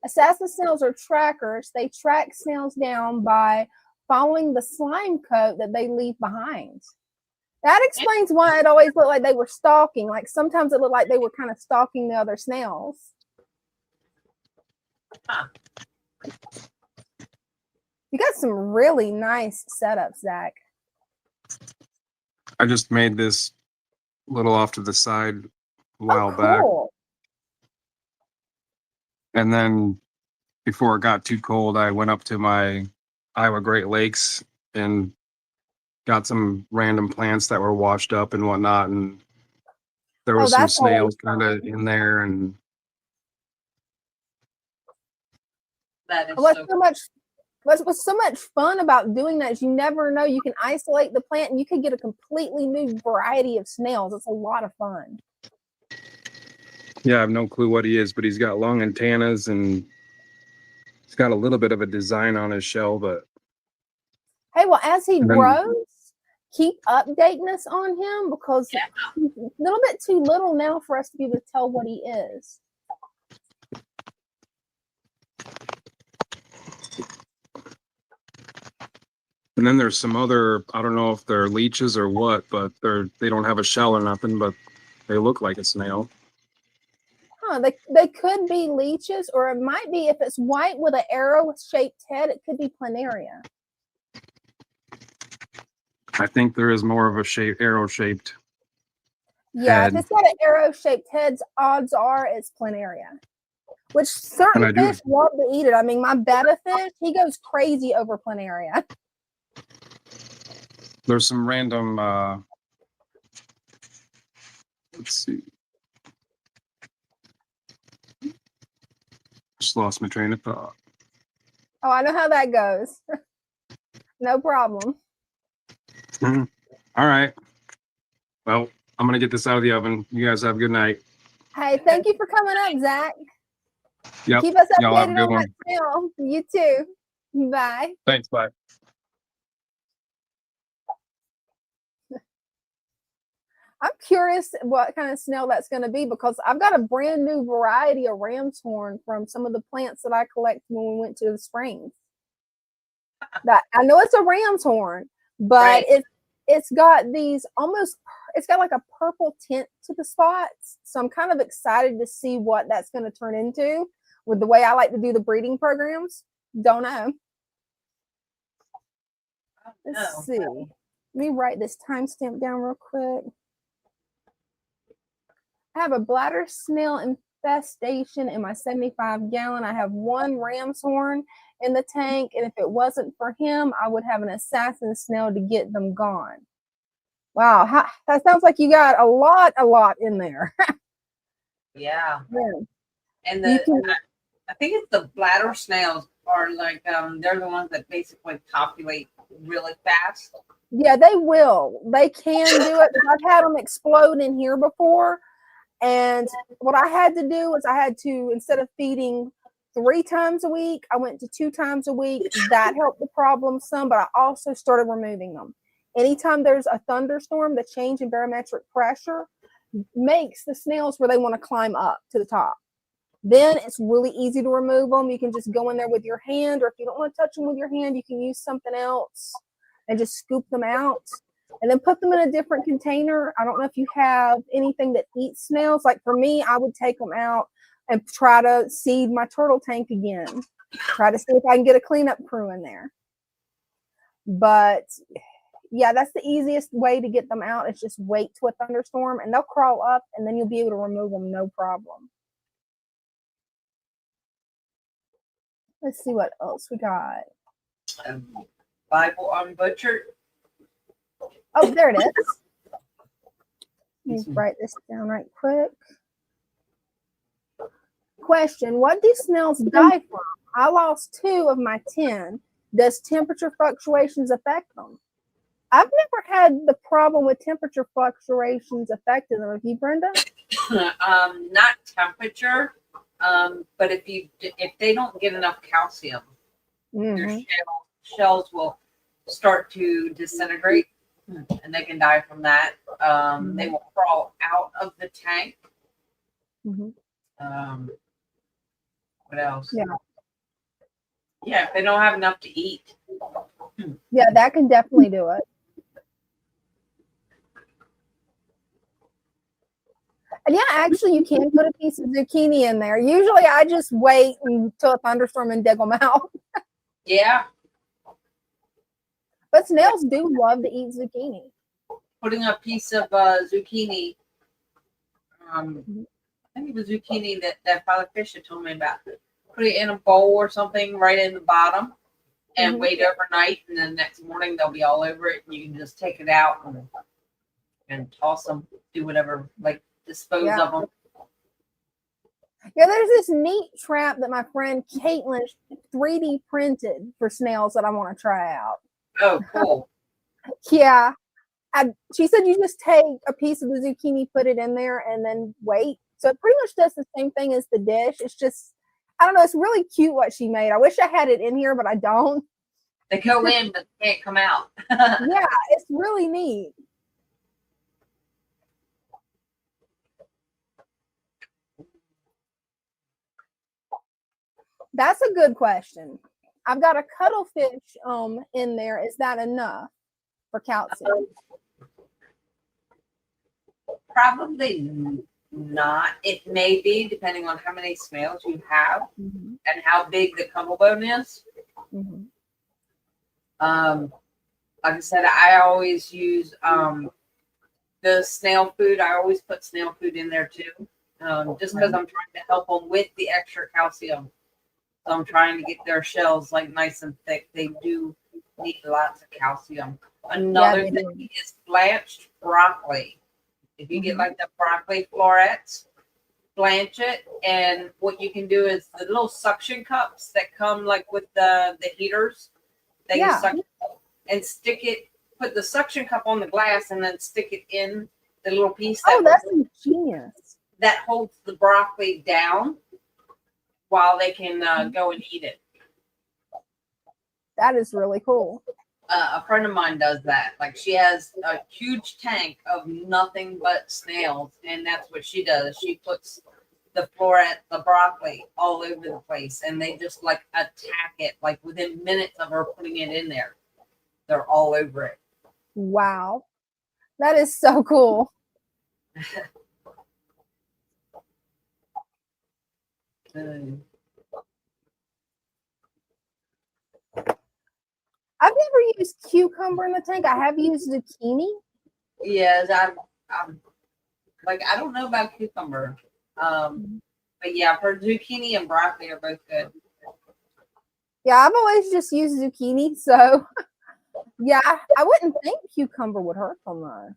Speaker 2: Assassin snails are trackers. They track snails down by following the slime coat that they leave behind. That explains why it always looked like they were stalking. Like sometimes it looked like they were kind of stalking the other snails.
Speaker 3: Huh.
Speaker 2: You got some really nice setups, Zach.
Speaker 11: I just made this little off to the side a while back. And then before it got too cold, I went up to my Iowa Great Lakes and got some random plants that were washed up and whatnot. And there was some snails kind of in there. And
Speaker 3: that is
Speaker 2: what's so much fun about doing that is you never know. You can isolate the plant and you can get a completely new variety of snails. It's a lot of fun.
Speaker 11: yeah, I have no clue what he is, but he's got long antennas and he's got a little bit of a design on his shell, but
Speaker 2: hey, well, as he grows, keep updating us on him because he's a little bit too little now for us to be able to tell what he is.
Speaker 11: And then there's some other, I don't know if they're leeches or what, but they don't have a shell or nothing, but they look like a snail.
Speaker 2: Huh, they could be leeches, or it might be, if it's white with an arrow-shaped head, it could be planaria.
Speaker 11: I think there is more of a arrow-shaped
Speaker 2: Yeah,
Speaker 11: head.
Speaker 2: if it's got an arrow-shaped head, odds are it's planaria. Which certain fish love to eat it. I mean, my betta fish, he goes crazy over planaria.
Speaker 11: There's some random, let's see. Just lost my train of thought.
Speaker 2: Oh, I know how that goes. No problem.
Speaker 11: All right. Well, I'm going to get this out of the oven. You guys have a good night.
Speaker 2: Hey, thank you for coming up, Zach.
Speaker 11: Yep.
Speaker 2: Keep us
Speaker 11: Y'all have a
Speaker 2: updated
Speaker 11: good
Speaker 2: on
Speaker 11: one.
Speaker 2: that snail. You too. Bye.
Speaker 11: Thanks. Bye.
Speaker 2: I'm curious what kind of snail that's going to be because I've got a brand new variety of ram's horn from some of the plants that I collected when we went to the springs. That I know it's a ram's horn, but it's got these it's got like a purple tint to the spots. So I'm kind of excited to see what that's going to turn into with the way I like to do the breeding programs. Don't know. Let's see. Let me write this timestamp down real quick. I have a bladder snail infestation in my 75-gallon. I have one ram's horn in the tank, and if it wasn't for him, I would have an assassin snail to get them gone. Wow, that sounds like you got a lot in there.
Speaker 3: Yeah. And I think it's the bladder snails are like they're the ones that basically copulate really fast.
Speaker 2: Yeah, they will. They can do it. I've had them explode in here before. And what I had to do was I had to, instead of feeding 3 times a week, I went to 2 times a week. That helped the problem some, but I also started removing them. Anytime there's a thunderstorm, the change in barometric pressure makes the snails where they want to climb up to the top. Then it's really easy to remove them. You can just go in there with your hand, or if you don't want to touch them with your hand, you can use something else and just scoop them out. And then put them in a different container. I don't know if you have anything that eats snails. Like for me, I would take them out and try to seed my turtle tank again. Try to see if I can get a cleanup crew in there. But yeah, that's the easiest way to get them out. Is just wait to a thunderstorm and they'll crawl up and then you'll be able to remove them no problem. Let's see what else we got.
Speaker 3: Bible Unbutchered.
Speaker 2: Oh, there it is. Let me write this down right quick. Question: what do snails die from? I lost 2 of my 10. Does temperature fluctuations affect them? I've never had the problem with temperature fluctuations affecting them. Have you, Brenda?
Speaker 3: Not temperature, But if they don't get enough calcium, their shells will start to disintegrate, and they can die from that. They will crawl out of the tank. What else? Yeah, if they don't have enough to eat.
Speaker 2: Yeah, that can definitely do it. And yeah, actually, you can put a piece of zucchini in there. Usually, I just wait until a thunderstorm and dig them out.
Speaker 3: Yeah.
Speaker 2: But snails do love to eat zucchini.
Speaker 3: Putting a piece of zucchini, I think it was zucchini that Father Fish had told me about. Put it in a bowl or something right in the bottom and wait overnight. And then next morning, they'll be all over it. And you can just take it out and toss them, do whatever, like dispose of them.
Speaker 2: Yeah, there's this neat trap that my friend Caitlin 3D printed for snails that I want to try out.
Speaker 3: Oh, cool.
Speaker 2: Yeah. She said you just take a piece of the zucchini, put it in there, and then wait. So it pretty much does the same thing as the dish. It's just, I don't know, it's really cute what she made. I wish I had it in here, but I don't.
Speaker 3: They go in, but they can't come out.
Speaker 2: Yeah, it's really neat. That's a good question. I've got a cuttlefish in there. Is that enough for calcium?
Speaker 3: Probably not. It may be, depending on how many snails you have and how big the cumblebone is. Like I said, I always use the snail food. I always put snail food in there too, just because I'm trying to help them with the extra calcium. So I'm trying to get their shells like nice and thick. They do need lots of calcium. Another thing is blanched broccoli. If you get like the broccoli florets, blanch it, and what you can do is the little suction cups that come like with the heaters, they can suck and stick it, put the suction cup on the glass and then stick it in the little piece
Speaker 2: that's ingenious.
Speaker 3: That holds the broccoli down while they can go and eat it.
Speaker 2: That is really cool.
Speaker 3: A friend of mine does that. Like she has a huge tank of nothing but snails, and that's what she does. She puts the floret, the broccoli, all over the place, and they just like attack it. Like within minutes of her putting it in there, they're all over it.
Speaker 2: Wow, that is so cool. I've never used cucumber in the tank. I have used zucchini.
Speaker 3: Yes, I'm like, I don't know about cucumber. But yeah, for zucchini and broccoli are both good.
Speaker 2: Yeah, I've always just used zucchini. So yeah, I wouldn't think cucumber would hurt them though.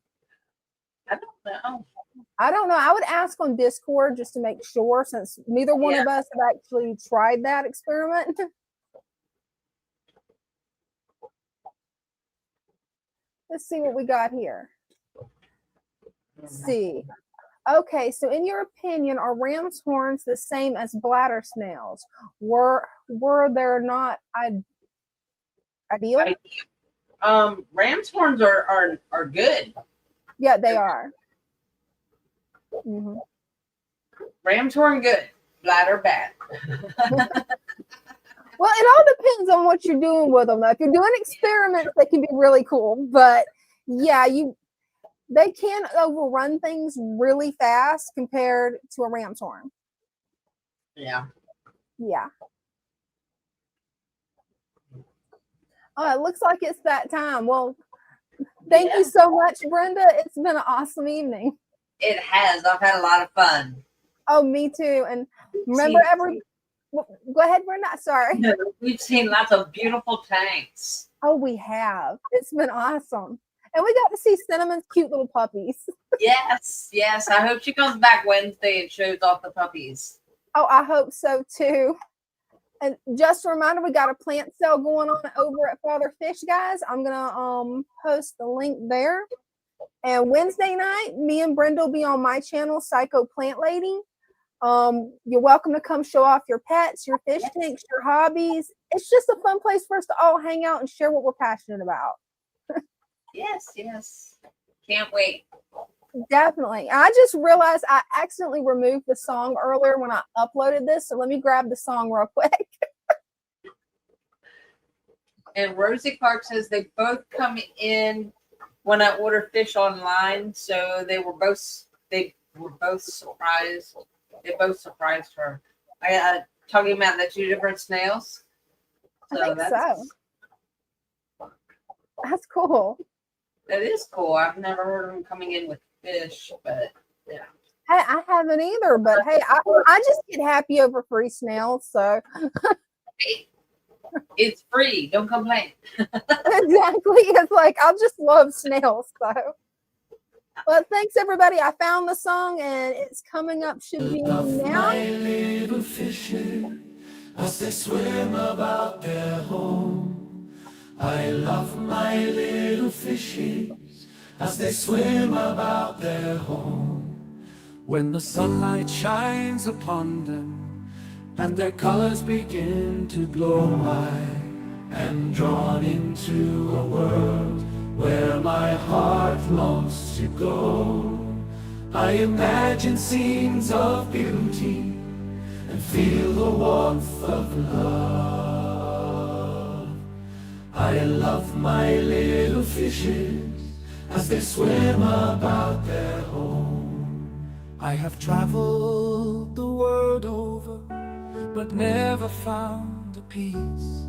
Speaker 2: I don't know. I would ask on Discord just to make sure, since neither one of us have actually tried that experiment. Let's see what we got here. Let's see. Okay, so in your opinion, are ram's horns the same as bladder snails? Were there not ideal?
Speaker 3: Ram's horns are good.
Speaker 2: Yeah, they are.
Speaker 3: Ram's horn good, bladder bad.
Speaker 2: Well, it all depends on what you're doing with them. Now, if you're doing experiments, they can be really cool. But yeah, they can overrun things really fast compared to a ram's horn.
Speaker 3: Yeah.
Speaker 2: Yeah. Oh, it looks like it's that time. Well, thank you so much, Brenda. It's been an awesome evening.
Speaker 3: It has. I've had a lot of fun.
Speaker 2: Oh, me too. And remember, go ahead, Brenda. Sorry.
Speaker 3: We've seen lots of beautiful tanks.
Speaker 2: Oh, we have. It's been awesome. And we got to see Cinnamon's cute little puppies.
Speaker 3: Yes. I hope she comes back Wednesday and shows off the puppies.
Speaker 2: Oh, I hope so too. And just a reminder, we got a plant sale going on over at Father Fish, guys. I'm gonna post the link there. And Wednesday night, me and Brenda will be on my channel, PsychoPlantLady. You're welcome to come show off your pets, your fish tanks, your hobbies. It's just a fun place for us to all hang out and share what we're passionate about.
Speaker 3: Yes. Can't wait.
Speaker 2: Definitely. I just realized I accidentally removed the song earlier when I uploaded this. So let me grab the song real quick.
Speaker 3: And Rosie Clark says they both come in when I order fish online. So they were both surprised. They both surprised her. Talking about the 2 different snails.
Speaker 2: So I think that's cool.
Speaker 3: That is cool. I've never heard of them coming in with fish, but yeah.
Speaker 2: I haven't either, but hey, I just get happy over free snails. So
Speaker 3: it's free. Don't complain.
Speaker 2: Exactly. It's like I just love snails. So, well, thanks everybody. I found the song and it's coming up. Should be now.
Speaker 1: My little fishes, as they swim about their home. I love my little fishes as they swim about their home. When the sunlight shines upon them and their colors begin to glow, I am drawn into a world where my heart longs to go. I imagine scenes of beauty and feel the warmth of love. I love my little fishes as they swim about their home. I have traveled the world over, but never found a peace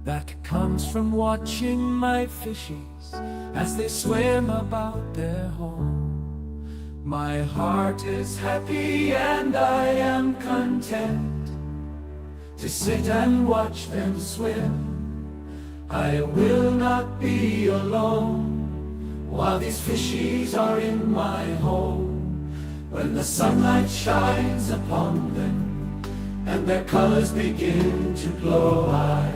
Speaker 1: that comes from watching my fishes as they swim about their home. My heart is happy and I am content to sit and watch them swim. I will not be alone while these fishies are in my home. When the sunlight shines upon them and their colors begin to glow, I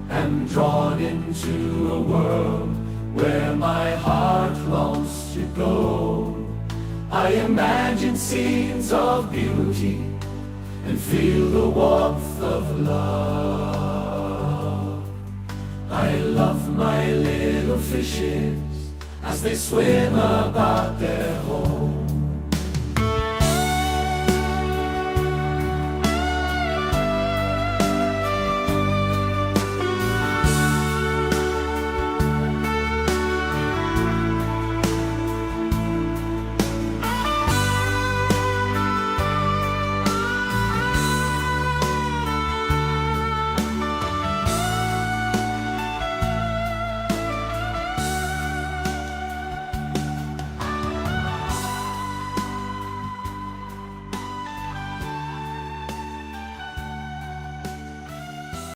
Speaker 1: am drawn into a world where my heart longs to go. I imagine scenes of beauty and feel the warmth of love. I love my little fishes as they swim about their home.